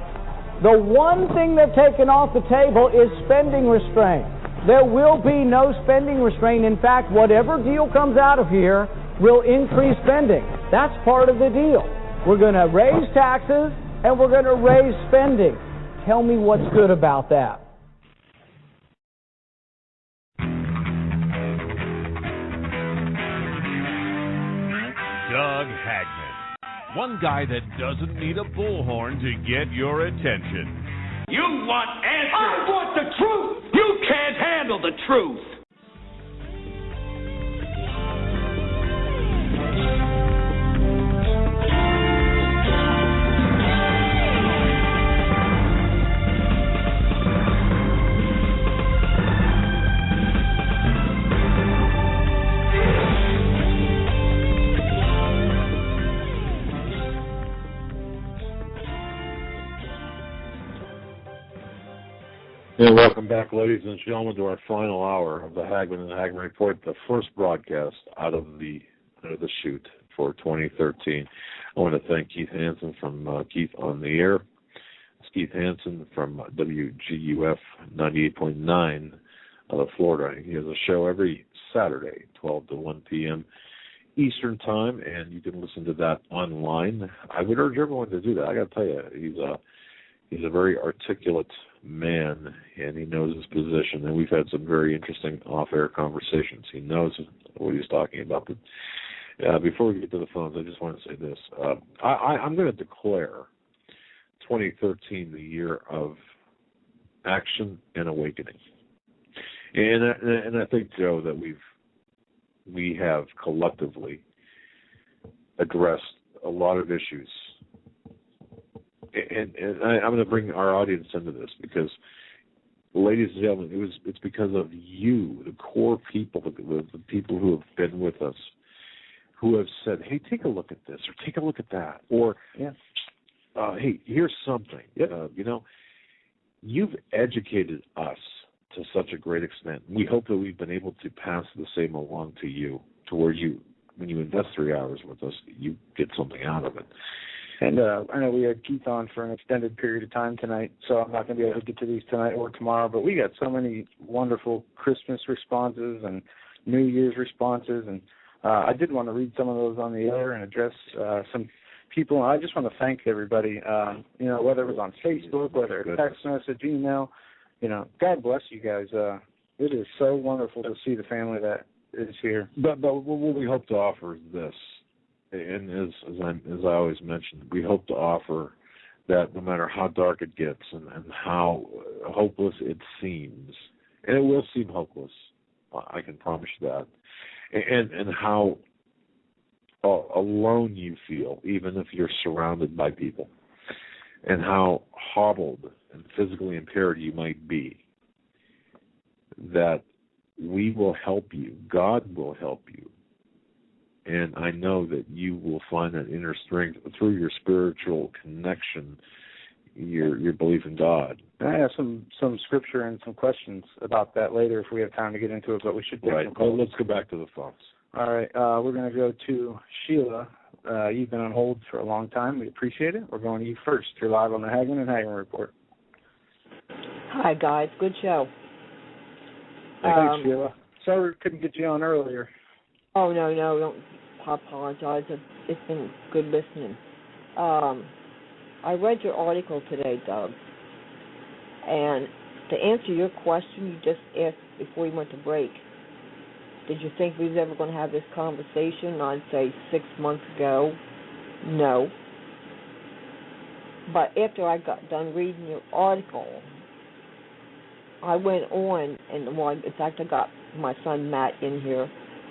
The one thing they've taken off the table is spending restraint. There will be no spending restraint. In fact, whatever deal comes out of here will increase spending. That's part of the deal. We're going to raise taxes and we're going to raise spending. Tell me what's good about that. Doug Hagmann. One guy that doesn't need a bullhorn to get your attention. You want answers. I want the truth. You can't handle the truth. And welcome back, ladies and gentlemen, to our final hour of the Hagmann and Hagmann Report, the first broadcast out of the chute for 2013. I want to thank Keith Hansen from Keith on the Air. It's Keith Hansen from WGUF 98.9 out of Florida. He has a show every Saturday, 12 to 1 p.m. Eastern Time, and you can listen to that online. I would urge everyone to do that. I got to tell you, he's a very articulate man, and he knows his position, and we've had some very interesting off-air conversations. He knows what he's talking about. But before we get to the phones, I just want to say this. I'm going to declare 2013 the year of action and awakening. And I think, Joe, that we have collectively addressed a lot of issues. And I'm going to bring our audience into this because, ladies and gentlemen, it's because of you, the core people, the people who have been with us, who have said, hey, take a look at this or take a look at that, or hey, here's something. You've educated us to such a great extent. We hope that we've been able to pass the same along to you, to where you, when you invest 3 hours with us, you get something out of it. And I know we had Keith on for an extended period of time tonight, so I'm not going to be able to get to these tonight or tomorrow, but we got so many wonderful Christmas responses and New Year's responses, and I did want to read some of those on the air and address some people. I just want to thank everybody, whether it was on Facebook, whether it's text message, email, God bless you guys. It is so wonderful to see the family that is here. But what we hope to offer is this. And as I always mention, we hope to offer that no matter how dark it gets and how hopeless it seems, and it will seem hopeless, I can promise you that, and how alone you feel, even if you're surrounded by people, and how hobbled and physically impaired you might be, that we will help you, God will help you. And I know that you will find that inner strength through your spiritual connection, your belief in God. I have some scripture and some questions about that later if we have time to get into it, but we should take some calls. Let's go back to the phones. All right, we're going to go to Sheila. You've been on hold for a long time. We appreciate it. We're going to you first. You're live on the Hagmann and Hagmann Report. Hi, guys. Good show. Thanks, Sheila. Sorry we couldn't get you on earlier. Oh, no, don't apologize. It's been good listening. I read your article today, Doug, and to answer your question you just asked before we went to break, did you think we was ever going to have this conversation, I'd say 6 months ago? No. But after I got done reading your article, I went on, and in fact I got my son Matt in here,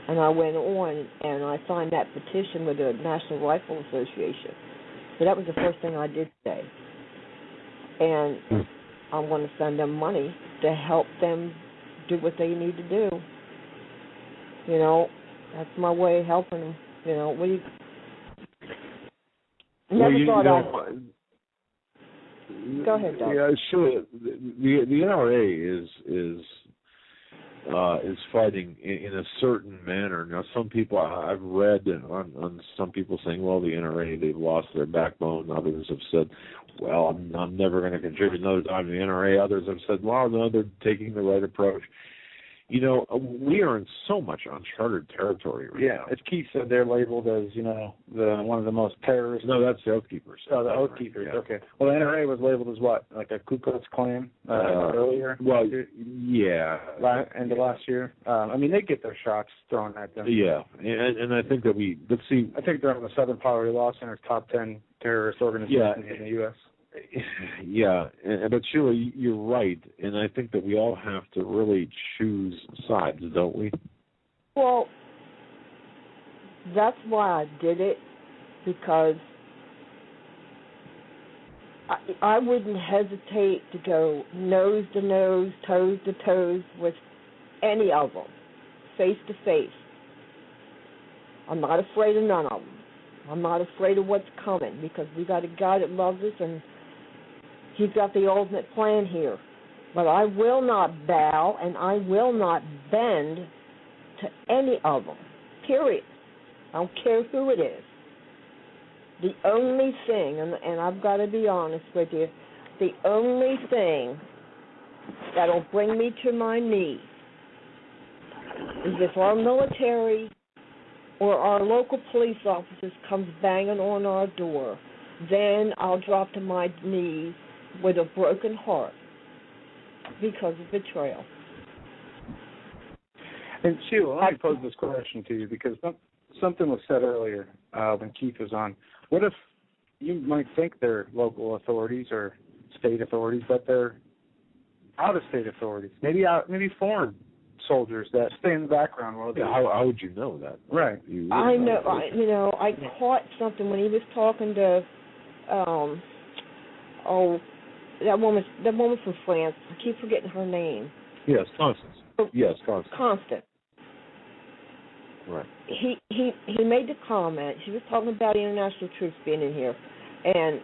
and I went on and I signed that petition with the National Rifle Association. So that was the first thing I did today. And I'm going to send them money to help them do what they need to do. That's my way of helping them. What do you... Go ahead, Doug. Yeah, sure. The NRA is fighting in a certain manner. Now, some people I've read on some people saying, well, the NRA, they've lost their backbone. Others have said, well, I'm never going to contribute another time to the NRA. Others have said, well, no, they're taking the right approach. You know, we are in so much uncharted territory right now. As Keith said, they're labeled as, you know, one of the most terrorist. No, that's the Oath Keepers. Oh, the Oath Keepers. Yeah. Okay. Well, the NRA was labeled as what? Like a Ku Klux Klan earlier? Well, yeah. End of last year. I mean, they get their shots thrown at them. Yeah, and I think that let's see. I think they're on the Southern Poverty Law Center's top 10 terrorist organizations in the U.S. Yeah, but Sheila, you're right, and I think that we all have to really choose sides, don't we? Well, that's why I did it, because I wouldn't hesitate to go nose to nose, toes to toes with any of them, face to face. I'm not afraid of none of them. I'm not afraid of what's coming, because we got a guy that loves us, and he's got the ultimate plan here. But I will not bow, and I will not bend to any of them, period. I don't care who it is. The only thing, and I've got to be honest with you, the only thing that'll bring me to my knees is if our military or our local police officers comes banging on our door. Then I'll drop to my knees with a broken heart because of betrayal. And Sheila, let me pose this question to you, because something was said earlier when Keith was on. What if you might think they're local authorities or state authorities, but they're out-of-state authorities, maybe foreign soldiers that stay in the background while they. Yeah, how would you know that? Right. I know. I caught something when he was talking to, that woman from France. I keep forgetting her name. Yes, Constance. Yes, Constance. Constant. Right. He made the comment. She was talking about international troops being in here, and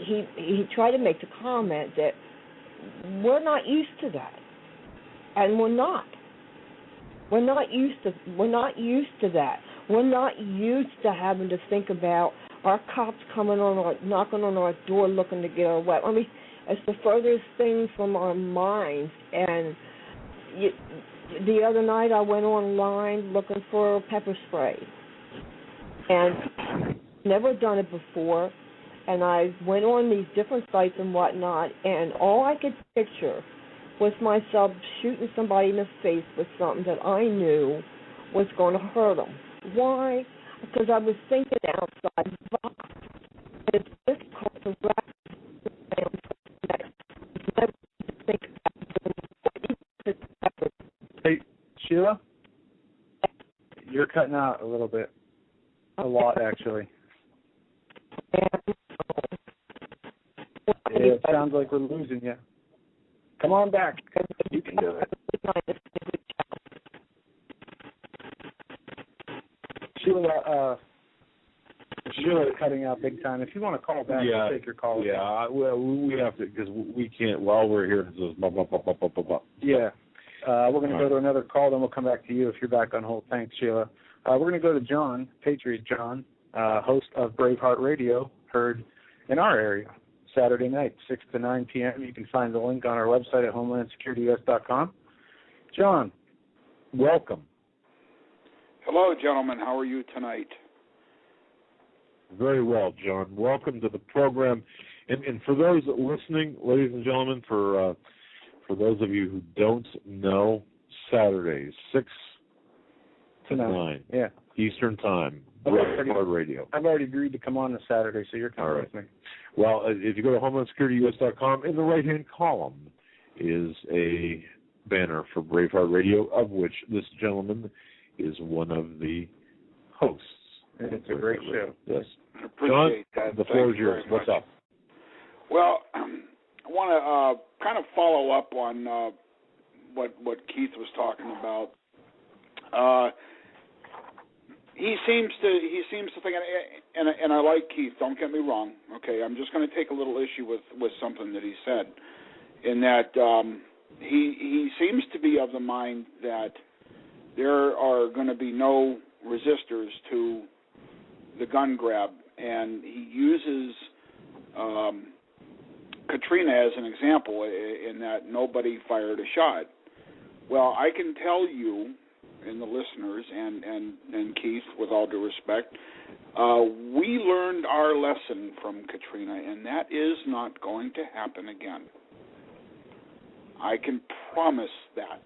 he tried to make the comment that we're not used to that, and we're not. We're not used to that. We're not used to having to think about our cops knocking on our door looking to get our weapon. I mean, it's the furthest thing from our minds. And the other night I went online looking for pepper spray, and never done it before. And I went on these different sites and whatnot, and all I could picture was myself shooting somebody in the face with something that I knew was going to hurt them. Why? Because I was thinking outside the box. It's difficult to wrap never think about. Hey, Sheila? You're cutting out a little bit. A lot, actually. It sounds like we're losing you. Come on back. You can do it. Sheila is cutting out big time. If you want to call back, we'll take your call. Yeah, well, we have to, because we can't, while we're here, it's just blah, blah, blah, blah, blah, blah, blah. Yeah. We're going to go to another call, then we'll come back to you if you're back on hold. Thanks, Sheila. We're going to go to John, Patriot John, host of Braveheart Radio, heard in our area, Saturday night, 6 to 9 p.m. You can find the link on our website at homelandsecurityus.com. John, welcome. Hello, gentlemen. How are you tonight? Very well, John. Welcome to the program. And for those listening, ladies and gentlemen, for those of you who don't know, Saturdays, 6 to 9 Eastern Time, Braveheart Radio. I've already agreed to come on this Saturday, so you're coming with me. Well, if you go to homelandsecurityus.com, in the right-hand column is a banner for Braveheart Radio, of which this gentleman is one of the hosts. It's a great show. Yes. I appreciate John, that. the floor is yours. What's up? Well, I want to kind of follow up on what Keith was talking about. He seems to think, and I like Keith. Don't get me wrong. Okay, I'm just going to take a little issue with something that he said, in that he seems to be of the mind that there are going to be no resistors to the gun grab, and he uses Katrina as an example in that nobody fired a shot. Well, I can tell you, and the listeners, and Keith, with all due respect, we learned our lesson from Katrina, and that is not going to happen again. I can promise that.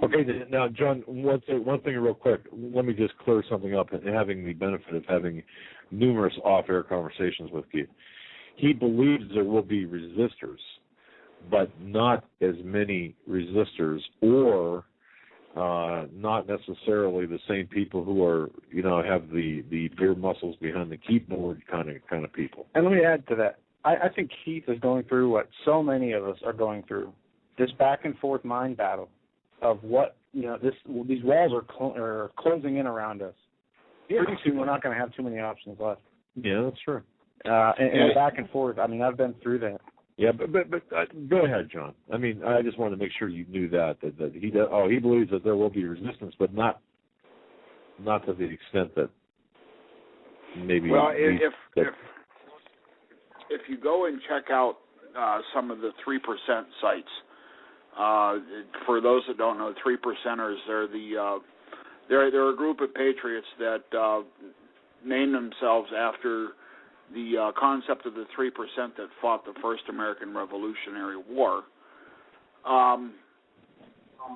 Okay, now, John, one thing real quick. Let me just clear something up, and having the benefit of having numerous off-air conversations with Keith. He believes there will be resistors, but not as many resistors, or not necessarily the same people who are, have the beer muscles behind the keyboard kind of people. And let me add to that. I think Keith is going through what so many of us are going through, this back and forth mind battle of what, these walls are closing in around us. Yeah. Pretty soon we're not going to have too many options left. Yeah, that's true. And back and forth, I've been through that. Yeah, but go ahead, John. I just wanted to make sure you knew that he does, he believes that there will be resistance, but not to the extent that maybe. Well, if you go and check out some of the 3% sites, for those that don't know, 3%ers, they're a group of patriots that name themselves after the concept of the 3% that fought the first American Revolutionary War.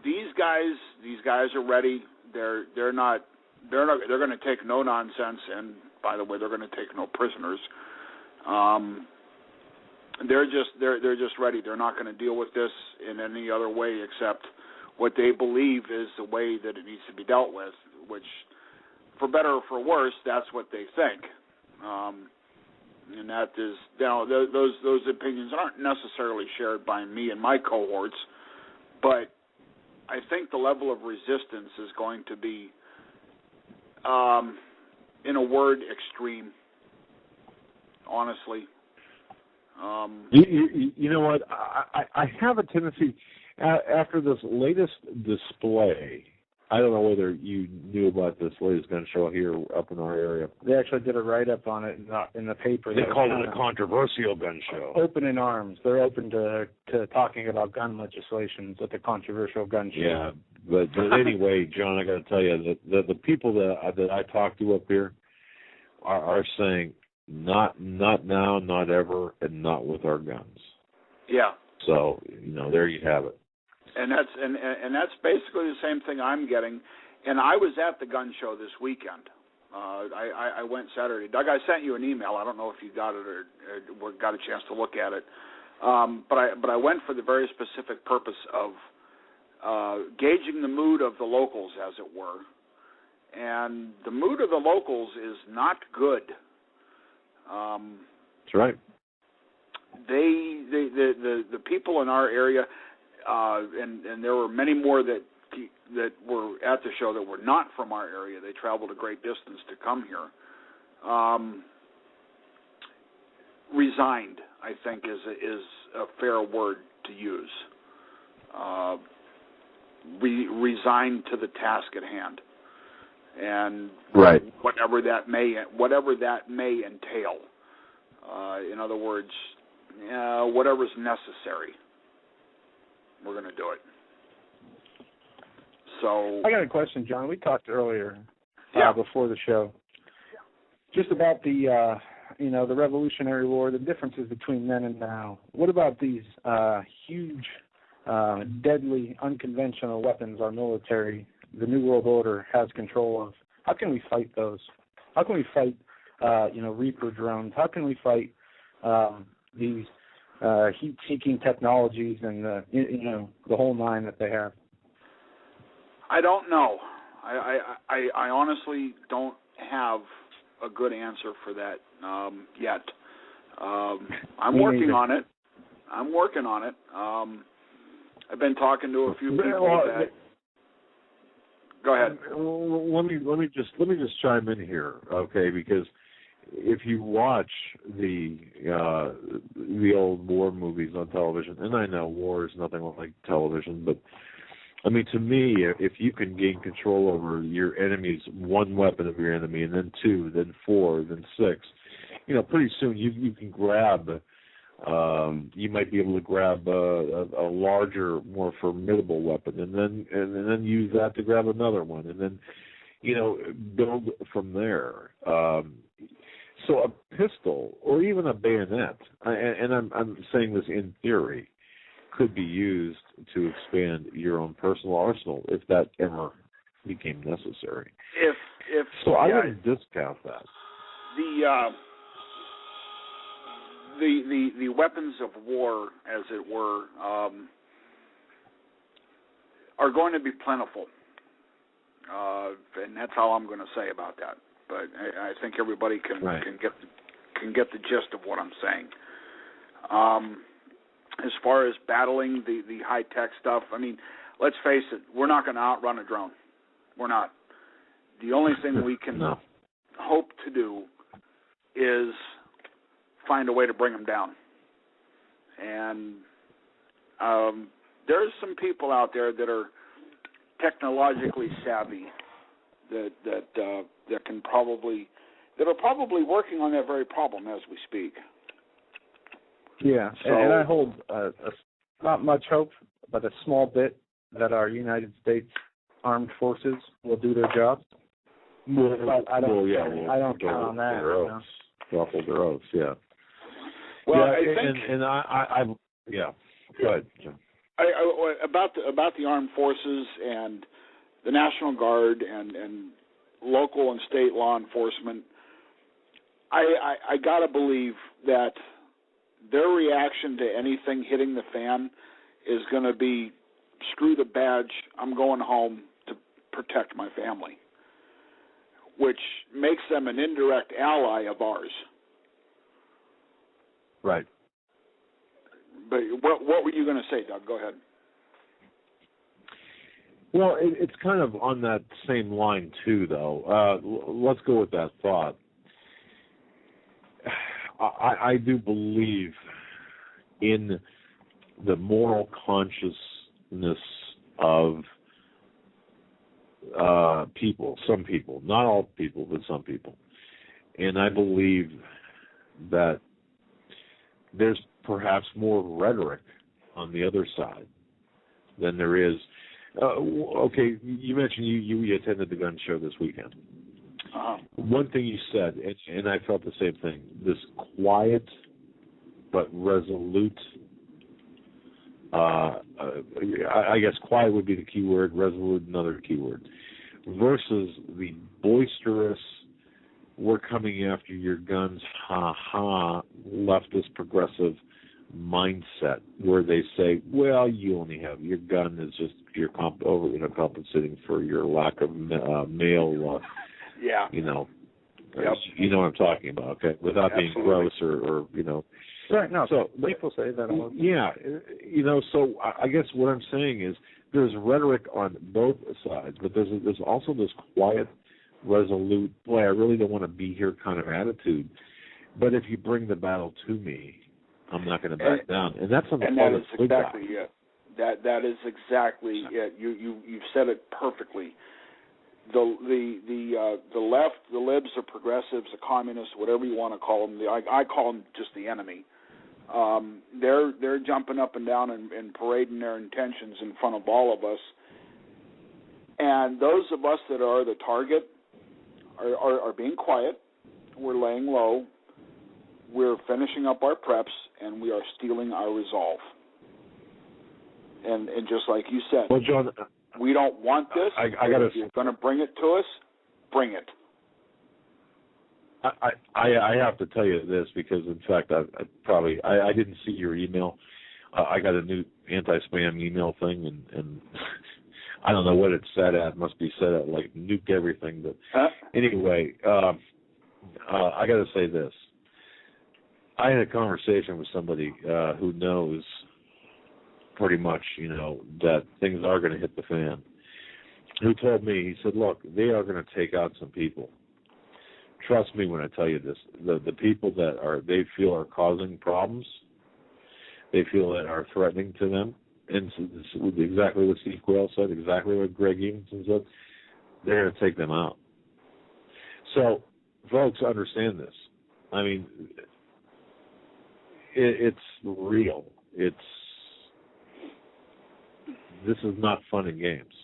These guys are ready. They're going to take no nonsense, and by the way, they're going to take no prisoners. They're just ready. They're not going to deal with this in any other way except what they believe is the way that it needs to be dealt with, which, for better or for worse, that's what they think. And that is, those opinions aren't necessarily shared by me and my cohorts, but I think the level of resistance is going to be, in a word, extreme. Honestly. You know what? I have a tendency, after this latest display, I don't know whether you knew about this latest gun show here up in our area. They actually did a write-up on it in the paper. They called it a controversial gun show. Open in arms. They're open to talking about gun legislations at the controversial gun show. Yeah, but anyway, John, I got to tell you that the people that I talk to up here are saying not now, not ever, and not with our guns. Yeah. So there you have it. And that's basically the same thing I'm getting. And I was at the gun show this weekend. I went Saturday. Doug, I sent you an email. I don't know if you got it or got a chance to look at it. But I went for the very specific purpose of gauging the mood of the locals, as it were. And the mood of the locals is not good. That's right. The people in our area. And there were many more that were at the show that were not from our area. They traveled a great distance to come here. Resigned, I think, is a fair word to use. Resigned to the task at hand, and right. whatever that may entail. In other words, whatever's necessary. We're going to do it. So I got a question, John. We talked earlier before the show just about the the Revolutionary War, the differences between then and now. What about these huge, deadly, unconventional weapons our military, the New World Order, has control of? How can we fight those? How can we fight, Reaper drones? How can we fight these heat-seeking technologies and the whole nine that they have? I don't know. I honestly don't have a good answer for that yet. I'm working on it. I've been talking to a few people that. Go ahead. Let me just chime in here, okay? Because if you watch the old war movies on television, and I know war is nothing like television, but to me, if you can gain control over your enemy's one weapon of your enemy, and then two, then four, then six, pretty soon you can grab You might be able to grab a larger, more formidable weapon, and then use that to grab another one, and then build from there. So a pistol or even a bayonet, and I'm saying this in theory, could be used to expand your own personal arsenal if that ever became necessary. So I wouldn't discount that. The weapons of war, as it were, are going to be plentiful, and that's all I'm going to say about that. But I think everybody can get the gist of what I'm saying. As far as battling the high tech stuff, I mean, let's face it, we're not going to outrun a drone. We're not. The only thing we can hope to do is find a way to bring them down. And there's some people out there that are technologically savvy that are probably working on that very problem as we speak. Yeah, so, and I hold not much hope, but a small bit that our United States Armed Forces will do their job. But I don't count on that. Ruffle their oaths, yeah. Well, I think, Go ahead, Jim. About the armed forces and the National Guard and local and state law enforcement, I gotta believe that their reaction to anything hitting the fan is going to be, screw the badge, I'm going home to protect my family, which makes them an indirect ally of ours. Right. But what were you going to say, Doug? Go ahead. Well, it's kind of on that same line, too, though. Let's go with that thought. I do believe in the moral consciousness of people, some people, not all people, but some people. And I believe that there's perhaps more rhetoric on the other side than there is. Okay, you mentioned you attended the gun show this weekend. One thing you said, and I felt the same thing, this quiet but resolute, I guess quiet would be the key word, resolute another key word, versus the boisterous, we're coming after your guns, leftist progressive mindset, where they say, well, you only have, your gun is just, you're compensating for your lack of male you know what I'm talking about, okay? Without being gross or Right, no, so people say that. Yeah, so I guess what I'm saying is there's rhetoric on both sides, but there's also this quiet, resolute, boy, I really don't want to be here kind of attitude. But if you bring the battle to me, I'm not going to back down. And that's on the part of the exactly it. That is exactly it. You've said it perfectly. The left, the libs, the progressives, the communists, whatever you want to call them, I call them just the enemy. They're jumping up and down and parading their intentions in front of all of us. And those of us that are the target are being quiet. We're laying low. We're finishing up our preps, and we are stealing our resolve. And just like you said, well, John, we don't want this. If you're going to bring it to us, bring it. I have to tell you this because, in fact, I didn't see your email. I got a new anti-spam email thing, and I don't know what it said at. It must be set at like nuke everything. But anyway, I got to say this. I had a conversation with somebody who knows pretty much, that things are going to hit the fan, who told me, he said, look, they are going to take out some people. Trust me when I tell you this. The people that they feel are causing problems, they feel that are threatening to them, and exactly what Steve Quayle said, exactly what Greg Evenson said, they're going to take them out. So, folks, understand this. I mean, It's real. This is not fun and games.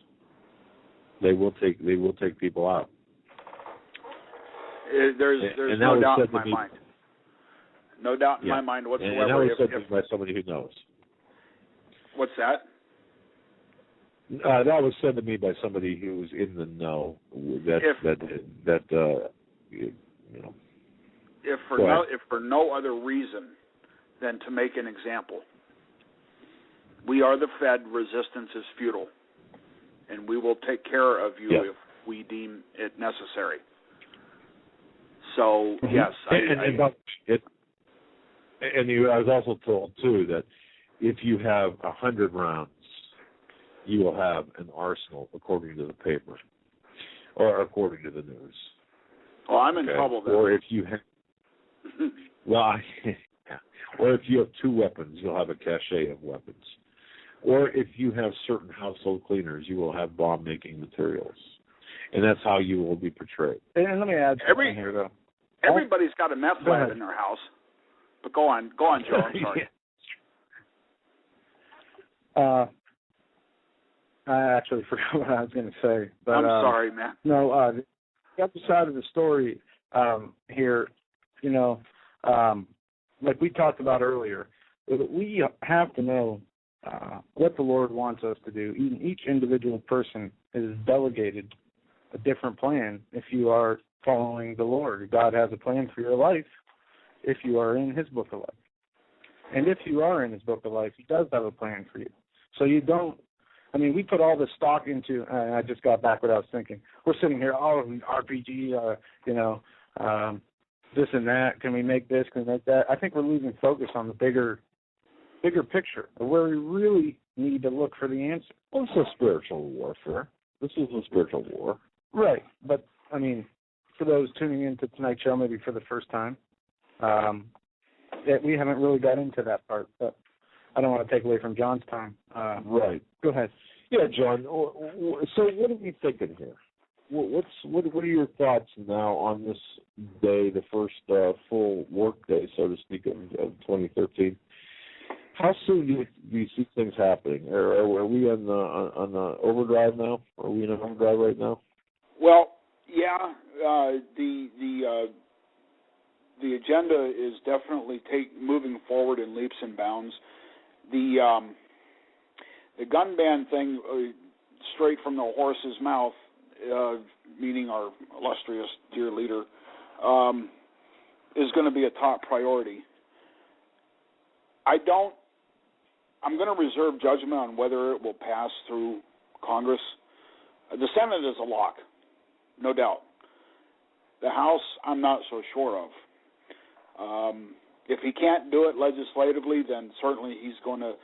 They will take people out. There's no doubt in my mind. No doubt in my mind whatsoever. And that was said to me by somebody who knows. What's that? That was said to me by somebody who was in the know. If for no other reason than to make an example, we are the Fed. Resistance is futile, and we will take care of you if we deem it necessary. So yes, I was also told too that if you have 100 rounds, you will have an arsenal, according to the paper or according to the news. Well, I'm in trouble then. Or if you have, or if you have 2 weapons, you'll have a cache of weapons. Or if you have certain household cleaners, you will have bomb-making materials, and that's how you will be portrayed. And let me add something here, though. Everybody's got a meth lab in their house. But go on, Joe. I'm sorry. I actually forgot what I was going to say. But, I'm sorry, man. No, the other side of the story here, like we talked about earlier, we have to know what the Lord wants us to do. Each individual person is delegated a different plan if you are following the Lord. God has a plan for your life if you are in His book of life. And if you are in His book of life, He does have a plan for you. So you don't, we put all this stock into, I just got back what I was thinking. We're sitting here, RPG, this and that. Can we make this? Can we make that? I think we're losing focus on the bigger picture of where we really need to look for the answer. Well, it's a spiritual warfare. This is a spiritual war. Right. But, for those tuning into tonight's show, maybe for the first time, we haven't really got into that part. But I don't want to take away from John's time. Right. Go ahead. Yeah, John. So what are we thinking here? What are your thoughts now on this day, the first full work day, so to speak, of 2013? How soon do you see things happening? Are we on the overdrive now? Are we in an overdrive right now? Well, yeah. The agenda is definitely moving forward in leaps and bounds. The gun ban thing, straight from the horse's mouth, meaning our illustrious dear leader, is going to be a top priority. I'm going to reserve judgment on whether it will pass through Congress. The Senate is a lock, no doubt. The House, I'm not so sure of. If he can't do it legislatively, then certainly he's going to,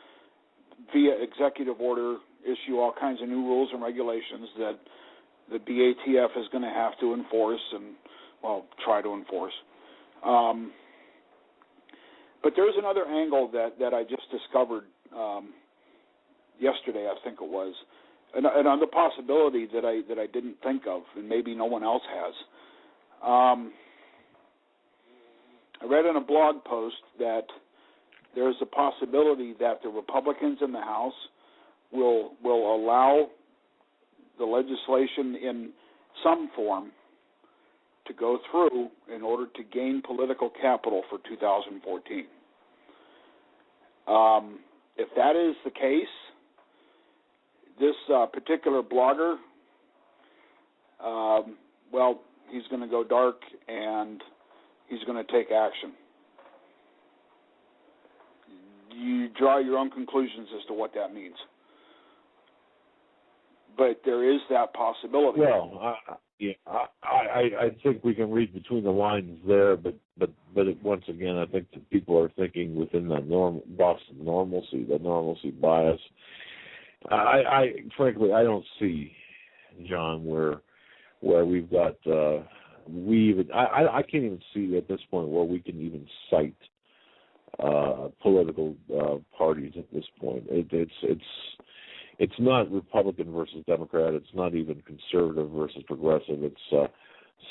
via executive order, issue all kinds of new rules and regulations that the BATF is going to have to enforce and, try to enforce. But there's another angle that I just discovered yesterday, I think it was, and on the possibility that I didn't think of, and maybe no one else has. I read in a blog post that there's a possibility that the Republicans in the House will allow the legislation in some form to go through in order to gain political capital for 2014. If that is the case, this particular blogger, he's going to go dark and he's going to take action. You draw your own conclusions as to what that means. But there is that possibility. Well, I think we can read between the lines there, but once again, I think that people are thinking within that Boston normalcy bias. I frankly, I don't see, John, where we've got I can't even see at this point where we can even cite political parties at this point. It's not Republican versus Democrat. It's not even conservative versus progressive. It's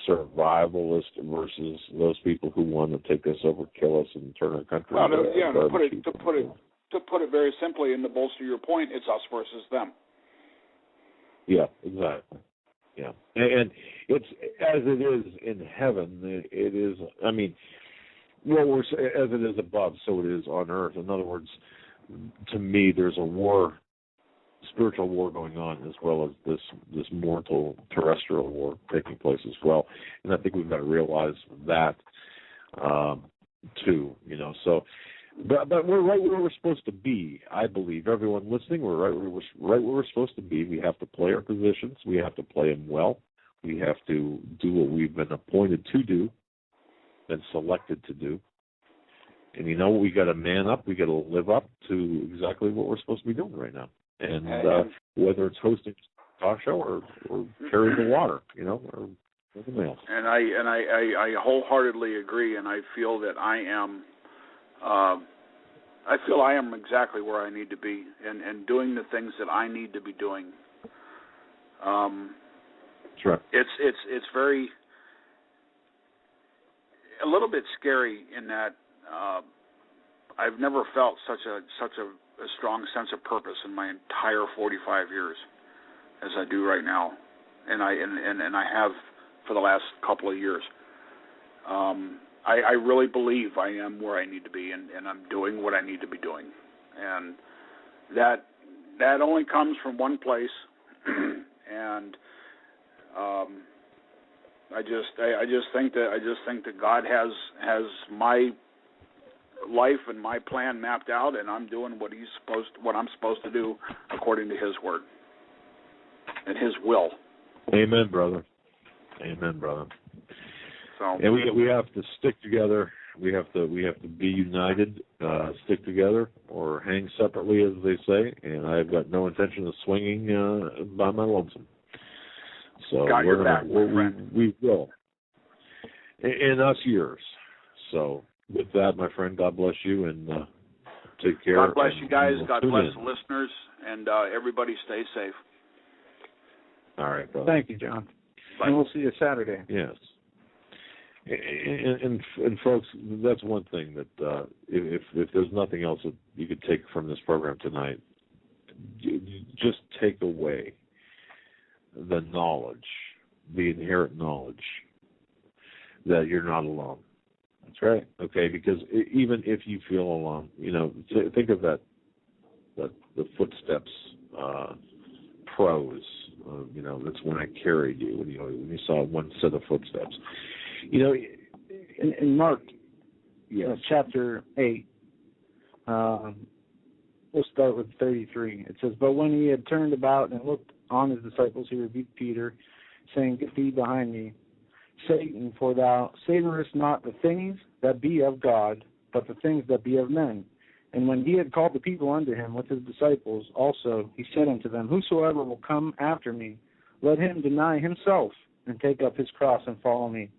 survivalist versus those people who want to take us over, kill us, and turn our country. Well, to put it very simply, and to bolster your point, it's us versus them. Yeah, exactly. Yeah, and it's as it is in heaven. It is. I mean, as it is above, so it is on earth. In other words, to me, there's a war, spiritual war going on, as well as this mortal terrestrial war taking place as well. And I think we've got to realize that too. So. But we're right where we're supposed to be, I believe. Everyone listening, we're right where we're supposed to be. We have to play our positions. We have to play them well. We have to do what we've been appointed to do, been selected to do. And we got to man up. We got to live up to exactly what we're supposed to be doing right now. And whether it's hosting a talk show or carrying the water, or anything else. And I wholeheartedly agree. And I feel that I feel I am exactly where I need to be and doing the things that I need to be doing. Sure. It's very a little bit scary in that I've never felt such a strong sense of purpose in my entire 45 years as I do right now, and I have for the last couple of years. I really believe I am where I need to be, and I'm doing what I need to be doing, and that only comes from one place, and I just think that God has my life and my plan mapped out, and I'm doing what I'm supposed to do according to His word and His will. Amen, brother. Amen, brother. So, and we have to stick together. We have to be united, stick together, or hang separately, as they say. And I've got no intention of swinging by my lonesome. So got your back, we will. And us yours. So with that, my friend, God bless you, and take care. God bless you guys. God bless the listeners, and everybody stay safe. All right, brother. Thank you, John. Bye. And we'll see you Saturday. Yes. And folks, that's one thing that if there's nothing else that you could take from this program tonight, just take away the knowledge, the inherent knowledge that you're not alone. That's right. Okay, because even if you feel alone, think of that the footsteps prose. That's when I carried you. When you saw one set of footsteps. In Mark, chapter 8, we'll start with 33. It says, "But when he had turned about and looked on his disciples, he rebuked Peter, saying, Get thee behind me, Satan, for thou savorest not the things that be of God, but the things that be of men. And when he had called the people unto him with his disciples also, he said unto them, Whosoever will come after me, let him deny himself, and take up his cross and follow me.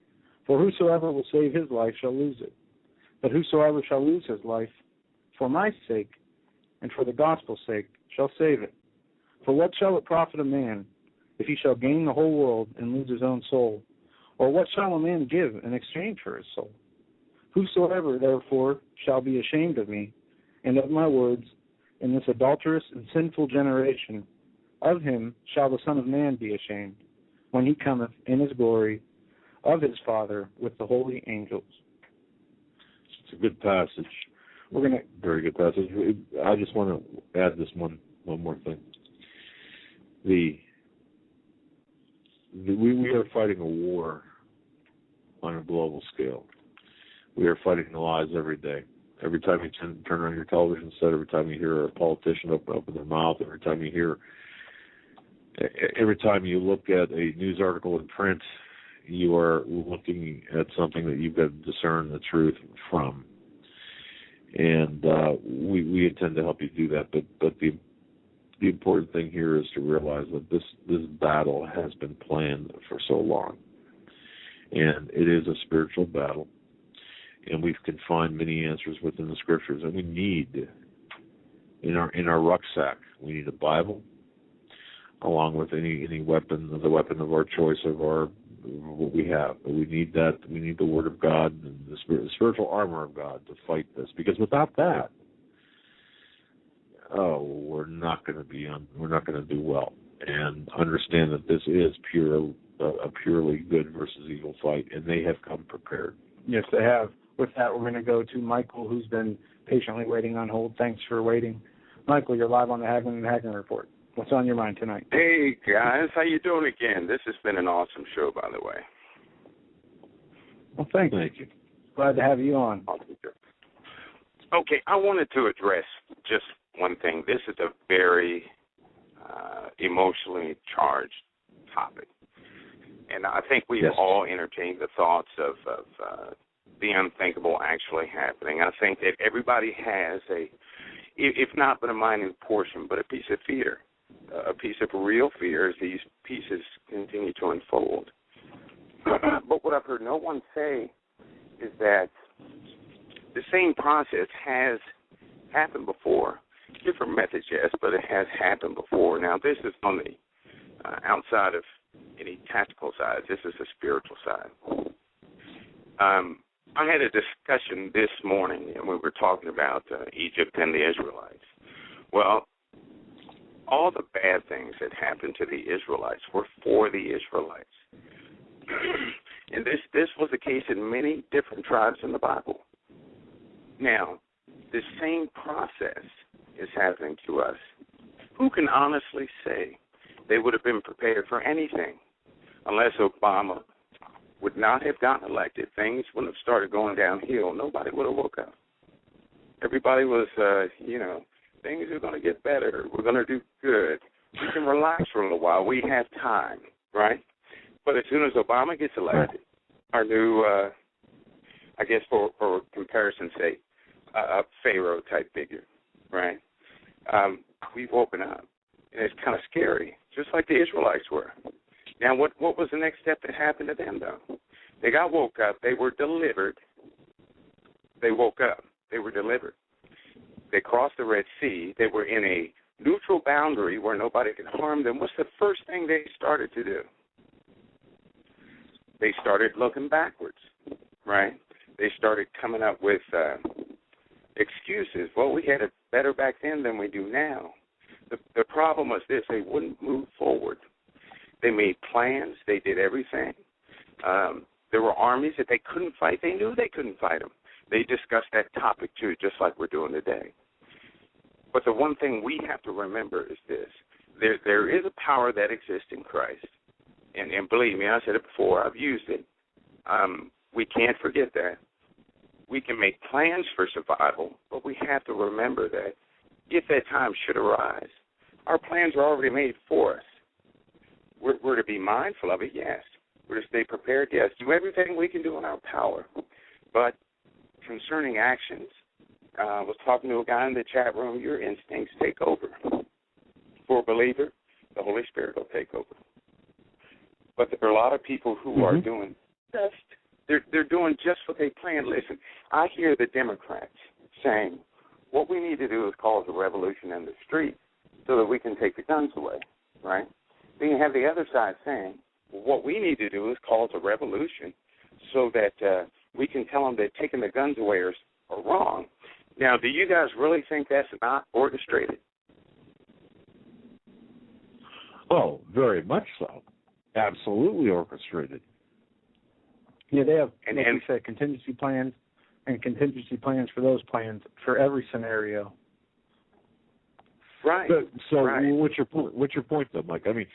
For whosoever will save his life shall lose it. But whosoever shall lose his life for my sake and for the gospel's sake shall save it. For what shall it profit a man if he shall gain the whole world and lose his own soul? Or what shall a man give in exchange for his soul? Whosoever therefore shall be ashamed of me and of my words in this adulterous and sinful generation, of him shall the Son of Man be ashamed, when he cometh in his glory of his Father with the holy angels." It's a good passage. Very good passage. I just want to add this one more thing. We are fighting a war on a global scale. We are fighting the lies every day. Every time you turn on your television set, every time you hear a politician open their mouth, every time you look at a news article in print, you are looking at something that you've got to discern the truth from. And we intend to help you do that. But the important thing here is to realize that this battle has been planned for so long. And it is a spiritual battle. And we can find many answers within the scriptures. And we need, in our rucksack, we need a Bible, along with any weapon, the weapon of our choice, of our what we have. But we need that. We need the Word of God and the spiritual armor of God to fight this. Because without that, we're not going to do well. And understand that this is a purely good versus evil fight, and they have come prepared. Yes, they have. With that, we're going to go to Michael, who's been patiently waiting on hold. Thanks for waiting. Michael, you're live on the Hagmann and Hagmann Report. What's on your mind tonight? Hey, guys. How you doing again? This has been an awesome show, by the way. Well, thank you. Glad to have you on. Okay, I wanted to address just one thing. This is a very emotionally charged topic. And I think we've all entertained the thoughts of the unthinkable actually happening. I think that everybody has if not but a minute portion, but a piece of fear, a piece of real fear as these pieces continue to unfold. But what I've heard no one say is that the same process has happened before. Different methods, yes, but it has happened before. Now, this is on the outside of any tactical side. This is the spiritual side. I had a discussion this morning, and we were talking about Egypt and the Israelites. Well, all the bad things that happened to the Israelites were for the Israelites. And this was the case in many different tribes in the Bible. Now, the same process is happening to us. Who can honestly say they would have been prepared for anything unless Obama would not have gotten elected? Things wouldn't have started going downhill. Nobody would have woke up. Everybody was, things are going to get better. We're going to do good. We can relax for a little while. We have time, right? But as soon as Obama gets elected, our new, I guess for comparison's sake, a Pharaoh-type figure, right? We've woken up, and it's kind of scary, just like the Israelites were. Now, what was the next step that happened to them, though? They got woke up. They were delivered. They woke up. They were delivered. They crossed the Red Sea. They were in a neutral boundary where nobody could harm them. What's the first thing they started to do? They started looking backwards, right? They started coming up with excuses. Well, we had it better back then than we do now. The problem was this: they wouldn't move forward. They made plans. They did everything. There were armies that they couldn't fight. They knew they couldn't fight them. They discussed that topic, too, just like we're doing today. But the one thing we have to remember is this. There is a power that exists in Christ. And believe me, I said it before. I've used it. We can't forget that. We can make plans for survival, but we have to remember that if that time should arise, our plans are already made for us. We're to be mindful of it, yes. We're to stay prepared, yes. Do everything we can do in our power. But concerning actions, I was talking to a guy in the chat room, your instincts take over. For a believer, the Holy Spirit will take over. But there are a lot of people who are doing they're doing just what they planned. Listen, I hear the Democrats saying, what we need to do is cause a revolution in the street so that we can take the guns away, right? Then you have the other side saying, well, what we need to do is cause a revolution so that we can tell them that taking the guns away are wrong. Now, do you guys really think that's not orchestrated? Oh, very much so. Absolutely orchestrated. Yeah, they have, like you said, contingency plans and contingency plans for those plans for every scenario. Right. So what's your point, though, Mike? I mean,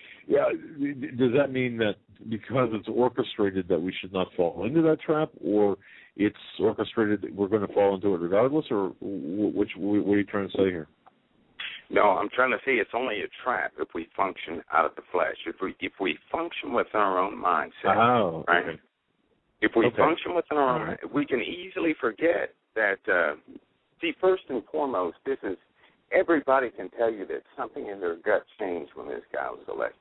does that mean that because it's orchestrated that we should not fall into that trap, or it's orchestrated that we're going to fall into it regardless, or what are you trying to say here? No, I'm trying to say it's only a trap if we function out of the flesh. If we function within our own mindset, right? Okay. If we function within our own, we can easily forget that. See, first and foremost, this is everybody can tell you that something in their gut changed when this guy was elected.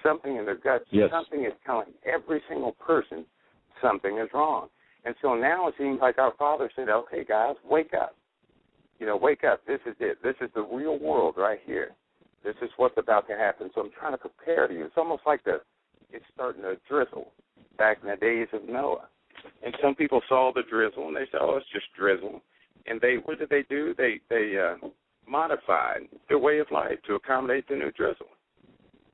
Something in their gut, something is telling every single person something is wrong. And so now it seems like our Father said, "Okay, guys, wake up. Wake up. This is it. This is the real world right here. This is what's about to happen." So I'm trying to prepare you. It's almost like it's starting to drizzle. back in the days of Noah. And some people saw the drizzle, and they said, oh, it's just drizzle. And what did they do? They modified their way of life to accommodate the new drizzle.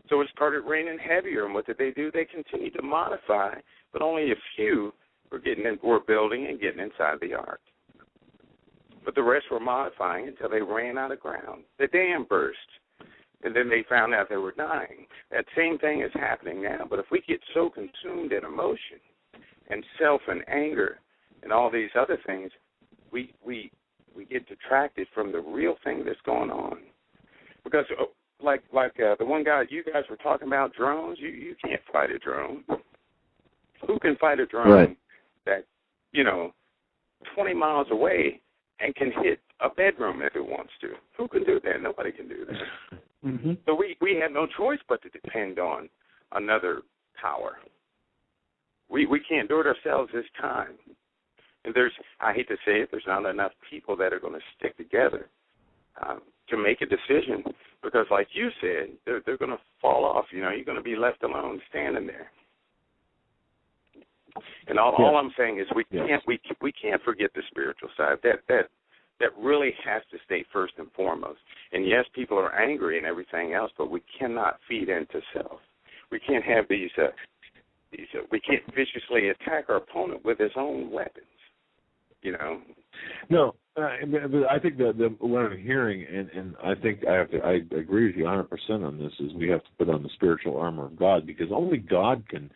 So it started raining heavier, and what did they do? They continued to modify, but only a few were building and getting inside the ark. But the rest were modifying until they ran out of ground. The dam burst, and then they found out they were dying. That same thing is happening now, but if we get so consumed in emotion and self and anger and all these other things, we get detracted from the real thing that's going on. Because like the one guy you guys were talking about, drones, you can't fight a drone. Who can fight a drone that, 20 miles away and can hit a bedroom if it wants to? Who can do that? Nobody can do that. Mm-hmm. So we have no choice but to depend on another power. We can't do it ourselves this time. And I hate to say it, there's not enough people that are going to stick together to make a decision, because like you said, they're going to fall off. You're going to be left alone standing there. And all I'm saying is we can't forget the spiritual side. That really has to stay first and foremost. And yes, people are angry and everything else, but we cannot feed into self. We can't have these we can't viciously attack our opponent with his own weapons. No, but I think that what I'm hearing, and I think I agree with you 100% on this, is we have to put on the spiritual armor of God, because only God can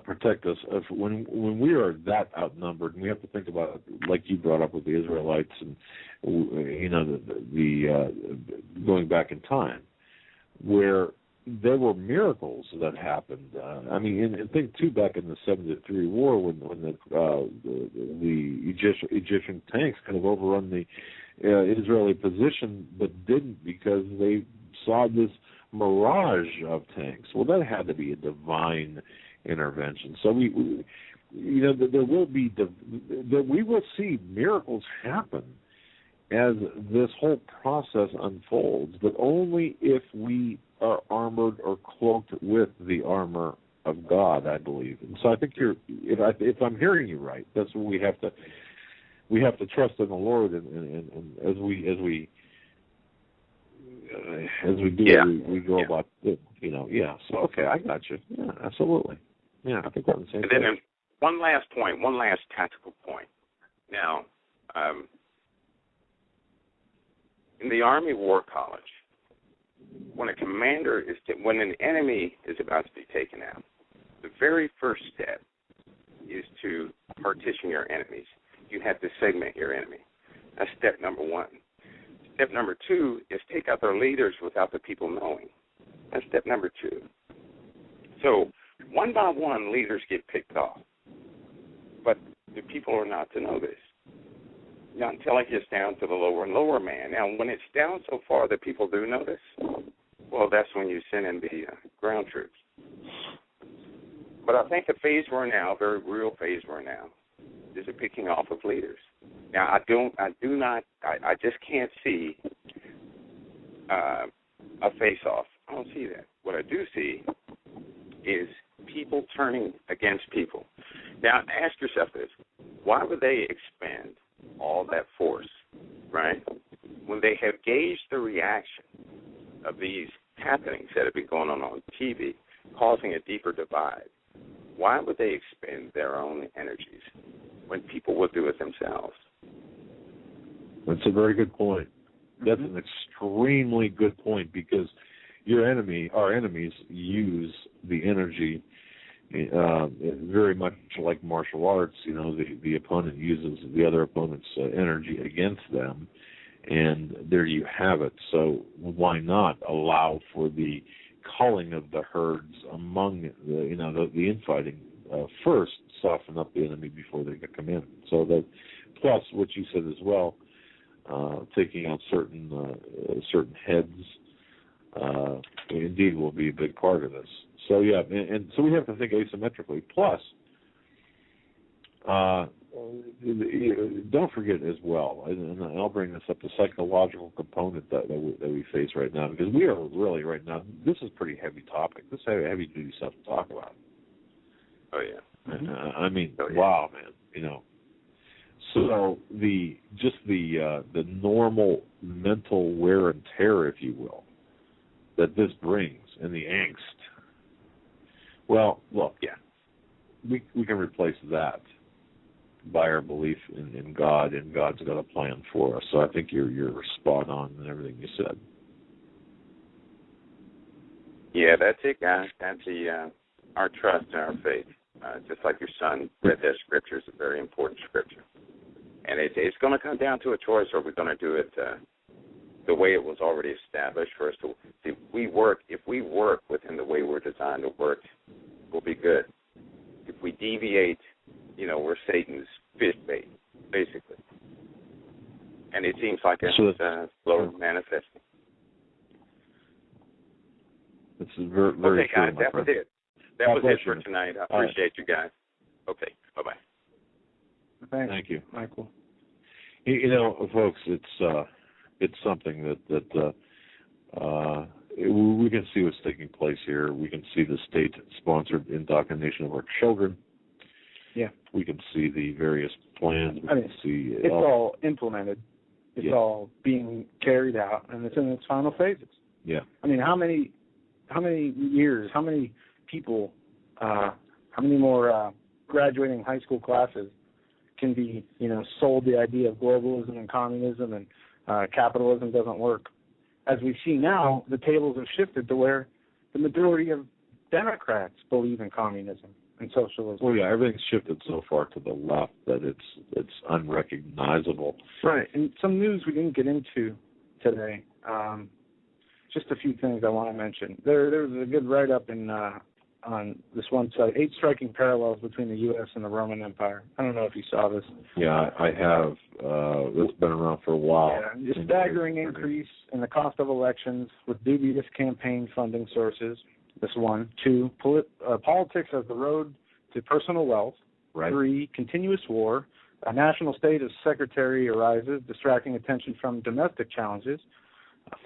protect us when we are that outnumbered. And we have to think about, like you brought up with the Israelites, and the going back in time, where there were miracles that happened. And think too, back in the 73 war, when the Egyptian tanks kind of overrun the Israeli position, but didn't, because they saw this mirage of tanks. Well, that had to be a divine intervention. So we will see miracles happen as this whole process unfolds, but only if we are armored or cloaked with the armor of God, I believe. And so I think if I'm hearing you right, that's what we have to trust in the Lord, and as we do, we go about it. So okay, I got you. Yeah, absolutely. Yeah, I think we're on the same page. And then one last tactical point. Now, in the Army War College, when when an enemy is about to be taken out, the very first step is to partition your enemies. You have to segment your enemy. That's step number one. Step number two is take out their leaders without the people knowing. That's step number two. So one by one, leaders get picked off, but the people are not to know this. Not until it gets down to the lower and lower man. Now, when it's down so far that people do notice, well, that's when you send in the ground troops. But I think the phase we're now, a very real phase we're now, is a picking off of leaders. Now, I just can't see a face-off. I don't see that. What I do see is people turning against people. Now, ask yourself this. Why would they expend all that force, right, when they have gauged the reaction of these happenings that have been going on TV, causing a deeper divide? Why would they expend their own energies when people will do it themselves? That's a very good point. That's an extremely good point, because our enemies use the energy very much like martial arts. The opponent uses the other opponent's energy against them, and there you have it. So why not allow for the culling of the herds among the infighting first, soften up the enemy before they can come in. So that, plus what you said as well, taking out certain heads, indeed will be a big part of this. So yeah, and so we have to think asymmetrically. Plus, don't forget as well, and I'll bring this up, the psychological component that we face right now, because we are really right now, this is a pretty heavy topic. This is heavy duty stuff to talk about. Oh yeah. I mean, wow, man. You know. So the normal mental wear and tear, if you will, that this brings, and the angst. Well, look, we can replace that by our belief in God, and God's got a plan for us. So I think you're spot on in everything you said. Yeah, that's it, guys. That's our trust and our faith. Just like your son read that scripture, it's a very important scripture. And it's going to come down to a choice, or we're going to do it the way it was already established for us to. If we work within the way we're designed to work, we'll be good. If we deviate, we're Satan's fish bait, basically. And it seems like it's slowly manifesting. This is very, very okay, guys, that was it. That was it for tonight. I appreciate you guys. Okay, bye-bye. Thank you, Michael. Folks, it's something that we can see what's taking place here. We can see the state-sponsored indoctrination of our children. Yeah. We can see the various plans. We can see it's all implemented. It's all being carried out, and it's in its final phases. Yeah. I mean, how many years, how many people, how many more graduating high school classes can be, sold the idea of globalism and communism and capitalism doesn't work? As we see now, the tables have shifted to where the majority of Democrats believe in communism and socialism. Well, yeah, everything's shifted so far to the left that it's unrecognizable. Right, and some news we didn't get into today. Just a few things I want to mention. There was a good write-up on this one site, 8 striking parallels between the U.S. and the Roman Empire. I don't know if you saw this. Yeah, I have. It's been around for a while. Yeah, a staggering increase in the cost of elections with dubious campaign funding sources. This one. 2, politics as the road to personal wealth. Right. 3, continuous war. A national state of secretary arises, distracting attention from domestic challenges.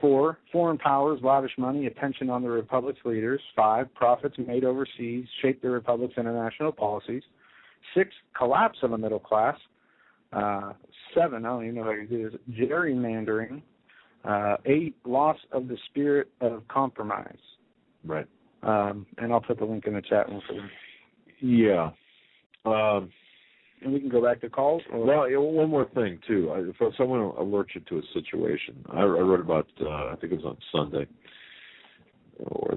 4, foreign powers lavish money, attention on the republic's leaders. 5, profits made overseas shape the republic's international policies. 6, collapse of the middle class. 7, I don't even know if I can do this, gerrymandering. 8, loss of the spirit of compromise. Right. And I'll put the link in the chat room for them. Yeah. And we can go back to calls? Well, one more thing, too. If someone will alert you to a situation, I wrote about, I think it was on Sunday, or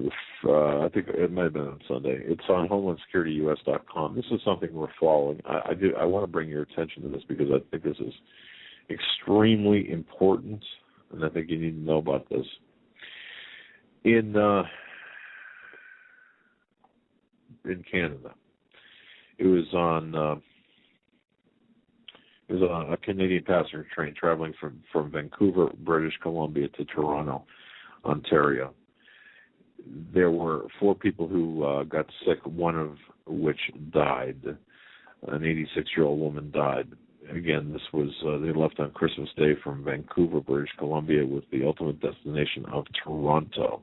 I think it might have been on Sunday. It's on HomelandSecurityUS.com. This is something we're following. I want to bring your attention to this because I think this is extremely important, and I think you need to know about this. In Canada, it was on a Canadian passenger train traveling from Vancouver, British Columbia to Toronto, Ontario. There were 4 people who got sick, one of which died. An 86-year-old woman died. Again, this was, they left on Christmas Day from Vancouver, British Columbia, with the ultimate destination of Toronto.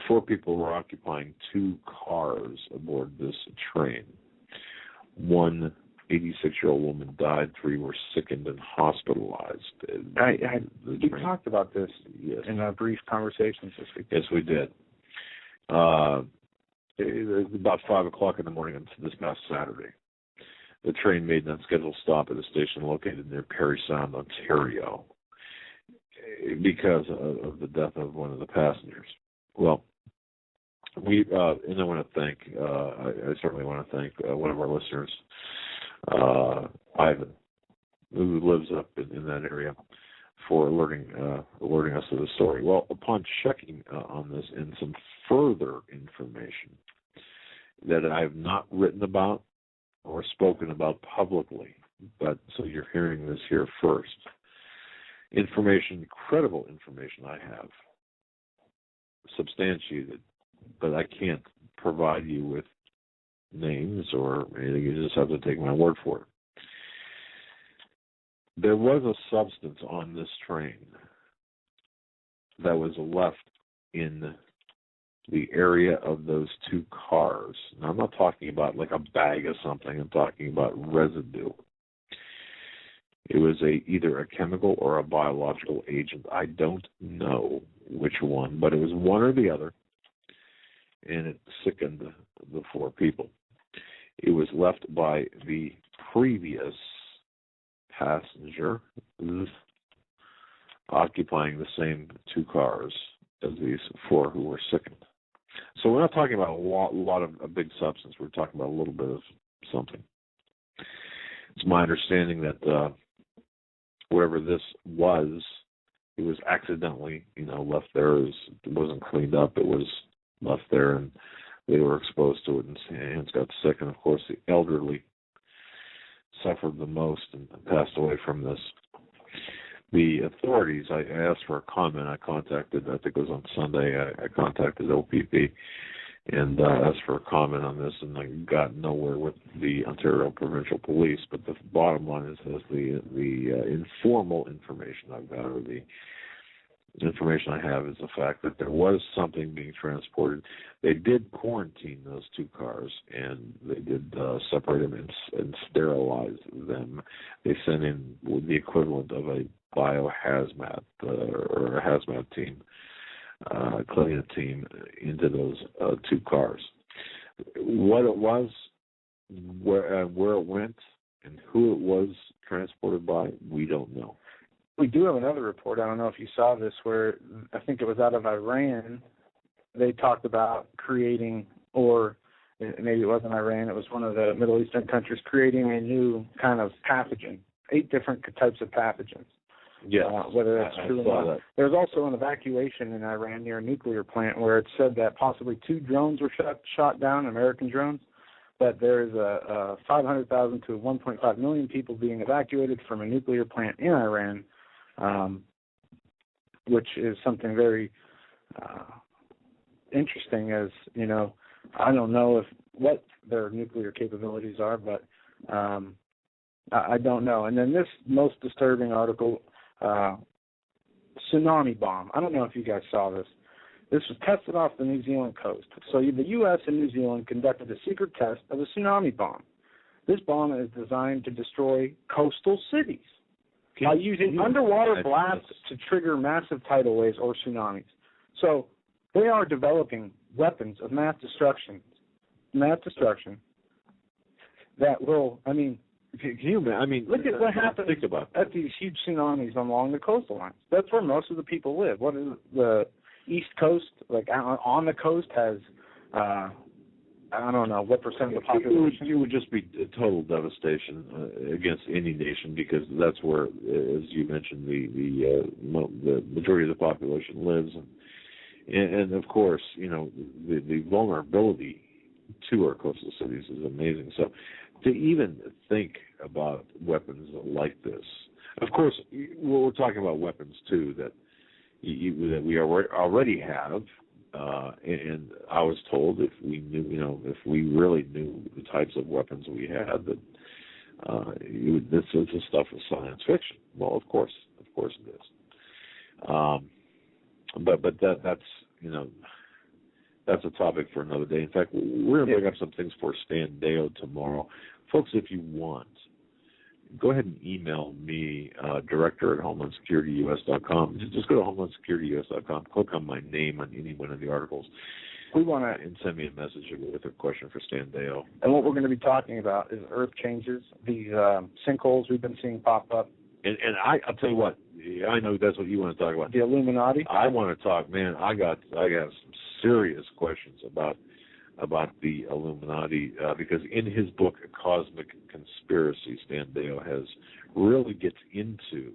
4 people were occupying 2 cars aboard this train. One 86-year-old woman died. 3 were sickened and hospitalized. We talked about this in our brief conversations this week. Yes, we did. It was about 5 o'clock in the morning on this past Saturday. The train made an unscheduled stop at a station located near Parry Sound, Ontario, because of the death of one of the passengers. Well, and I want to thank, I certainly want to thank one of our listeners, Ivan, who lives up in that area, for alerting us to the story. Well, upon checking on this and some further information that I have not written about or spoken about publicly, but so you're hearing this here first. Credible information I have, substantiated, but I can't provide you with names or anything. You just have to take my word for it. There was a substance on this train that was left in the area of those two cars. Now, I'm not talking about like a bag of something. I'm talking about residue. It was either a chemical or a biological agent. I don't know which one, but it was one or the other, and it sickened the four people. It was left by the previous passenger occupying the same two cars as these four who were sickened. So we're not talking about a lot of a big substance. We're talking about a little bit of something. It's my understanding that wherever this was, it was accidentally, left there. It wasn't cleaned up. It was left there, and they were exposed to it, and hands got sick. And, of course, the elderly suffered the most and passed away from this. The authorities, I asked for a comment. I contacted, I think it was on Sunday, I contacted OPP and asked for a comment on this, and I got nowhere with the Ontario Provincial Police. But the bottom line is the informal information I've got, or the information I have, is the fact that there was something being transported. They did quarantine those two cars, and they did separate them and sterilize them. They sent in the equivalent of a biohazmat or a hazmat team, cleaning team, into those two cars. What it was, where it went, and who it was transported by, we don't know. We do have another report. I don't know if you saw this, where I think it was out of Iran. They talked about creating, or maybe it wasn't Iran, it was one of the Middle Eastern countries, creating a new kind of pathogen, 8 different types of pathogens. Yeah, whether that's true or not. There's also an evacuation in Iran near a nuclear plant where it said that possibly 2 drones were shot down, American drones, but there's 500,000 to 1.5 million people being evacuated from a nuclear plant in Iran, which is something very interesting. As you know, I don't know what their nuclear capabilities are, but I don't know. And then this most disturbing article, tsunami bomb. I don't know if you guys saw this. This was tested off the New Zealand coast. So the U.S. and New Zealand conducted a secret test of a tsunami bomb. This bomb is designed to destroy coastal cities by using underwater blasts to trigger massive tidal waves or tsunamis. So they are developing weapons of mass destruction that will, look at what happens at these huge tsunamis along the coastal lines. That's where most of the people live. What is the East Coast, like on the coast, has, I don't know what percent of the population. It would just be a total devastation against any nation, because that's where, as you mentioned, the majority of the population lives, and of course, the vulnerability to our coastal cities is amazing. So to even think about weapons like this, of course, we're talking about weapons too that we already have. And I was told if we knew, if we really knew the types of weapons we had, that this stuff is science fiction. Well, of course it is. But that's a topic for another day. In fact, we're going to bring up some things for Stan Deo tomorrow, folks. If you want, go ahead and email me, director at HomelandSecurityUS.com. Just go to HomelandSecurityUS.com, click on my name on any one of the articles. We want to, and send me a message with a question for Stan Deo. And what we're going to be talking about is earth changes, these sinkholes we've been seeing pop up. And I'll tell you what, I know that's what you want to talk about. The Illuminati? I want to talk, man. I got some serious questions about the Illuminati, because in his book, Cosmic Conspiracy, Stan Deo really gets into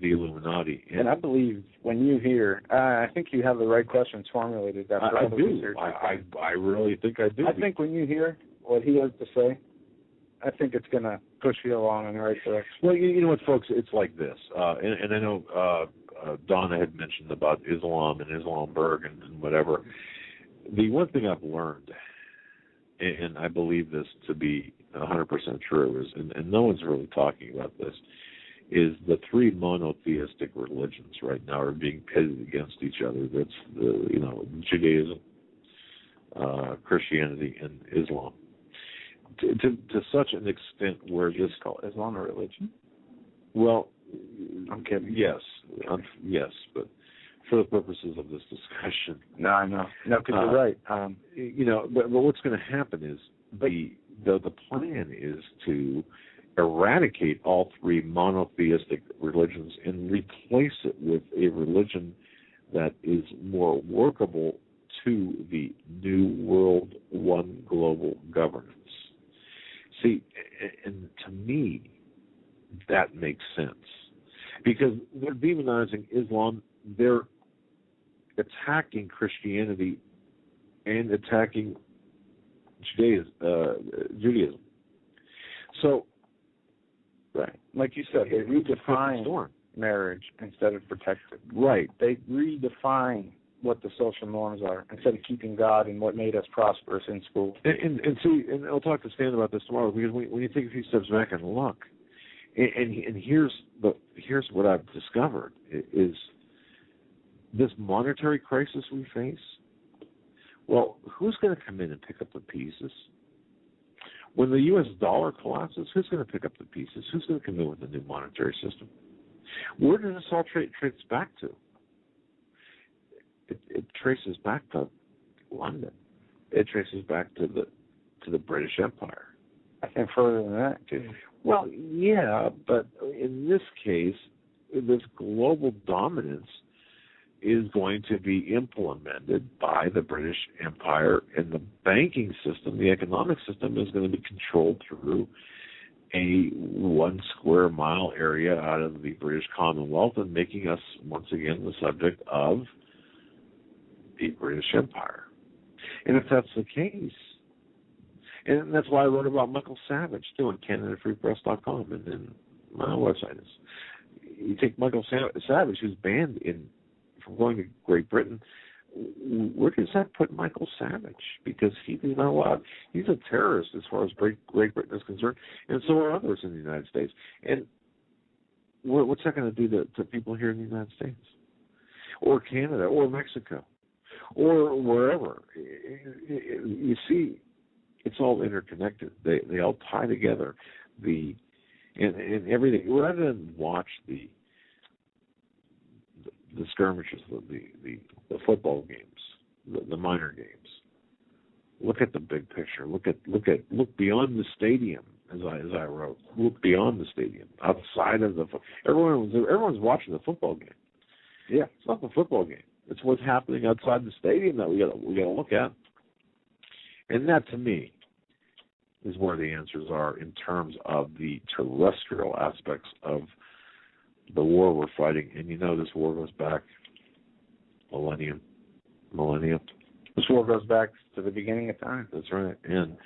the Illuminati. And I believe when you hear, I think you have the right questions formulated. After all the research. I really think I do. I think when you hear what he has to say, I think it's going to push you along in the right direction. Well, you know what, folks? It's like this. And I know Donna had mentioned about Islam and Islamberg and whatever. The one thing I've learned, and I believe this to be 100% true, is, and no one's really talking about this, is the three monotheistic religions right now are being pitted against each other. That's Judaism, Christianity, and Islam. To such an extent where this called Islam a religion? Well, I'm kidding. Yes, but for the purposes of this discussion, no, I know, no, because you're right. But what's going to happen is the plan is to eradicate all three monotheistic religions and replace it with a religion that is more workable to the New World One global governance. See, and to me, that makes sense. Because they're demonizing Islam, they're attacking Christianity and attacking Judaism. So, right, like you said, they redefine marriage instead of protected. Right. They redefine what the social norms are instead of keeping God and what made us prosperous in school. And I'll talk to Stan about this tomorrow, because when you take a few steps back and look, and here's what I've discovered is this monetary crisis we face. Well, who's going to come in and pick up the pieces? When the U.S. dollar collapses, who's going to pick up the pieces? Who's going to come in with a new monetary system? Where does this all trace back to? It traces back to London. It traces back to the British Empire. I think further than that, too. Well, yeah, but in this case, this global dominance is going to be implemented by the British Empire, and the banking system, the economic system, is going to be controlled through a 1 square mile area out of the British Commonwealth, and making us once again the subject of the British Empire. And if that's the case, and that's why I wrote about Michael Savage too on CanadaFreePress.com, and then my website is. You take Michael Savage, who's banned from going to Great Britain. Where does that put Michael Savage? Because he's not allowed. He's a terrorist as far as Great Britain is concerned, and so are others in the United States. And what's that going to do to people here in the United States, or Canada, or Mexico, or wherever? You see, it's all interconnected. They all tie together. And everything. Rather than watch the skirmishes, the football games, the minor games, look at the big picture. Look beyond the stadium, as I wrote. Look beyond the stadium, outside of everyone's watching the football game. Yeah, it's not the football game. It's what's happening outside the stadium that we got to look at. And that, to me, is where the answers are in terms of the terrestrial aspects of the war we're fighting. And this war goes back millennia. This war goes back to the beginning of time. That's right. And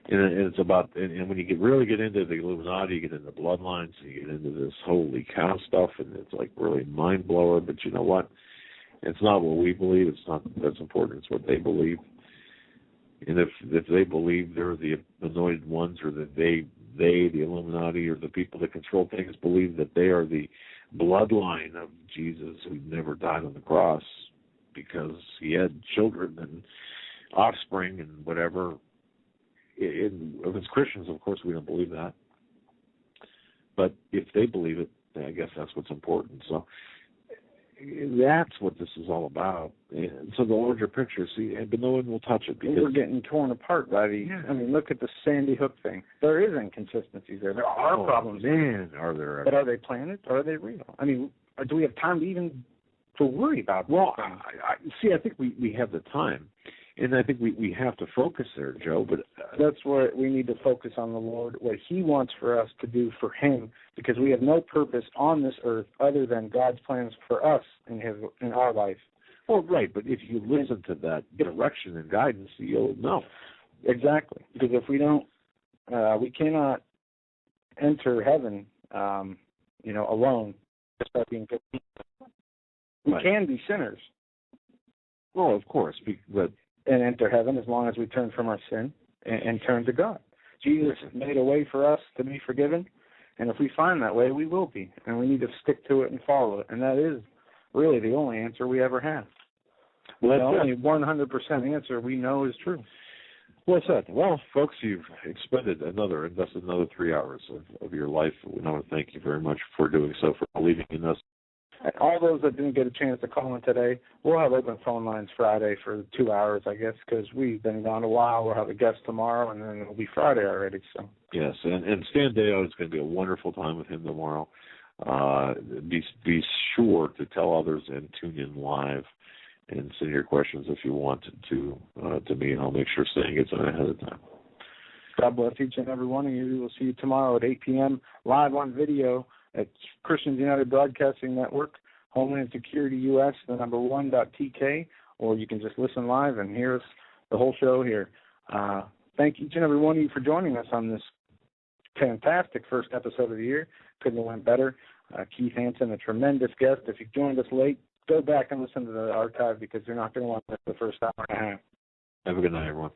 it's about, and when you really get into the Illuminati, you get into bloodlines, you get into this holy cow stuff, and it's like really mind blower. But you know what? It's not what we believe. It's not that's important. It's what they believe. And if they believe they're the anointed ones, or that they, the Illuminati, or the people that control things, believe that they are the bloodline of Jesus who never died on the cross because he had children and offspring and whatever. If it's Christians, of course, we don't believe that. But if they believe it, I guess that's what's important. So that's what this is all about. And so the larger picture, but no one will touch it because we're getting torn apart by these. Yeah. I mean, look at the Sandy Hook thing. There is inconsistencies there. There are problems. Man, are there? But are they planned or are they real? I mean, do we have time to even worry about them? Well, I think we have the time. And I think we have to focus there, Joe. But that's where we need to focus on the Lord, what He wants for us to do for Him, because we have no purpose on this earth other than God's plans for us in our life. Well, right, but if you listen to that direction and guidance, you'll know. Exactly, because if we don't, we cannot enter heaven, alone. Just by being good people. We can be sinners. Well, of course, but. And enter heaven as long as we turn from our sin and turn to God. Jesus made a way for us to be forgiven, And if we find that way, we will be. And we need to stick to it and follow it. And that is really the only answer we ever have. Well, the only 100% answer we know is true. Well said. Well, folks, you've invested another 3 hours of your life. We want to thank you very much for doing so, for believing in us. And all those that didn't get a chance to call in today, we'll have open phone lines Friday for 2 hours, I guess, because we've been gone a while. We'll have a guest tomorrow, and then it'll be Friday already. So yes, and Stan Deo, it's going to be a wonderful time with him tomorrow. Be sure to tell others and tune in live and send your questions if you want to me, and I'll make sure Stan gets on ahead of time. God bless each and every one of you. We'll see you tomorrow at 8 p.m. live on video at Christians United Broadcasting Network, Homeland Security US, the number 1.tk, or you can just listen live and hear us, the whole show here. Thank each and every one of you for joining us on this fantastic first episode of the year. Couldn't have went better. Keith Hansen, a tremendous guest. If you joined us late, go back and listen to the archive because you're not going to want to miss the first hour and a half. Have a good night, everyone.